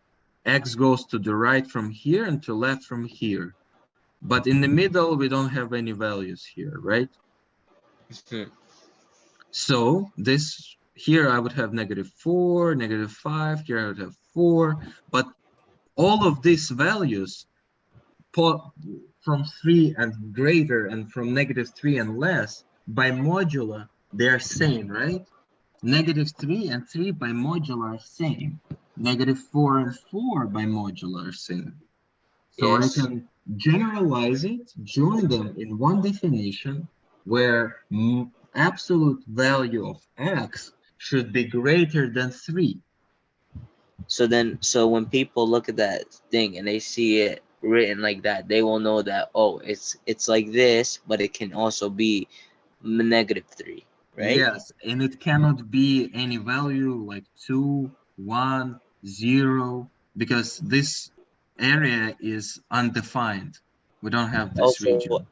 X goes to the right from here and to left from here. But in the middle, we don't have any values here, right? So this here I would have -4, -5, here I would have 4, but all of these values from 3 and greater and from -3 and less, by modulo, they're same, right? -3 and 3 by modular are same. -4 and 4 by modular are same. So I Yes. can generalize it, join them in one definition where absolute value of x should be greater than 3. So when people look at that thing and they see it written like that, they will know that, oh, it's like this, but it can also be -3, right? Yes, and it cannot be any value like 2, 1, 0, because this area is undefined. We don't have this Also, region.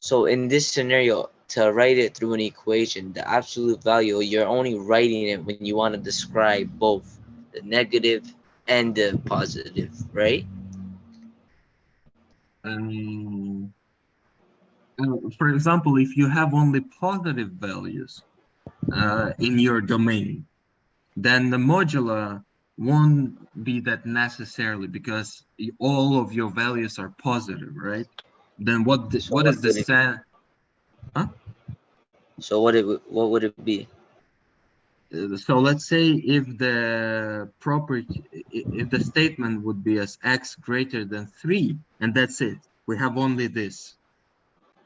so in this scenario, to write it through an equation, the absolute value, you're only writing it when you want to describe both the negative and the positive, right? Um, for example, if you have only positive values in your domain, then the modular won't be that necessarily because all of your values are positive, right? Then So what what is the would it? set? Huh? So what would it be? So let's say if the property, if the statement would be as x greater than 3, and that's it, we have only this.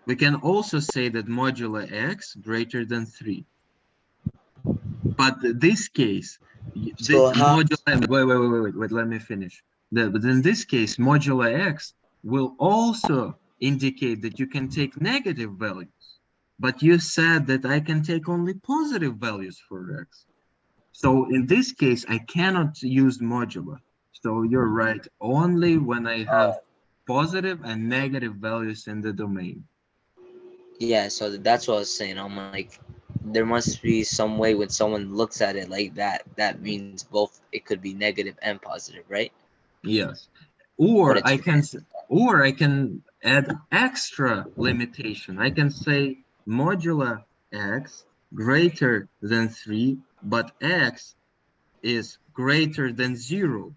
We can also say that modulo x greater than 3. But this case, the So how? modulo, wait, let me finish. But in this case, modulo x will also indicate that you can take negative values. But you said that I can take only positive values for x. So in this case, I cannot use modulo. So you're right, only when I have positive and negative values in the domain. Yeah, so that's what I was saying. I'm like, there must be some way when someone looks at it like that, that means both it could be negative and positive, right? Yes. But Or it's I can add extra limitation. I can say modulo x greater than 3, but x is greater than 0.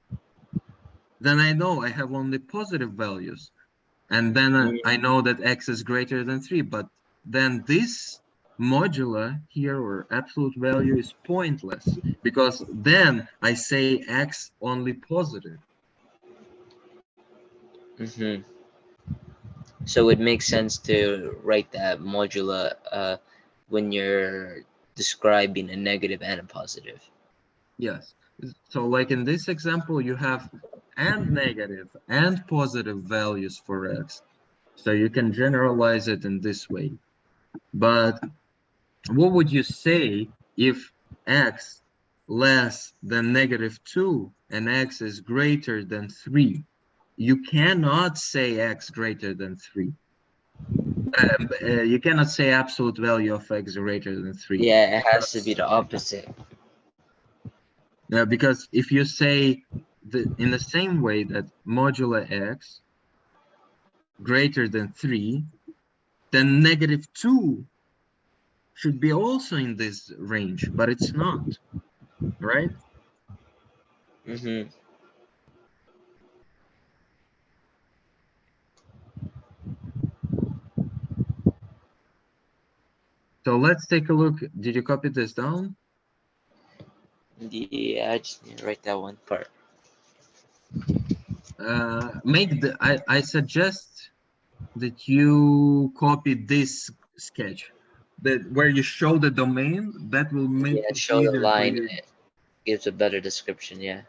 Then I know I have only positive values. And then I mm, know that x is greater than 3, but then this modular here or absolute value is pointless because then I say x only positive. hmm so it makes sense to write that modula when you're describing a negative and a positive. Yes. So like in this example, you have and negative and positive values for x. So you can generalize it in this way. But what would you say if x less than -2 and x is greater than 3? You cannot say x greater than 3. You cannot say absolute value of x greater than 3. Yeah, it has to be Because, the opposite. because if you say in the same way that modulo x greater than 3, then -2 should be also in this range, but it's not, right? hmm So let's take a look. Did you copy this down? Yeah, I just need to write that one part. I suggest that you copy this sketch, that where you show the domain, that will make Yeah, it show the easier for line. you. It gives a better description. Yeah.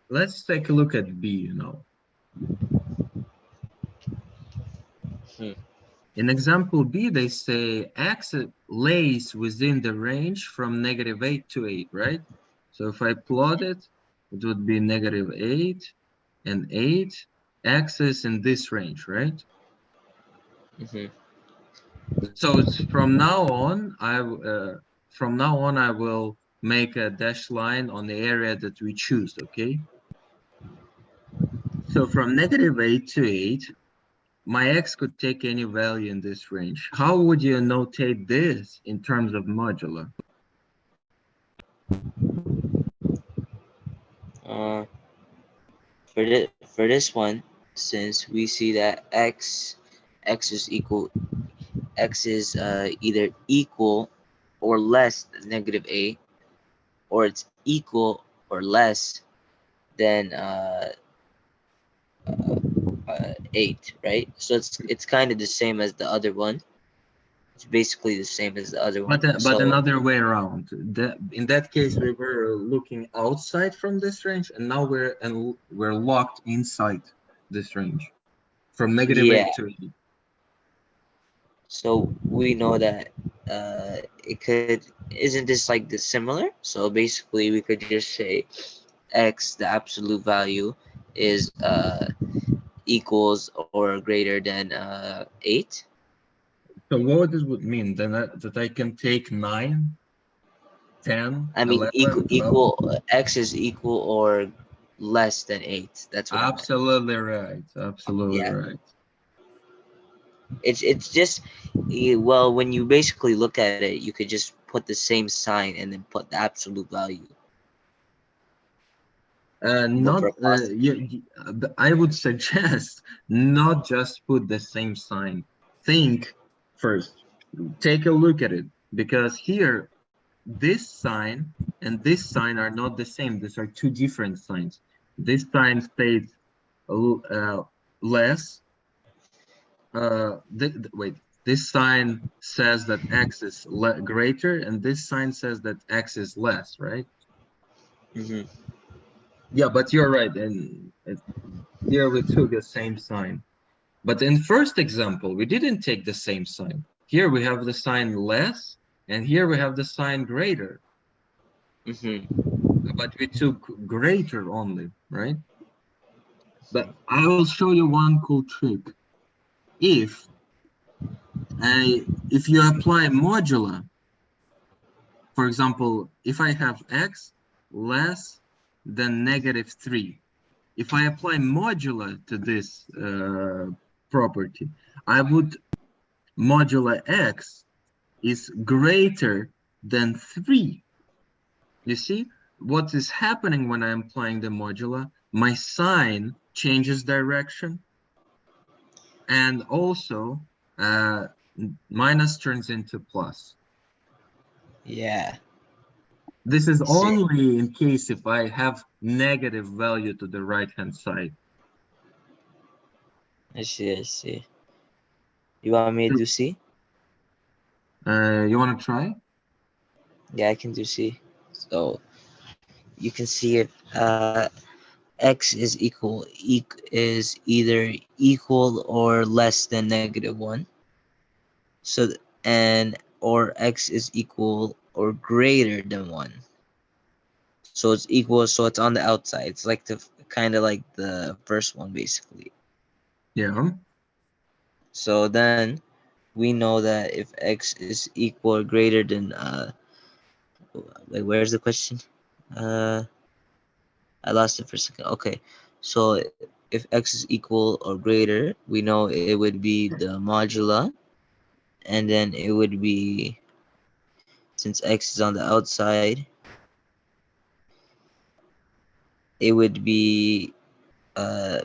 Let's take a look at B. Hmm. In example B, they say x lays within the range from -8 to 8, right? So if I plot it, it would be -8 and 8. X is in this range, right? Mm-hmm. So it's from now on, I will make a dashed line on the area that we choose, okay? So from -8 to 8, my x could take any value in this range. How would you notate this in terms of modular? Uh, for this one, since we see that x is equal, x is either equal or less than -a, or it's equal or less than 8, right? So it's kind of the same as the other one. It's basically the same as the other one. But So another way around. In that case, we were looking outside from this range, and now we're locked inside this range from yeah, -8 to 8. so we know that it could, isn't this like the similar? So basically, we could just say x, the absolute value, is equals or greater than 8. So what this would mean then that I can take 9, 10, I mean, 11, 12. equal x is equal or less than 8. That's what I meant. Absolutely right. Absolutely Yeah, right. it's just well, when you basically look at it, you could just put the same sign and then put the absolute value. But Not for us, I would suggest not just put the same sign. Think first. Take a look at it, because here this sign and this sign are not the same. These are two different signs. This sign states less. Wait, this sign says that x is greater, and this sign says that x is less, right? mhm. Yeah, but you're right. And here we took the same sign. But in first example, we didn't take the same sign. Here we have the sign less, and here we have the sign greater. But we took greater only, right? But I will show you one cool trick. If if you apply modular, for example, if I have x less than -3, if I apply modular to this property, I would modular x is greater than 3. You see, what is happening when I'm applying the modular? My sign changes direction, and also uh, minus turns into plus. Yeah, This is I see. only in case if I have negative value to the right-hand side. I see. I see. You want me to do C? You want to try? Yeah, I can do C. So you can see if x is is either equal or less than -1. So and or x is equal or greater than 1. So it's equal. So it's on the outside. It's like the kind of like the first one basically. Yeah. So then we know that if x is equal or greater than wait, where's the question? Uh, I lost it for a second. Okay, so if x is equal or greater, we know it would be the modula, and then it would be, since x is on the outside, it would be uh,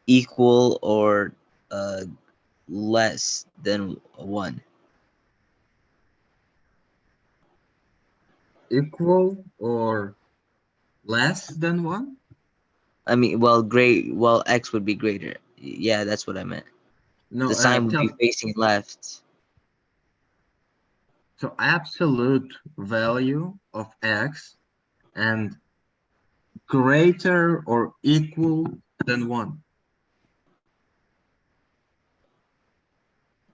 equal or uh, less than 1. Equal or less than 1? I mean, well, well, x would be greater. Yeah, that's what I meant. No, The sign would be tell. facing left. So absolute value of x and greater or equal than 1.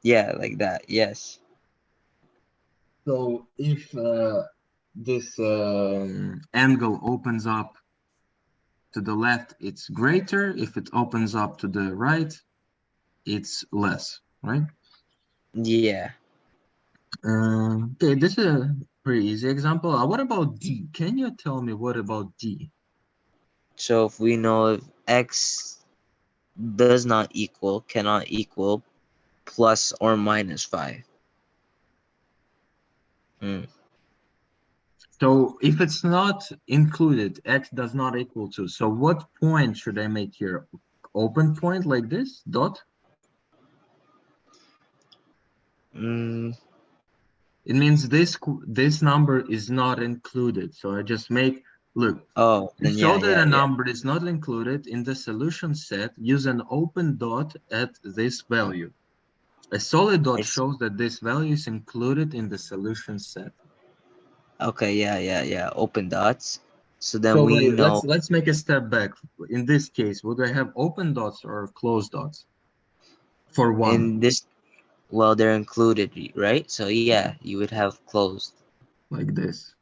Yeah, like that. Yes. So if angle opens up to the left, it's greater. If it opens up to the right, it's less, right? Yeah. Okay, this is a pretty easy example. What about D? Can you tell me what about D? So if we know if x does not equal, cannot equal plus or minus 5. Hmm. So if it's not included, x does not equal to. So what point should I make here? Open point like this, dot? Mm, It means this number is not included. So I just make, look, oh, to then show yeah, that a yeah, yeah. number is not included in the solution set, use an open dot at this value. A solid dot It's shows that this value is included in the solution set. okay, yeah, yeah, yeah. Open dots. So then So we wait, know let's make a step back. In this case, would I have open dots or closed dots for one, in this, well, they're included, right? So yeah, you would have closed. like this?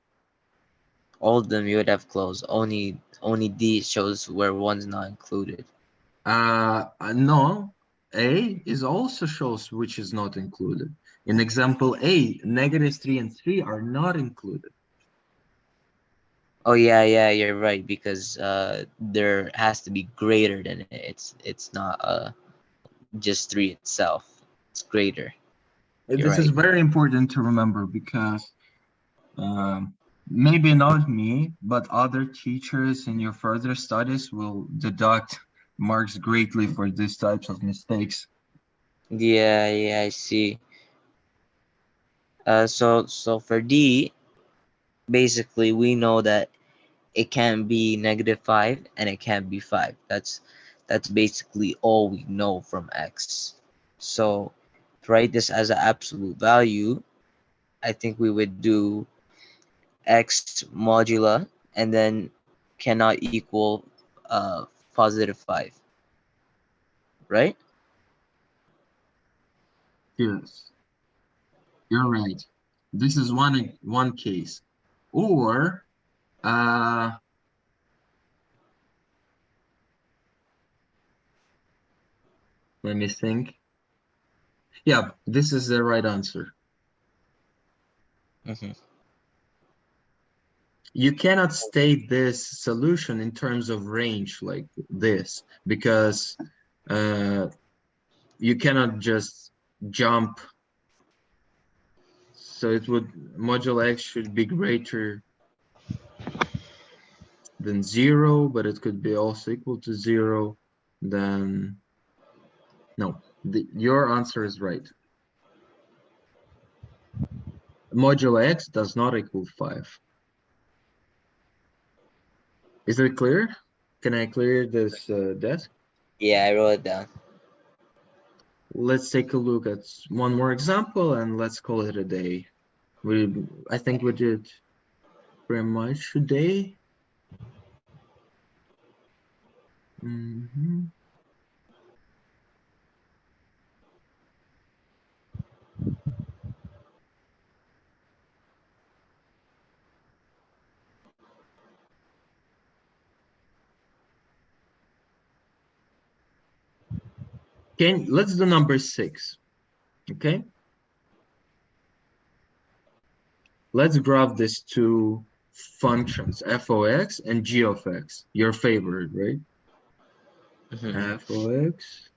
All of them you would have closed. Only D shows where one's not included. No, A is also shows which is not included. In example A, -3 and 3 are not included. Oh yeah, yeah, you're right, because there has to be greater than it. It's not just 3 itself. It's greater. You're This is right. very important to remember because maybe not me, but other teachers in your further studies will deduct marks greatly for these types of mistakes. Yeah, yeah, I see. So for D, basically we know that it can be -5 and it can be 5. That's basically all we know from X. So to write this as an absolute value, I think we would do X modula and then cannot equal +5, right? Yes, you're right. This is one case. Or uh, let me think. Yeah, this is the right answer. Hmm. You cannot state this solution in terms of range like this because you cannot just jump. So it would modulo x should be greater than 0, but it could be also equal to 0. Then no, your answer is right. Modulo x does not equal 5. Is it clear? Can I clear this desk? Yeah, I wrote it down. Let's take a look at one more example and let's call it a day. I think we did pretty much today. Let's do number 6. Okay. Let's graph these two functions, f of x and g of x. Your favorite, right? Hmm. F of x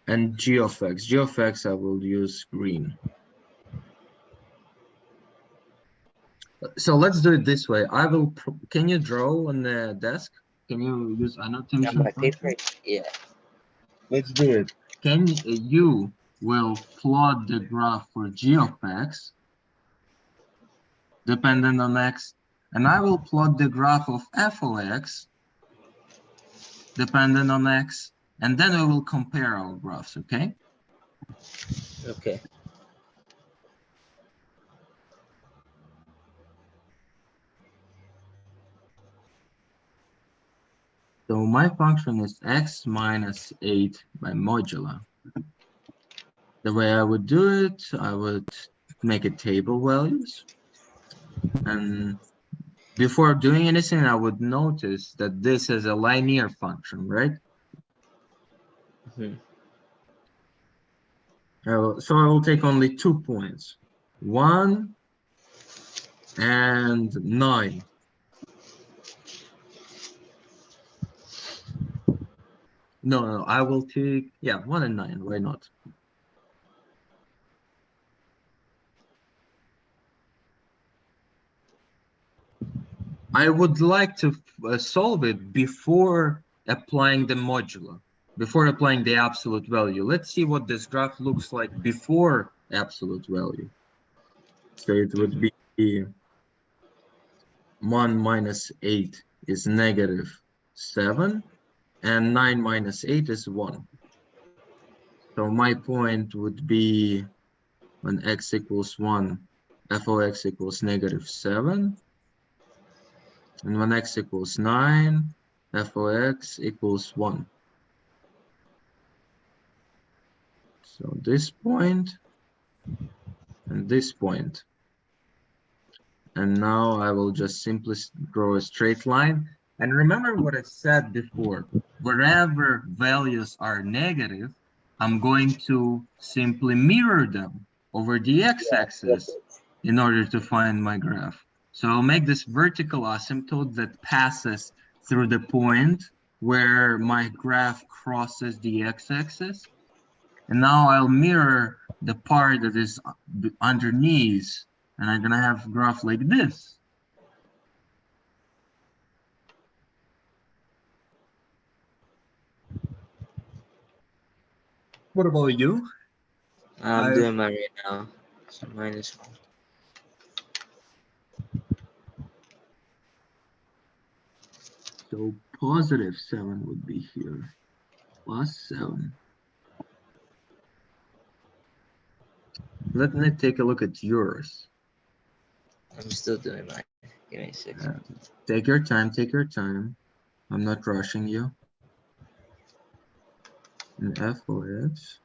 and g of x. G of x, I will use green. So let's do it this way. Can you draw on the desk? Can you use On annotation my paper, function? yeah. Let's do it. You will plot the graph for g of x dependent on x, and I will plot the graph of f of x dependent on x, and then we will compare our graphs, okay? Okay. So my function is x minus 8 by modulo. The way I would do it, I would make it table values. And before doing anything, I would notice that this is a linear function, right? Mhm. So I will take only 2 points, 1 and 9. No, I will take, yeah, 1 and 9, why not? I would like to solve it before applying the modulo, before applying the absolute value. Let's see what this graph looks like before absolute value. So it would be 1 minus 8 is -7, and 9 minus 8 is 1. So my point would be when x equals 1, f of x equals -7. And when x equals 9, f of x equals 1. So this point and this point. And now I will just simply draw a straight line. And remember what I said before, wherever values are negative, I'm going to simply mirror them over the x-axis in order to find my graph. So I'll make this vertical asymptote that passes through the point where my graph crosses the x-axis. And now I'll mirror the part that is underneath, and I'm gonna have a graph like this. What about you? I'm doing mine right now. So -1. So +7 would be here, +7. Let me take a look at yours. I'm still doing mine. Give me a second. Take your time, take your time. I'm not rushing you. And f of x.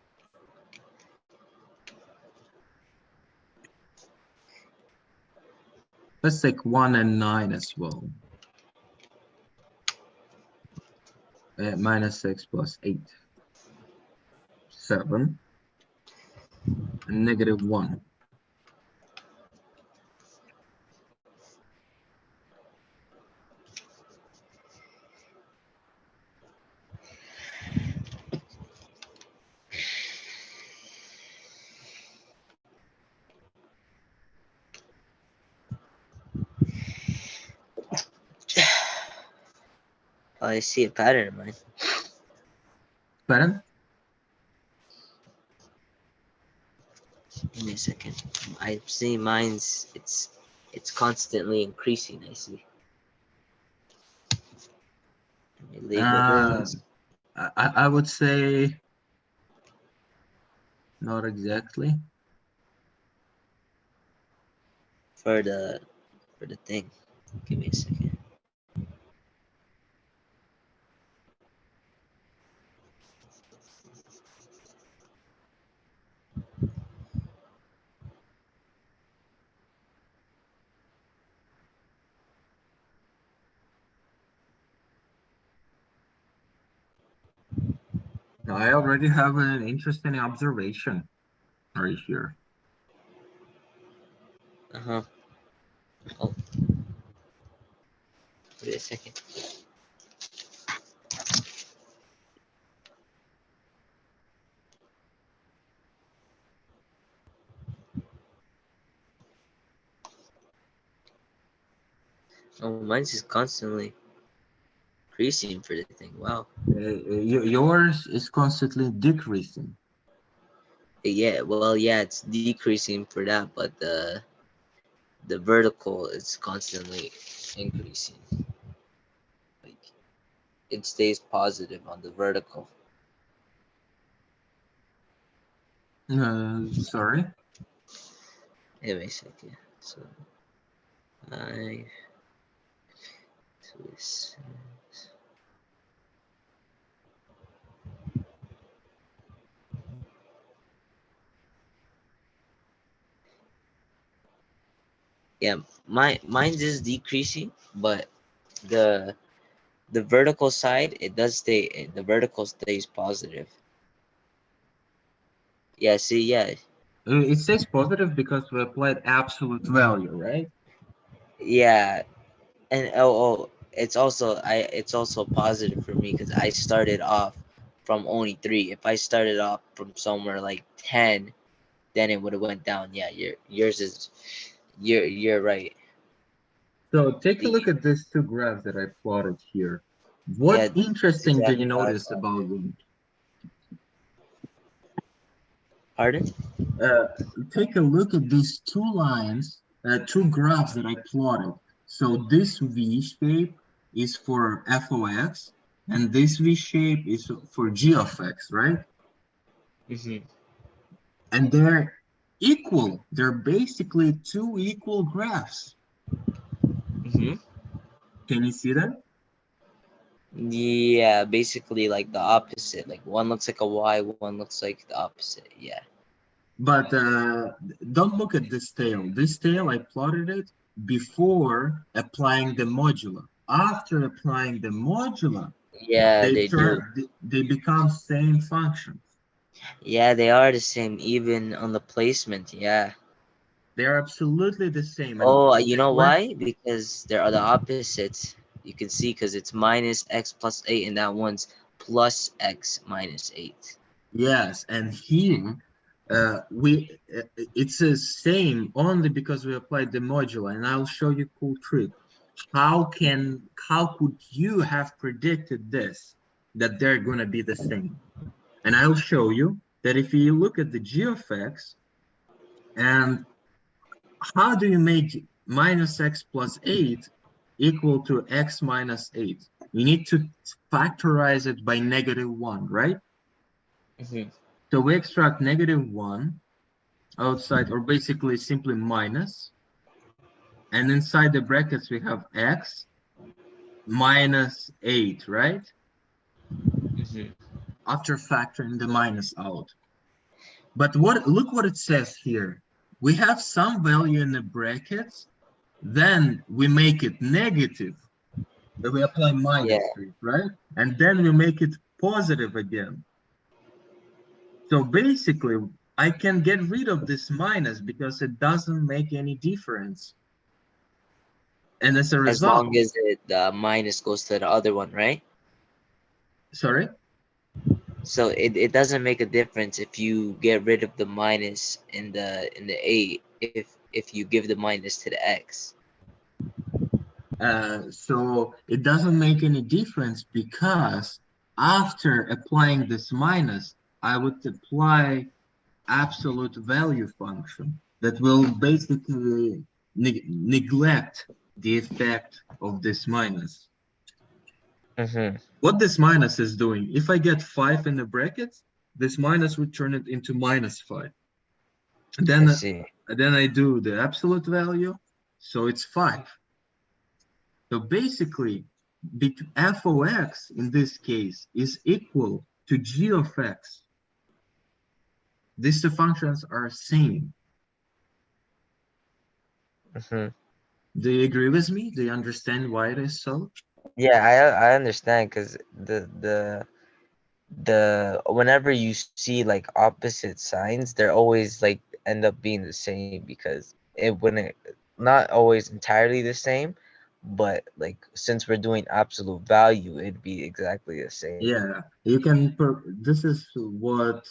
Let's take 1 and 9 as well. -6 plus 8. 7. And -1. Oh, I see a pattern in mine. Pardon? Give me a second. I see mine's it's constantly increasing. I see. Let me label this. I would say not exactly. For the thing. Give me a second. I already have an interesting observation right here. Uh-huh. Oh. Wait a second. Oh, mine's is constantly increasing for the thing. Wow. Yours is constantly decreasing. Yeah, well, yeah, it's decreasing for that, but the vertical is constantly increasing. Like it stays positive on the vertical. Sorry. Wait a second. So 5 to 6. Yeah, mine's is decreasing, but the the vertical side, it does stay, the vertical stays positive. Yeah, see, yeah, It says positive because we applied absolute value, right? yeah, and it's also positive for me because I started off from only 3. If I started off from somewhere like 10, then it would have went down. Yeah, yours is, you're right. So take a The look at these two graphs that I plotted here. Yeah, What that's interesting do you exactly how I notice saw it. about them? Pardon? Uh, Take a look at these two lines, two graphs that I plotted. So this V shape is for f of x, and this V shape is for g of x, right? Mm-hmm. And they're equal. They're basically two equal graphs. Mm-hmm. Can you see that? Yeah, basically like the opposite. Like one looks like a Y, one looks like the opposite. Yeah. But don't look at this tail. This tail, I plotted it before applying the modular. After applying the modular, Yeah, they they do. turn, they become same functions. Yeah, they are the same, even on the placement. Yeah. They are absolutely the same. And Oh, you know when, why? Because they're the opposites. You can see because it's minus x plus 8, and that one's plus x minus 8. yes, and here it's the same only because we applied the modular. And I'll show you a cool trick. How could you have predicted this, that they're gonna be the same? And I'll show you that if you look at the g of x, and how do you make minus x plus 8 equal to x minus 8? You need to factorize it by -1, right? Mm-hmm. So we extract -1 outside, or basically simply minus, and inside the brackets we have x minus 8, right? Mm-hmm. After factoring the minus out. But look what it says here. We have some value in the brackets, then we make it negative, but we apply Yeah. minus to it, right? And then we make it positive again. So basically, I can get rid of this minus because it doesn't make any difference. And as a As result, long as the minus goes to the other one, right? sorry? So it doesn't make a difference if you get rid of the minus in the 8, if you give the minus to the x. So it doesn't make any difference because after applying this minus, I would apply absolute value function that will basically neglect the effect of this minus. Mm-hmm. What this minus is doing, if I get 5 in the brackets, this minus would turn it into -5. I Then, see. then I do the absolute value, so it's 5. So basically, f of x in this case is equal to g of x. These two functions are same. Mm-hmm. Do you agree with me? Do you understand why it is so? Yeah, I understand because the whenever you see like opposite signs, they're always like end up being the same because it wouldn't, not always entirely the same, but like since we're doing absolute value, it'd be exactly the same. Yeah, you can. This is what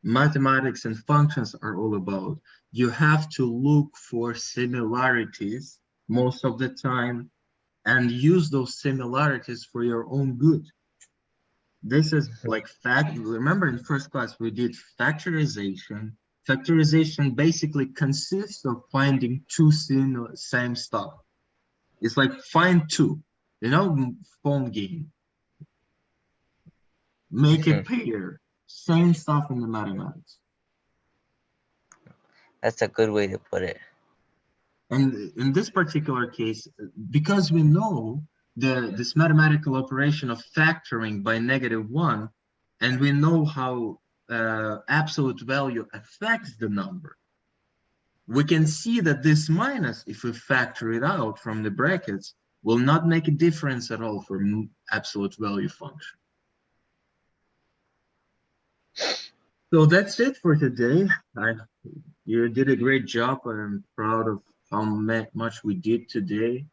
mathematics and functions are all about. You have to look for similarities most of the time and use those similarities for your own good. This is like fact. Remember in first class we did factorization. Factorization basically consists of finding two same stuff. It's like find two, you know, phone game. Make a Mhm. pair. Same stuff in the mathematics. That's a good way to put it. And in this particular case, because we know this mathematical operation of factoring by -1, and we know how absolute value affects the number, we can see that this minus, if we factor it out from the brackets, will not make a difference at all for absolute value function. So that's it for today. You did a great job. I'm proud of how much we did today.